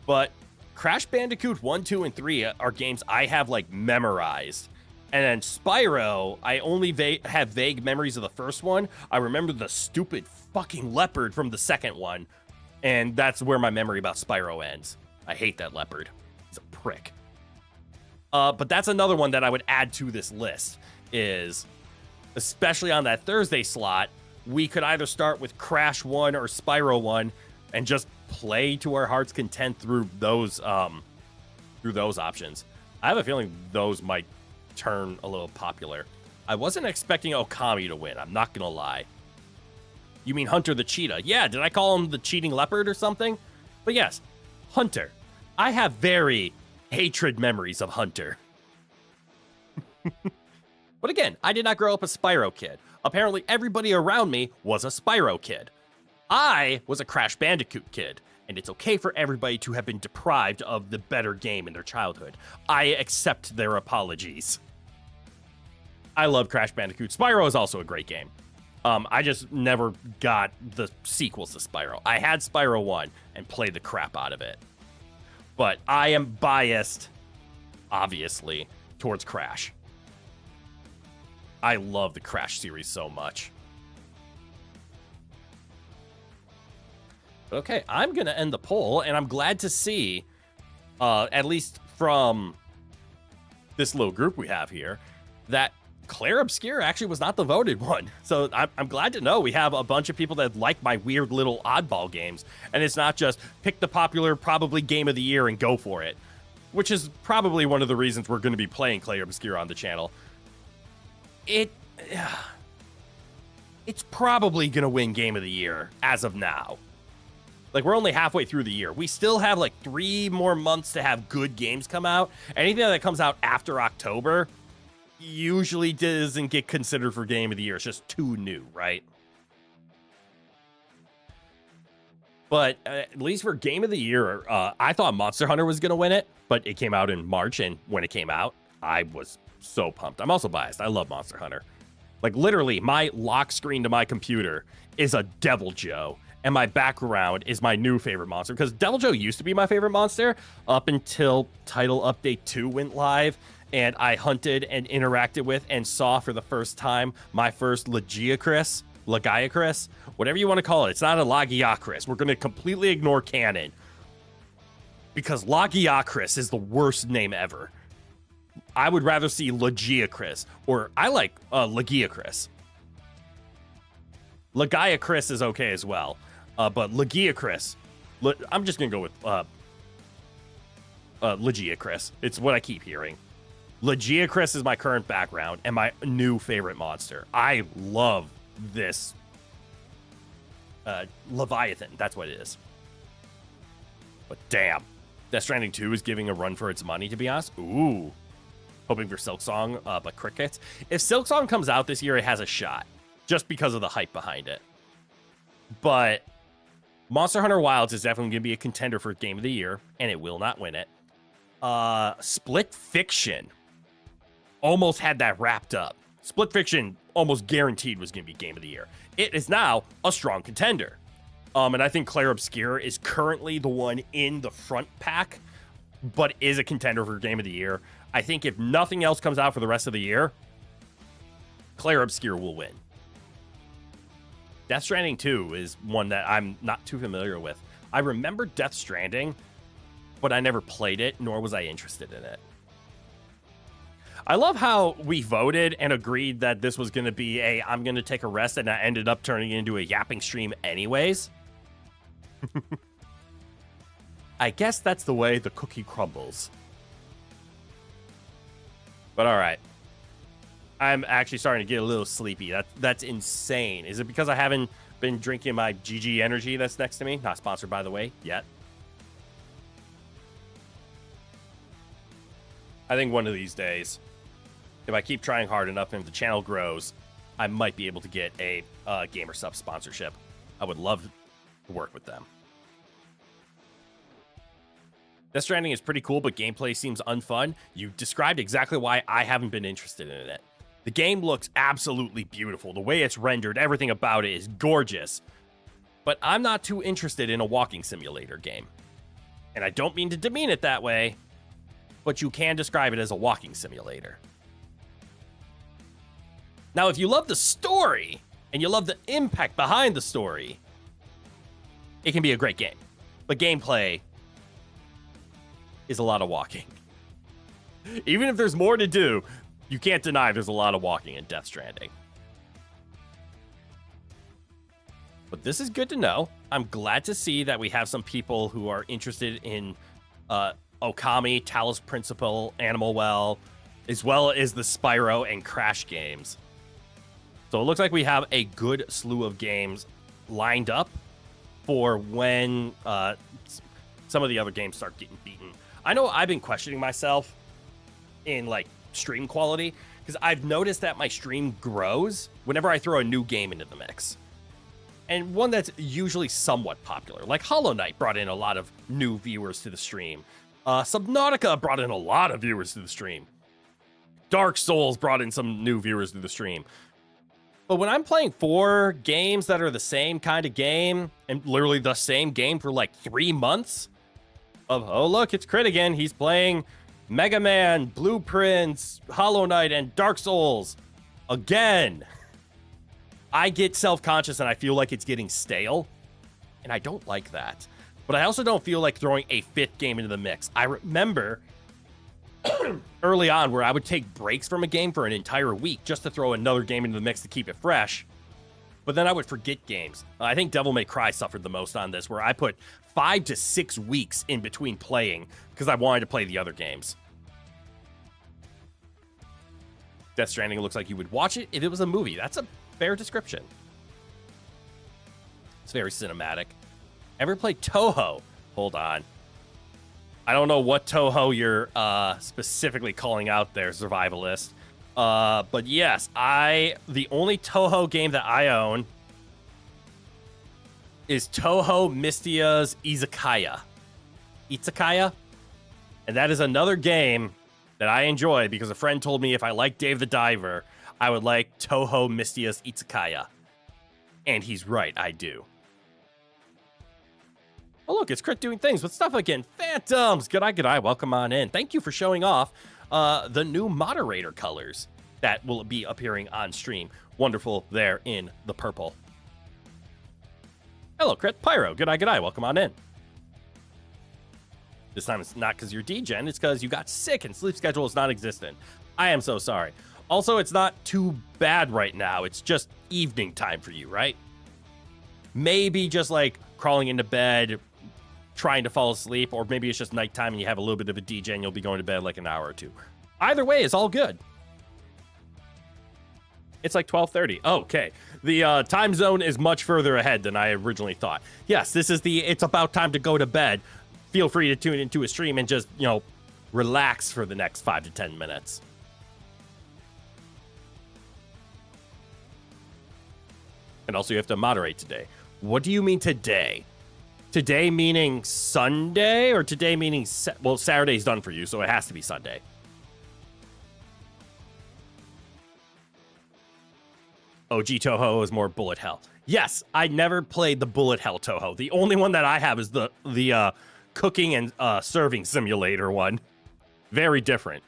A: But Crash Bandicoot 1, 2, and 3 are games I have, like, memorized. And then Spyro, I only have vague memories of the first one. I remember the stupid fucking leopard from the second one. And that's where my memory about Spyro ends. I hate that leopard. He's a prick. But that's another one that I would add to this list, is, especially on that Thursday slot, we could either start with Crash 1 or Spyro 1 and just play to our heart's content through those options. I have a feeling those might turn a little popular. I wasn't expecting Okami to win, I'm not gonna lie. You mean Hunter the Cheetah? Yeah, did I call him the cheating leopard or something? But yes, Hunter. I have very hatred memories of Hunter. But again, I did not grow up a Spyro kid. Apparently everybody around me was a Spyro kid. I was a Crash Bandicoot kid, and it's okay for everybody to have been deprived of the better game in their childhood. I accept their apologies. I love Crash Bandicoot. Spyro is also a great game. I just never got the sequels to Spyro. I had Spyro 1 and played the crap out of it. But I am biased, obviously, towards Crash. I love the Crash series so much. Okay, I'm going to end the poll, and I'm glad to see, at least from this little group we have here, that Claire Obscure actually was not the voted one. So I'm glad to know we have a bunch of people that like my weird little oddball games, and it's not just pick the popular, probably game of the year and go for it, which is probably one of the reasons we're going to be playing Claire Obscure on the channel. It's probably going to win game of the year as of now. Like, we're only halfway through the year. We still have, like, 3 more months to have good games come out. Anything that comes out after October usually doesn't get considered for game of the year. It's just too new, right? But at least for game of the year, I thought Monster Hunter was going to win it, but it came out in March, and when it came out, I was so pumped. I'm also biased. I love Monster Hunter. Like, literally, my lock screen to my computer is a Devil Joe, and my background is my new favorite monster, because Devil Joe used to be my favorite monster up until Title Update 2 went live, and I hunted and interacted with and saw for the first time my first Lagiacrus, whatever you want to call it. It's not a Lagiacrus. We're going to completely ignore canon, because Lagiacrus is the worst name ever. I would rather see Lagiacrus, or I like Lagiacrus. Lagiacrus is okay as well. But Legiacris, I'm just gonna go with Legiacris. It's what I keep hearing. Legiacris is my current background and my new favorite monster. I love this Leviathan. That's what it is. But damn, Death Stranding 2 is giving a run for its money, to be honest. Ooh. Hoping for Silksong, but crickets. If Silksong comes out this year, it has a shot. Just because of the hype behind it. But Monster Hunter Wilds is definitely going to be a contender for Game of the Year, and it will not win it. Split Fiction almost had that wrapped up. Split Fiction almost guaranteed was going to be Game of the Year. It is now a strong contender. And I think Claire Obscure is currently the one in the front pack, but is a contender for Game of the Year. I think if nothing else comes out for the rest of the year, Claire Obscure will win. Death Stranding 2 is one that I'm not too familiar with. I remember Death Stranding, but I never played it, nor was I interested in it. I love how we voted and agreed that this was going to be I'm going to take a rest, and I ended up turning it into a yapping stream anyways. I guess that's the way the cookie crumbles. But all right. I'm actually starting to get a little sleepy. That's insane. Is it because I haven't been drinking my GG energy that's next to me? Not sponsored, by the way, yet. I think one of these days, if I keep trying hard enough and if the channel grows, I might be able to get a GamerSub sponsorship. I would love to work with them. Death Stranding is pretty cool, but gameplay seems unfun. You described exactly why I haven't been interested in it. The game looks absolutely beautiful. The way it's rendered, everything about it is gorgeous. But I'm not too interested in a walking simulator game. And I don't mean to demean it that way, but you can describe it as a walking simulator. Now, if you love the story, and you love the impact behind the story, it can be a great game. But gameplay is a lot of walking. Even if there's more to do, you can't deny there's a lot of walking in Death Stranding. But this is good to know. I'm glad to see that we have some people who are interested in Okami, Talos Principle, Animal Well, as well as the Spyro and Crash games. So it looks like we have a good slew of games lined up for when some of the other games start getting beaten. I know I've been questioning myself in like stream quality because I've noticed that my stream grows whenever I throw a new game into the mix. And one that's usually somewhat popular, like Hollow Knight brought in a lot of new viewers to the stream. Subnautica brought in a lot of viewers to the stream. Dark Souls brought in some new viewers to the stream. But when I'm playing 4 games that are the same kind of game, and literally the same game for like 3 months, oh look, it's Crit again. He's playing Mega Man, Blueprints, Hollow Knight, and Dark Souls again. I get self-conscious and I feel like it's getting stale, and I don't like that. But I also don't feel like throwing a 5th game into the mix. I remember early on where I would take breaks from a game for an entire week just to throw another game into the mix to keep it fresh. But then I would forget games. I think Devil May Cry suffered the most on this, where I put 5 to 6 weeks in between playing because I wanted to play the other games. Death Stranding looks like you would watch it if it was a movie. That's a fair description. It's very cinematic. Ever played Toho? Hold on. I don't know what Toho you're specifically calling out there, Survivalist. But yes, the only Toho game that I own is Toho Mystia's Izakaya. And that is another game that I enjoy because a friend told me if I like Dave the Diver, I would like Toho Mystia's Izakaya. And he's right, I do. Oh, look, it's Crit doing things with stuff again. Phantoms! G'day, welcome on in. Thank you for showing off the new moderator colors that will be appearing on stream. Wonderful there in the purple. Hello, Crit. Pyro, g'day, welcome on in. This time it's not because you're degen, it's because you got sick and sleep schedule is non-existent. I am so sorry. Also, it's not too bad right now. It's just evening time for you, right? maybe just like crawling into bed, trying to fall asleep, or maybe it's just nighttime and you have a little bit of a DJ and you'll be going to bed like an hour or two. Either way is all good. It's like 12:30. Okay. The time zone is much further ahead than I originally thought. Yes, this is it's about time to go to bed. Feel free to tune into a stream and just, relax for the next 5 to 10 minutes. And also you have to moderate today. What do you mean today? Today meaning Sunday, or today meaning, well, Saturday's done for you, so it has to be Sunday. OG Toho is more bullet hell. Yes, I never played the bullet hell Toho. The only one that I have is the cooking and serving simulator one. Very different.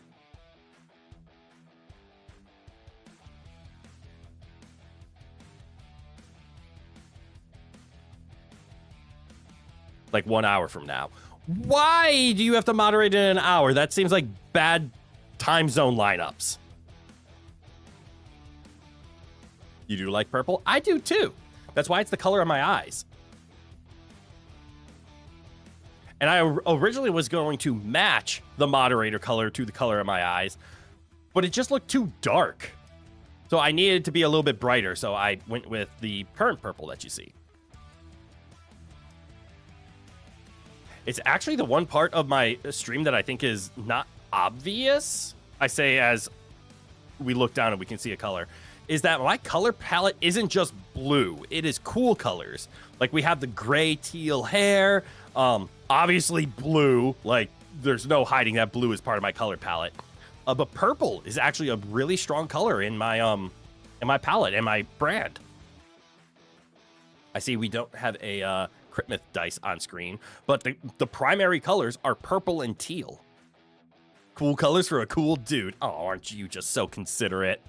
A: Like 1 hour from now. Why do you have to moderate in an hour? That seems like bad time zone lineups. You do like purple? I do too. That's why it's the color of my eyes. And I originally was going to match the moderator color to the color of my eyes, but it just looked too dark. So I needed it to be a little bit brighter, so I went with the current purple that you see. It's actually the one part of my stream that I think is not obvious. I say as we look down and we can see a color. Is that my color palette isn't just blue. It is cool colors. Like we have the gray teal hair, obviously blue. Like there's no hiding that blue is part of my color palette. But purple is actually a really strong color in my palette and my brand. I see we don't have a Crit Myth dice on screen, but the primary colors are purple and teal. Cool colors for a cool dude. Oh, aren't you just so considerate?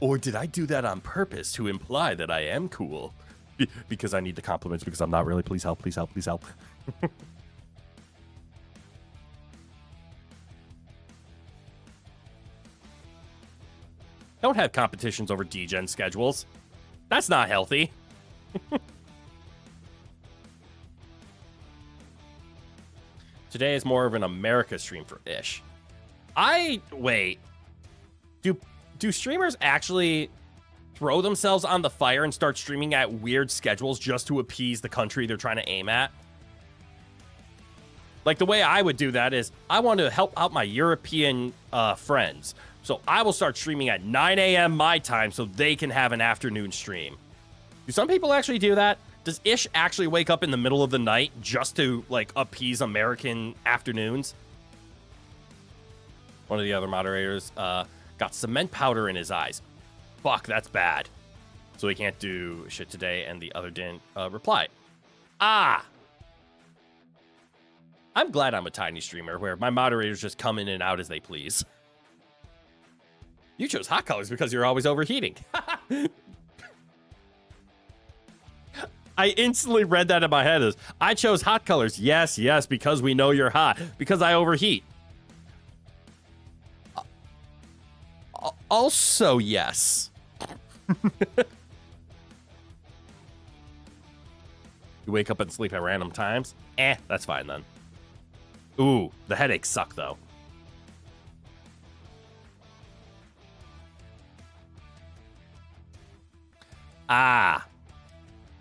A: Or did I do that on purpose to imply that I am cool? Because I need the compliments because I'm not really. Please help, please help, please help. Don't have competitions over degen schedules. That's not healthy. Today is more of an America stream for Ish. Wait. Do streamers actually throw themselves on the fire and start streaming at weird schedules just to appease the country they're trying to aim at? Like, the way I would do that is, I want to help out my European friends. So I will start streaming at 9 a.m. my time so they can have an afternoon stream. Do some people actually do that? Does Ish actually wake up in the middle of the night just to, like, appease American afternoons? One of the other moderators got cement powder in his eyes. Fuck, that's bad. So he can't do shit today, and the other didn't reply. I'm glad I'm a tiny streamer where my moderators just come in and out as they please. You chose hot colors because you're always overheating. I instantly read that in my head as, I chose hot colors. Yes, yes, because we know you're hot. Because I overheat. Also, yes. You wake up and sleep at random times? That's fine then. Ooh, the headaches suck though.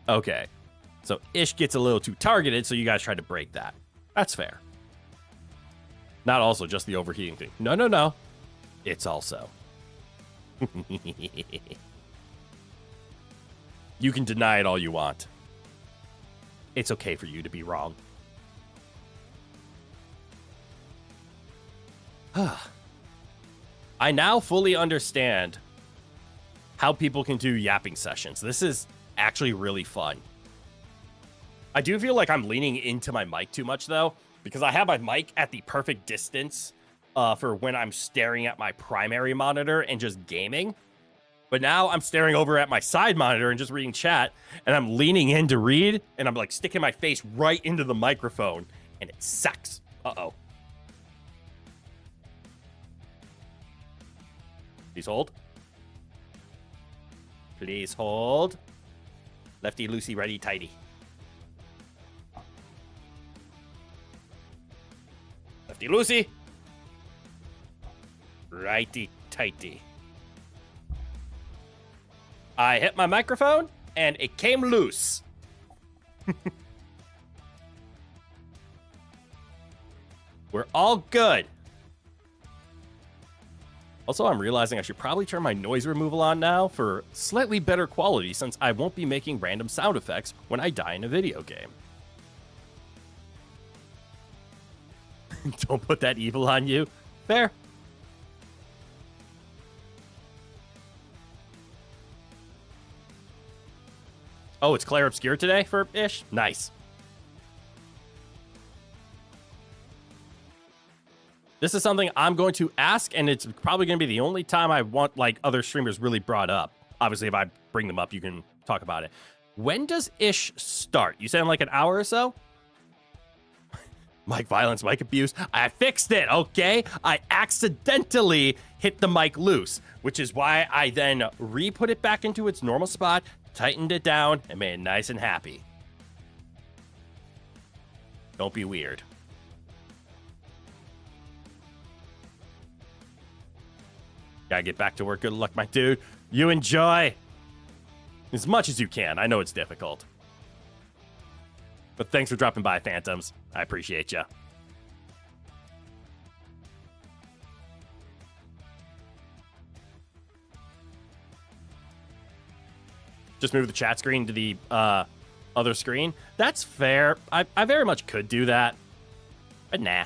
A: Okay. So Ish gets a little too targeted, so you guys tried to break that. That's fair. Not also just the overheating thing. No, no, no. It's also. You can deny it all you want. It's okay for you to be wrong. I now fully understand how people can do yapping sessions. This is actually really fun. I do feel like I'm leaning into my mic too much, though, because I have my mic at the perfect distance for when I'm staring at my primary monitor and just gaming. But now I'm staring over at my side monitor and just reading chat, and I'm leaning in to read, and I'm like sticking my face right into the microphone, and it sucks. Uh-oh. Please hold. Please hold. Lefty, loosey, ready, tighty. Lefty, loosey. Righty, tighty. I hit my microphone, and it came loose. We're all good. Also, I'm realizing I should probably turn my noise removal on now for slightly better quality since I won't be making random sound effects when I die in a video game. Don't put that evil on you. Fair. Oh, it's Claire Obscure today for Ish? Nice. This is something I'm going to ask, and it's probably going to be the only time I want, like, other streamers really brought up. Obviously, if I bring them up, you can talk about it. When does Ish start? You said in like an hour or so? Mic violence, mic abuse. I fixed it, okay? I accidentally hit the mic loose, which is why I then re-put it back into its normal spot, tightened it down, and made it nice and happy. Don't be weird. Gotta get back to work. Good luck, my dude. You enjoy as much as you can. I know it's difficult. But thanks for dropping by, Phantoms. I appreciate ya. Just move the chat screen to the other screen. That's fair. I very much could do that. But nah.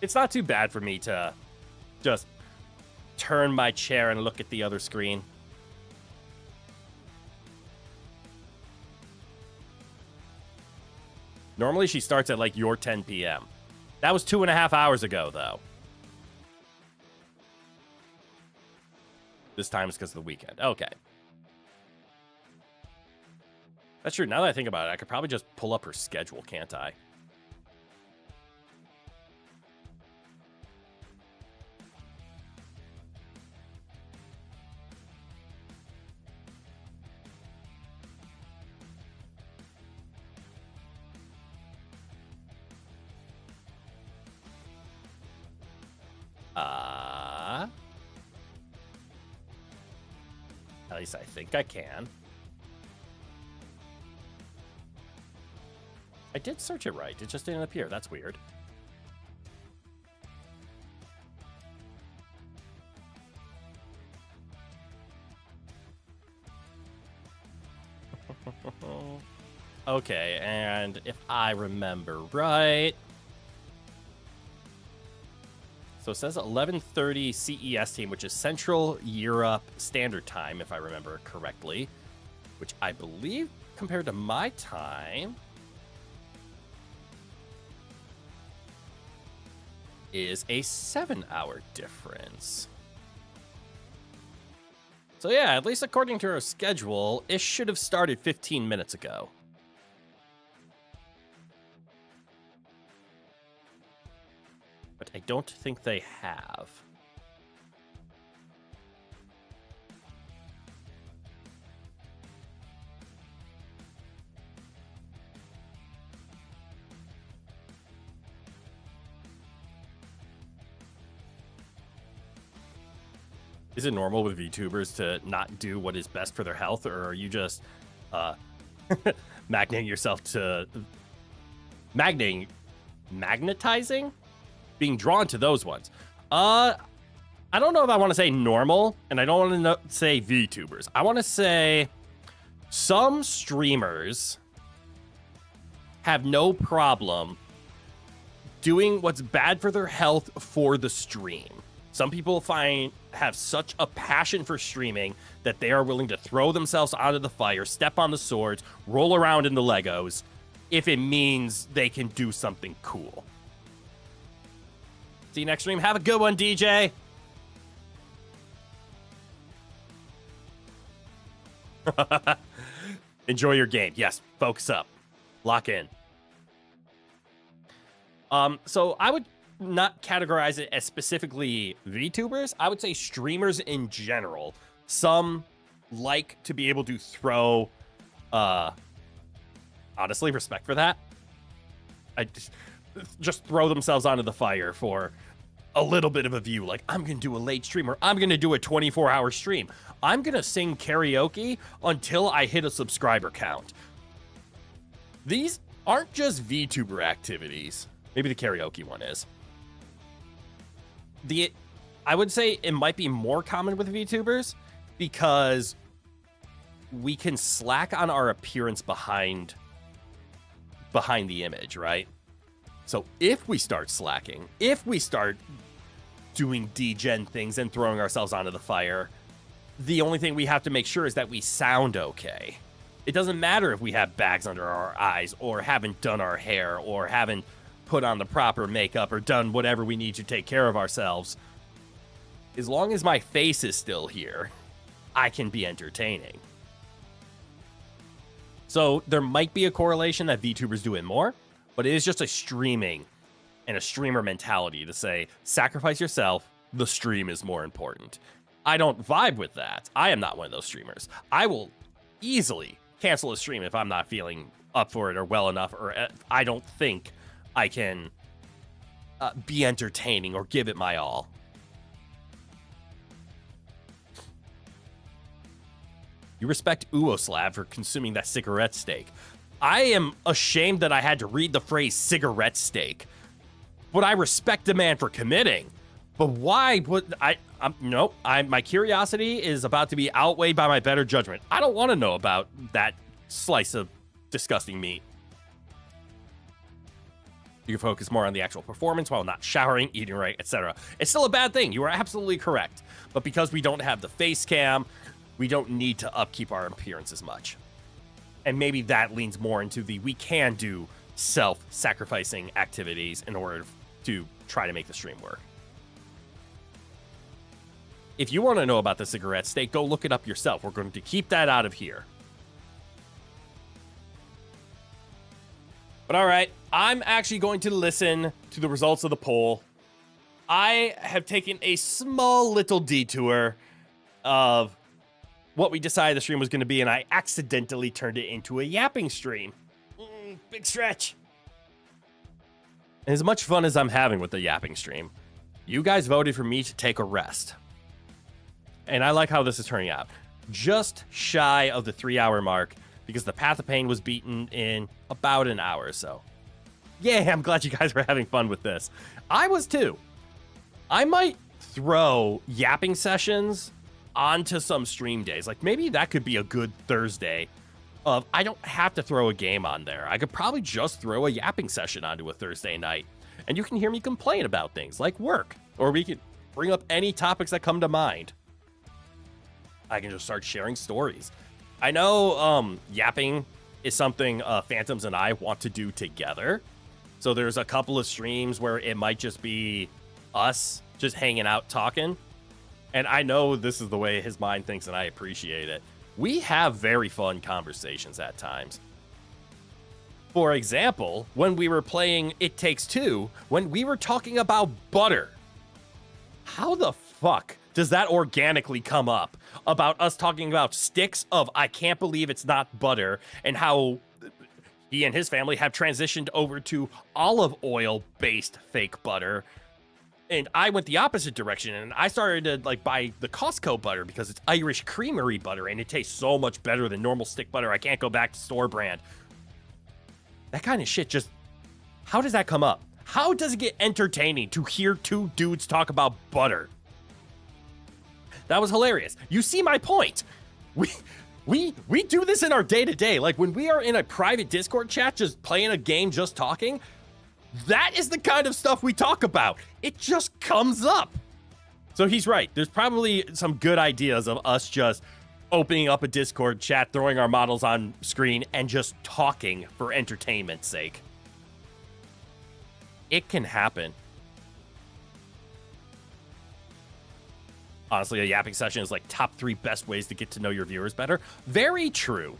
A: It's not too bad for me to just turn my chair and look at the other screen. Normally she starts at like your 10 p.m. That was 2.5 hours ago, though. This time is because of the weekend. Okay. That's true. Now that I think about it, I could probably just pull up her schedule, can't I? At least I think I can. I did search it right. It just didn't appear. That's weird. Okay, and if I remember right... So it says 11:30 CES team, which is Central Europe Standard Time, if I remember correctly. Which I believe, compared to my time, is a 7-hour difference. So yeah, at least according to our schedule, it should have started 15 minutes ago. But I don't think they have. Is it normal with VTubers to not do what is best for their health, or are you just magnetizing? Being drawn to those ones. I don't know if I want to say normal, and I don't want to say VTubers. I want to say some streamers have no problem doing what's bad for their health for the stream. Some people have such a passion for streaming that they are willing to throw themselves onto the fire, step on the swords, roll around in the Legos, if it means they can do something cool. See you next stream. Have a good one, DJ. Enjoy your game. Yes, focus up. Lock in. So I would not categorize it as specifically VTubers. I would say streamers in general Some like to be able to throw, honestly, respect for that. I just throw themselves onto the fire for a little bit of a view. Like, I'm going to do a late stream, or I'm going to do a 24-hour stream. I'm going to sing karaoke until I hit a subscriber count. These aren't just VTuber activities. Maybe the karaoke one is. I would say it might be more common with VTubers because we can slack on our appearance behind the image, right? So if we start slacking, if we start doing degen things and throwing ourselves onto the fire, the only thing we have to make sure is that we sound okay. It doesn't matter if we have bags under our eyes or haven't done our hair or haven't put on the proper makeup or done whatever we need to take care of ourselves. As long as my face is still here, I can be entertaining. So there might be a correlation that VTubers do it more, but it is just a streaming and a streamer mentality to say, sacrifice yourself, the stream is more important. I don't vibe with that. I am not one of those streamers. I will easily cancel a stream if I'm not feeling up for it or well enough, or I don't think I can be entertaining or give it my all. You respect Uoslav for consuming that cigarette steak. I am ashamed that I had to read the phrase cigarette steak, but I respect the man for committing. But why would nope, my curiosity is about to be outweighed by my better judgment. I don't want to know about that slice of disgusting meat. You can focus more on the actual performance while not showering, eating right, etc. It's still a bad thing. You are absolutely correct. But because we don't have the face cam, we don't need to upkeep our appearance as much. And maybe that leans more into we can do self-sacrificing activities in order to try to make the stream work. If you want to know about the cigarette steak, go look it up yourself. We're going to keep that out of here. But all right, I'm actually going to listen to the results of the poll. I have taken a small little detour of what we decided the stream was going to be, and I accidentally turned it into a yapping stream. Big stretch. And as much fun as I'm having with the yapping stream, you guys voted for me to take a rest. And I like how this is turning out. Just shy of the 3-hour mark, because the Path of Pain was beaten in about an hour or so. Yeah, I'm glad you guys were having fun with this. I was too. I might throw yapping sessions onto some stream days. Like, maybe that could be a good Thursday of, I don't have to throw a game on there. I could probably just throw a yapping session onto a Thursday night. And you can hear me complain about things like work, or we could bring up any topics that come to mind. I can just start sharing stories. I know yapping is something Phantoms and I want to do together. So there's a couple of streams where it might just be us just hanging out talking. And I know this is the way his mind thinks, and I appreciate it. We have very fun conversations at times. For example, when we were playing It Takes Two, when we were talking about butter, how the fuck does that organically come up about us talking about sticks of I can't believe it's not butter, and how he and his family have transitioned over to olive oil based fake butter? And I went the opposite direction, and I started to buy the Costco butter because it's Irish creamery butter and it tastes so much better than normal stick butter. I can't go back to store brand. That kind of shit just, how does that come up? How does it get entertaining to hear two dudes talk about butter? That was hilarious. You see my point. We do this in our day-to-day. Like, when we are in a private Discord chat just playing a game, just talking, that is the kind of stuff we talk about. It just comes up. So he's right. There's probably some good ideas of us just opening up a Discord chat, throwing our models on screen, and just talking for entertainment's sake. It can happen. Honestly, a yapping session is like top 3 best ways to get to know your viewers better. Very true.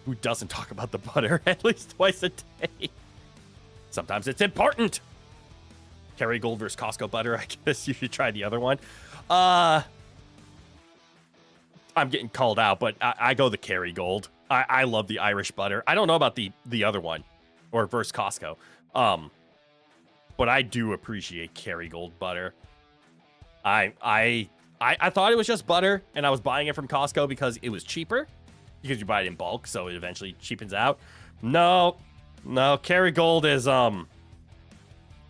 A: Who doesn't talk about the butter at least twice a day? Sometimes it's important. Kerrygold versus Costco butter. I guess you should try the other one. I'm getting called out, but I go the Kerrygold. I love the Irish butter. I don't know about the other one, or versus Costco. But I do appreciate Kerrygold butter. I thought it was just butter, and I was buying it from Costco because it was cheaper, because you buy it in bulk, so it eventually cheapens out. No, Kerrygold is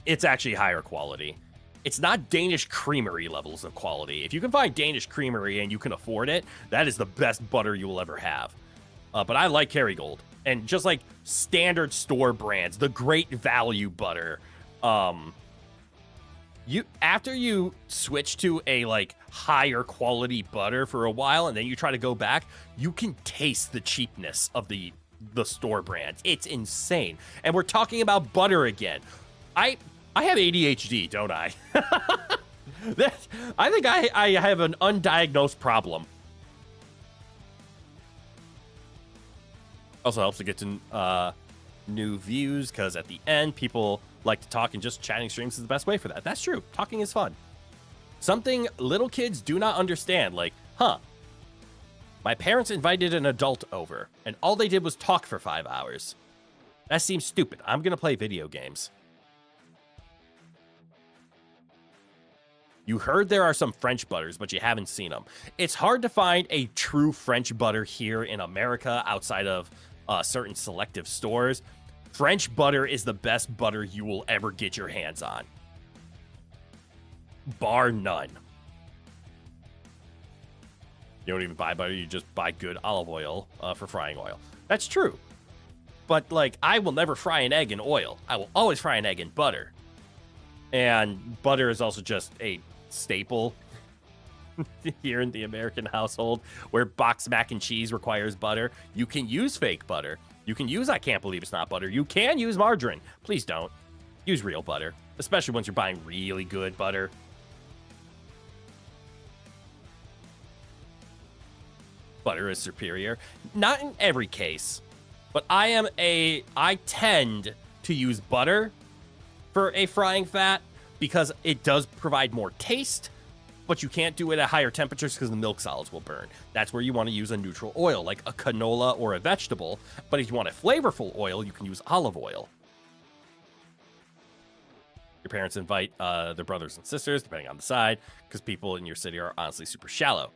A: it's actually higher quality. It's not Danish Creamery levels of quality. If you can find Danish Creamery and you can afford it, that is the best butter you will ever have. But I like Kerrygold. And just like standard store brands, the Great Value butter, after you switch to a like higher quality butter for a while and then you try to go back, you can taste the cheapness of the store brands. It's insane. And we're talking about butter again. I have ADHD, don't I? I think I have an undiagnosed problem. Also helps to get to new views, because at the end, people like to talk, and just chatting streams is the best way for that. That's true. Talking is fun. Something little kids do not understand, like, my parents invited an adult over, and all they did was talk for 5 hours. That seems stupid. I'm going to play video games. You heard there are some French butters, but you haven't seen them. It's hard to find a true French butter here in America outside of certain selective stores. French butter is the best butter you will ever get your hands on. Bar none. You don't even buy butter, you just buy good olive oil for frying oil. That's true. But, like, I will never fry an egg in oil. I will always fry an egg in butter. And butter is also just a staple here in the American household, where boxed mac and cheese requires butter. You can use fake butter. You can use I can't believe it's not butter. You can use margarine. Please don't. Use real butter, especially once you're buying really good butter. Butter is superior. Not in every case, but I tend to use butter for a frying fat, because it does provide more taste, but you can't do it at higher temperatures because the milk solids will burn. That's where you want to use a neutral oil, like a canola or a vegetable. But if you want a flavorful oil, you can use olive oil. Your parents invite their brothers and sisters, depending on the side, because people in your city are honestly super shallow.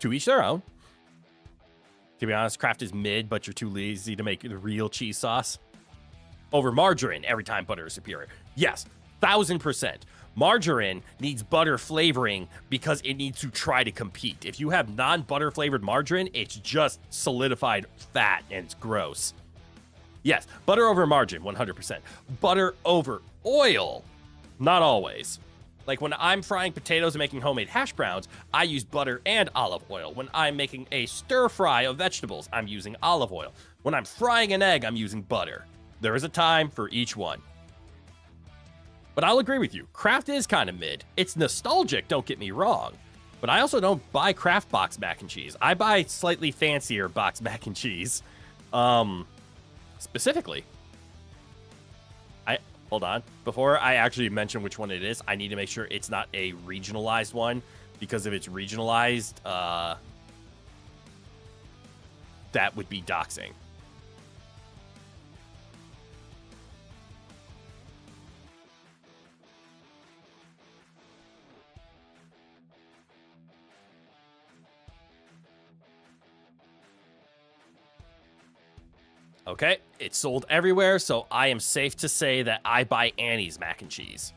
A: To each their own. To be honest, Kraft is mid, but you're too lazy to make the real cheese sauce. Over margarine every time butter is superior. Yes, 1000%. Margarine needs butter flavoring because it needs to try to compete. If you have non-butter flavored margarine, it's just solidified fat and it's gross. Yes, butter over margarine, 100%. Butter over oil, not always. Like when I'm frying potatoes and making homemade hash browns, I use butter and olive oil. When I'm making a stir fry of vegetables, I'm using olive oil. When I'm frying an egg, I'm using butter. There is a time for each one. But I'll agree with you. Kraft is kind of mid. It's nostalgic, don't get me wrong. But I also don't buy Kraft box mac and cheese. I buy slightly fancier box mac and cheese. Specifically. Hold on. Before I actually mention which one it is, I need to make sure it's not a regionalized one. Because if it's regionalized, that would be doxing. Okay, it's sold everywhere, so I am safe to say that I buy Annie's mac and cheese.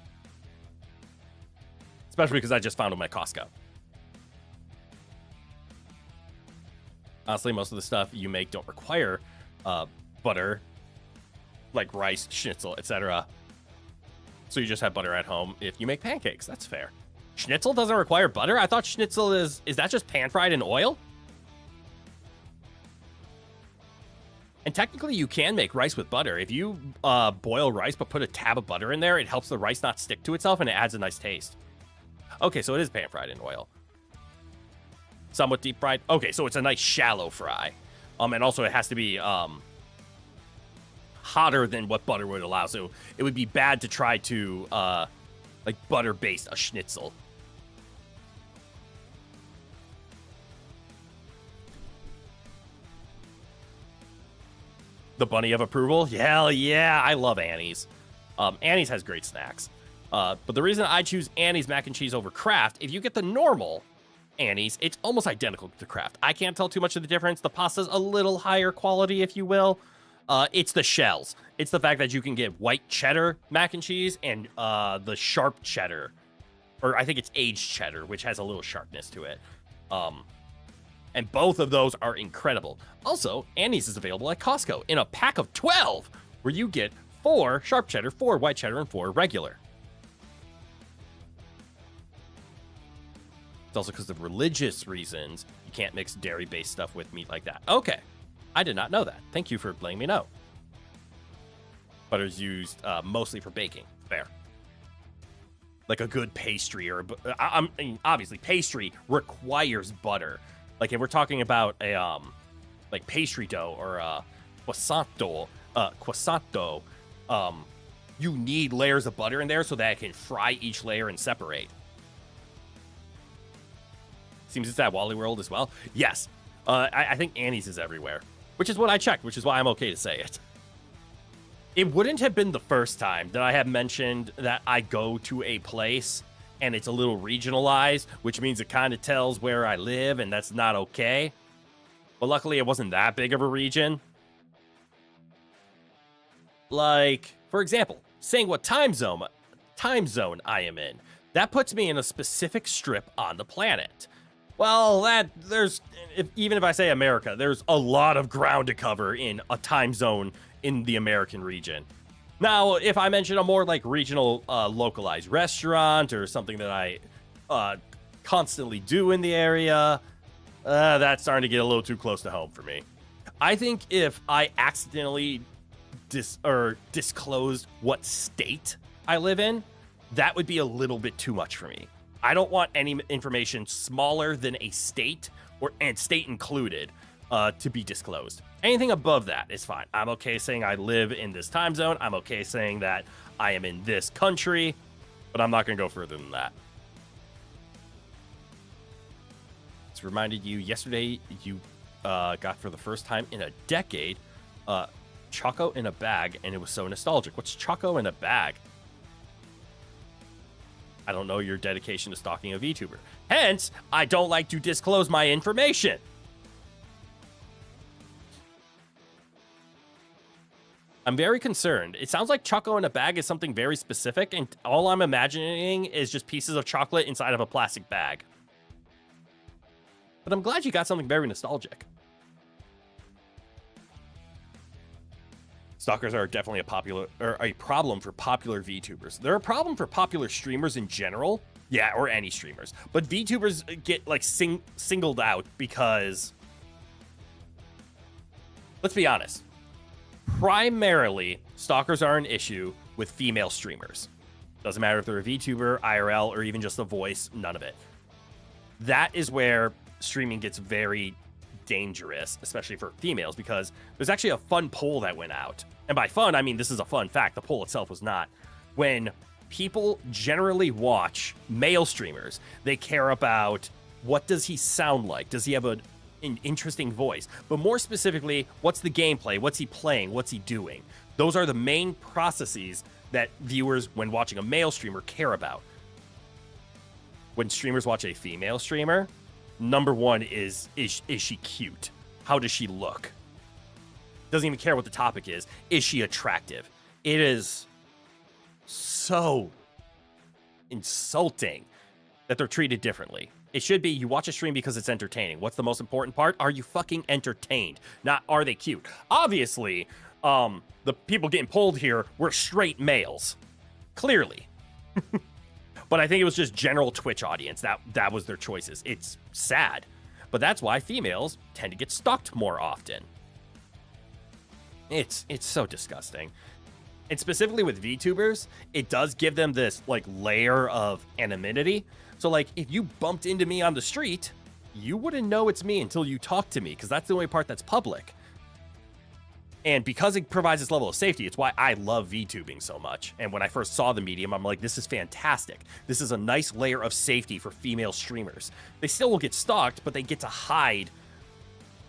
A: Especially because I just found them at Costco. Honestly, most of the stuff you make don't require butter, like rice, schnitzel, etc. So you just have butter at home if you make pancakes. That's fair. Schnitzel doesn't require butter? I thought schnitzel is that just pan-fried in oil? And technically, you can make rice with butter. If you boil rice but put a tab of butter in there, it helps the rice not stick to itself and it adds a nice taste. Okay, so it is pan-fried in oil. Somewhat deep-fried. Okay, so it's a nice shallow fry. And also it has to be hotter than what butter would allow. So it would be bad to try to like butter-based a schnitzel. The bunny of approval? Hell yeah, I love Annie's. Annie's has great snacks. But the reason I choose Annie's mac and cheese over Kraft, if you get the normal Annie's, it's almost identical to Kraft. I can't tell too much of the difference. The pasta's a little higher quality, if you will. It's the shells. It's the fact that you can get white cheddar mac and cheese and the sharp cheddar. Or I think it's aged cheddar, which has a little sharpness to it. And both of those are incredible. Also, Annie's is available at Costco in a pack of 12, where you get 4 sharp cheddar, 4 white cheddar, and 4 regular. It's also because of religious reasons, you can't mix dairy-based stuff with meat like that. Okay, I did not know that. Thank you for letting me know. Butter is used mostly for baking. Fair. Like a good pastry, or I mean, obviously pastry requires butter. Like if we're talking about a like pastry dough or croissant dough, you need layers of butter in there so that it can fry each layer and separate. Seems it's at Wally World as well. Yes, I think Annie's is everywhere, which is what I checked, which is why I'm okay to say it. It wouldn't have been the first time that I have mentioned that I go to a place and it's a little regionalized, which means it kind of tells where I live, and that's not okay. But luckily, it wasn't that big of a region. Like, for example, saying what time zone I am in. That puts me in a specific strip on the planet. Well, even if I say America, there's a lot of ground to cover in a time zone in the American region. Now, if I mention a more like regional localized restaurant or something that I constantly do in the area, that's starting to get a little too close to home for me. I think if I accidentally disclosed what state I live in, that would be a little bit too much for me. I don't want any information smaller than a state and state included to be disclosed. Anything above that is fine. I'm okay saying I live in this time zone. I'm okay saying that I am in this country, but I'm not going to go further than that. It's reminded you yesterday you got for the first time in a decade Choco in a bag, and it was so nostalgic. What's Choco in a bag? I don't know your dedication to stalking a VTuber. Hence, I don't like to disclose my information. I'm very concerned. It sounds like Choco in a bag is something very specific, and all I'm imagining is just pieces of chocolate inside of a plastic bag. But I'm glad you got something very nostalgic. Stalkers are definitely a problem for popular VTubers. They're a problem for popular streamers in general. Yeah, or any streamers. But VTubers get like singled out because, let's be honest, primarily stalkers are an issue with female streamers. Doesn't matter if they're a VTuber, IRL, or even just a voice, none of it. That is where streaming gets very dangerous, especially for females, because there's actually a fun poll that went out. And by fun, I mean this is a fun fact. The poll itself was not. When people generally watch male streamers, they care about what does he sound like? Does he have an interesting voice? But more specifically, what's the gameplay? What's he playing? What's he doing? Those are the main processes that viewers, when watching a male streamer, care about. When streamers watch a female streamer, number one is she cute? How does she look? Doesn't even care what the topic is. Is she attractive? It is so insulting that they're treated differently. It should be you watch a stream because it's entertaining. What's the most important part? Are you fucking entertained? Not are they cute? Obviously, the people getting pulled here were straight males. Clearly. But I think it was just general Twitch audience. That was their choices. It's sad. But that's why females tend to get stalked more often. It's so disgusting. And specifically with VTubers, it does give them this like layer of anonymity. So like if you bumped into me on the street, you wouldn't know it's me until you talk to me, because that's the only part that's public. And because it provides this level of safety, it's why I love VTubing so much. And when I first saw the medium, I'm like, this is fantastic. This is a nice layer of safety for female streamers. They still will get stalked, but they get to hide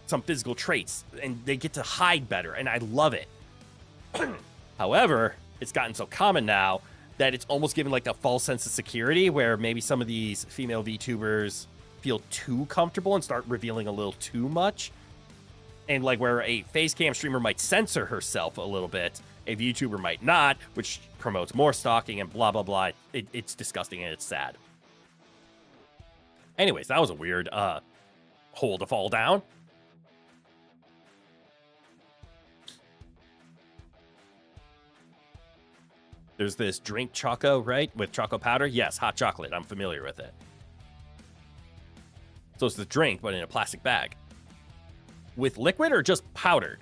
A: some physical traits, and they get to hide better, and I love it. However, it's gotten so common now that it's almost given like a false sense of security, where maybe some of these female VTubers feel too comfortable and start revealing a little too much. And like where a face cam streamer might censor herself a little bit, a VTuber might not, which promotes more stalking and blah, blah, blah. It's disgusting and it's sad. Anyways, that was a weird hole to fall down. There's this drink Choco, right? With Choco powder? Yes, hot chocolate. I'm familiar with it. So it's the drink, but in a plastic bag. With liquid or just powdered?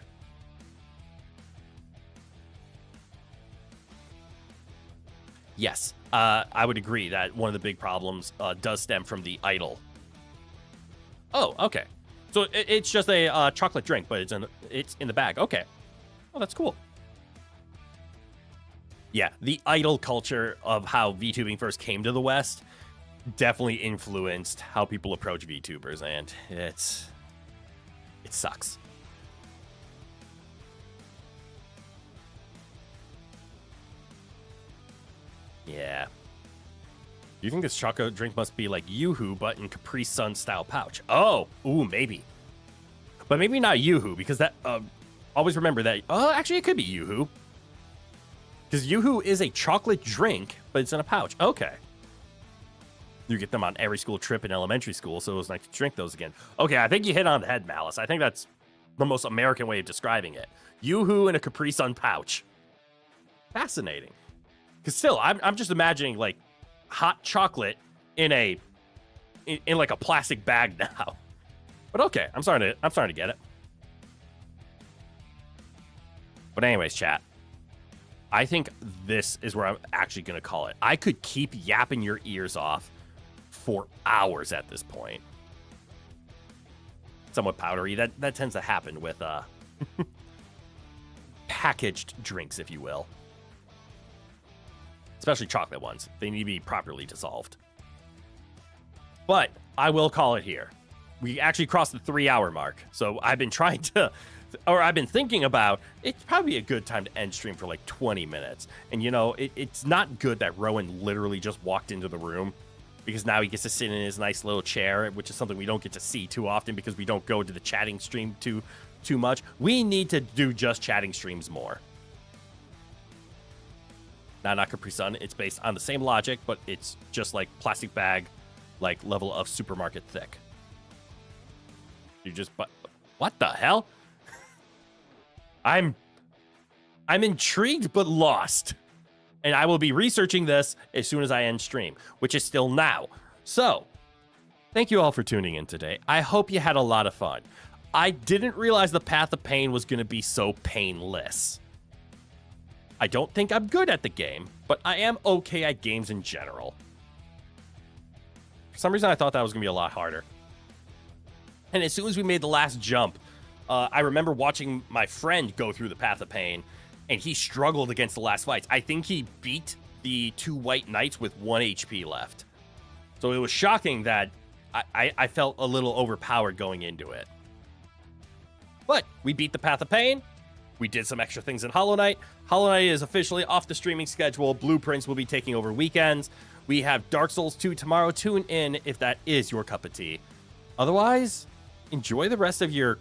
A: Yes, I would agree that one of the big problems does stem from the idle. Oh, okay. So it's just a chocolate drink, but it's in the bag. Okay. Oh, that's cool. Yeah, the idol culture of how VTubing first came to the West definitely influenced how people approach VTubers, and it sucks. Yeah. You think this choco drink must be like Yoo-Hoo, but in Capri Sun style pouch? Oh, ooh, maybe. But maybe not Yoo-Hoo, because that, always remember that, actually it could be Yoo-Hoo. Because Yoo-Hoo is a chocolate drink, but it's in a pouch. Okay. You get them on every school trip in elementary school, so it was nice to drink those again. Okay, I think you hit on the head, Malice. I think that's the most American way of describing it. Yoo-Hoo in a Capri Sun pouch. Fascinating. Because still, I'm just imagining, like, hot chocolate in like a plastic bag now. But okay, I'm starting to get it. But anyways, chat. I think this is where I'm actually going to call it. I could keep yapping your ears off for hours at this point. Somewhat powdery. That tends to happen with packaged drinks, if you will. Especially chocolate ones. They need to be properly dissolved. But I will call it here. We actually crossed the 3-hour mark. So I've been trying to... Or I've been thinking about, it's probably a good time to end stream for like 20 minutes. And, you know, it's not good that Rowan literally just walked into the room, because now he gets to sit in his nice little chair, which is something we don't get to see too often because we don't go to the chatting stream too much. We need to do just chatting streams more. Not Capri Sun. It's based on the same logic, but it's just like plastic bag, like level of supermarket thick. You just... What the hell? I'm intrigued but lost. And I will be researching this as soon as I end stream, which is still now. So, thank you all for tuning in today. I hope you had a lot of fun. I didn't realize the Path of Pain was going to be so painless. I don't think I'm good at the game, but I am okay at games in general. For some reason, I thought that was going to be a lot harder. And as soon as we made the last jump, I remember watching my friend go through the Path of Pain, and he struggled against the last fights. I think he beat the 2 white knights with 1 HP left. So it was shocking that I felt a little overpowered going into it. But we beat the Path of Pain. We did some extra things in Hollow Knight. Hollow Knight is officially off the streaming schedule. Blueprints will be taking over weekends. We have Dark Souls 2 tomorrow. Tune in if that is your cup of tea. Otherwise, enjoy the rest of your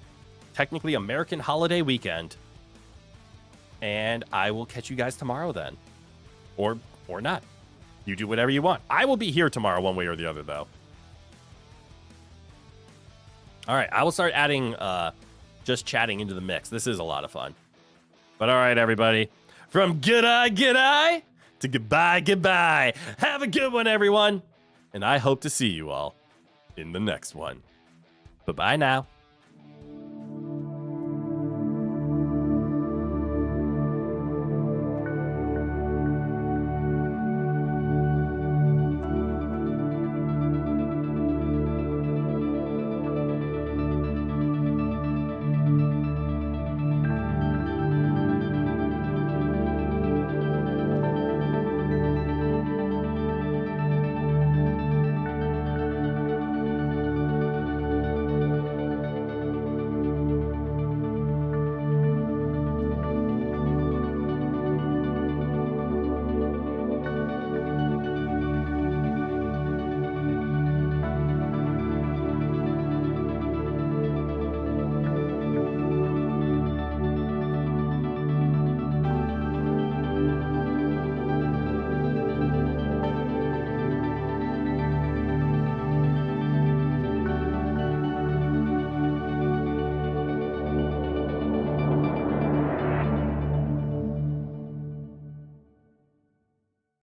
A: technically American holiday weekend. And I will catch you guys tomorrow then. Or not. You do whatever you want. I will be here tomorrow one way or the other, though. All right, I will start adding just chatting into the mix. This is a lot of fun. But all right, everybody. From good-eye to goodbye. Have a good one, everyone. And I hope to see you all in the next one. Bye-bye now.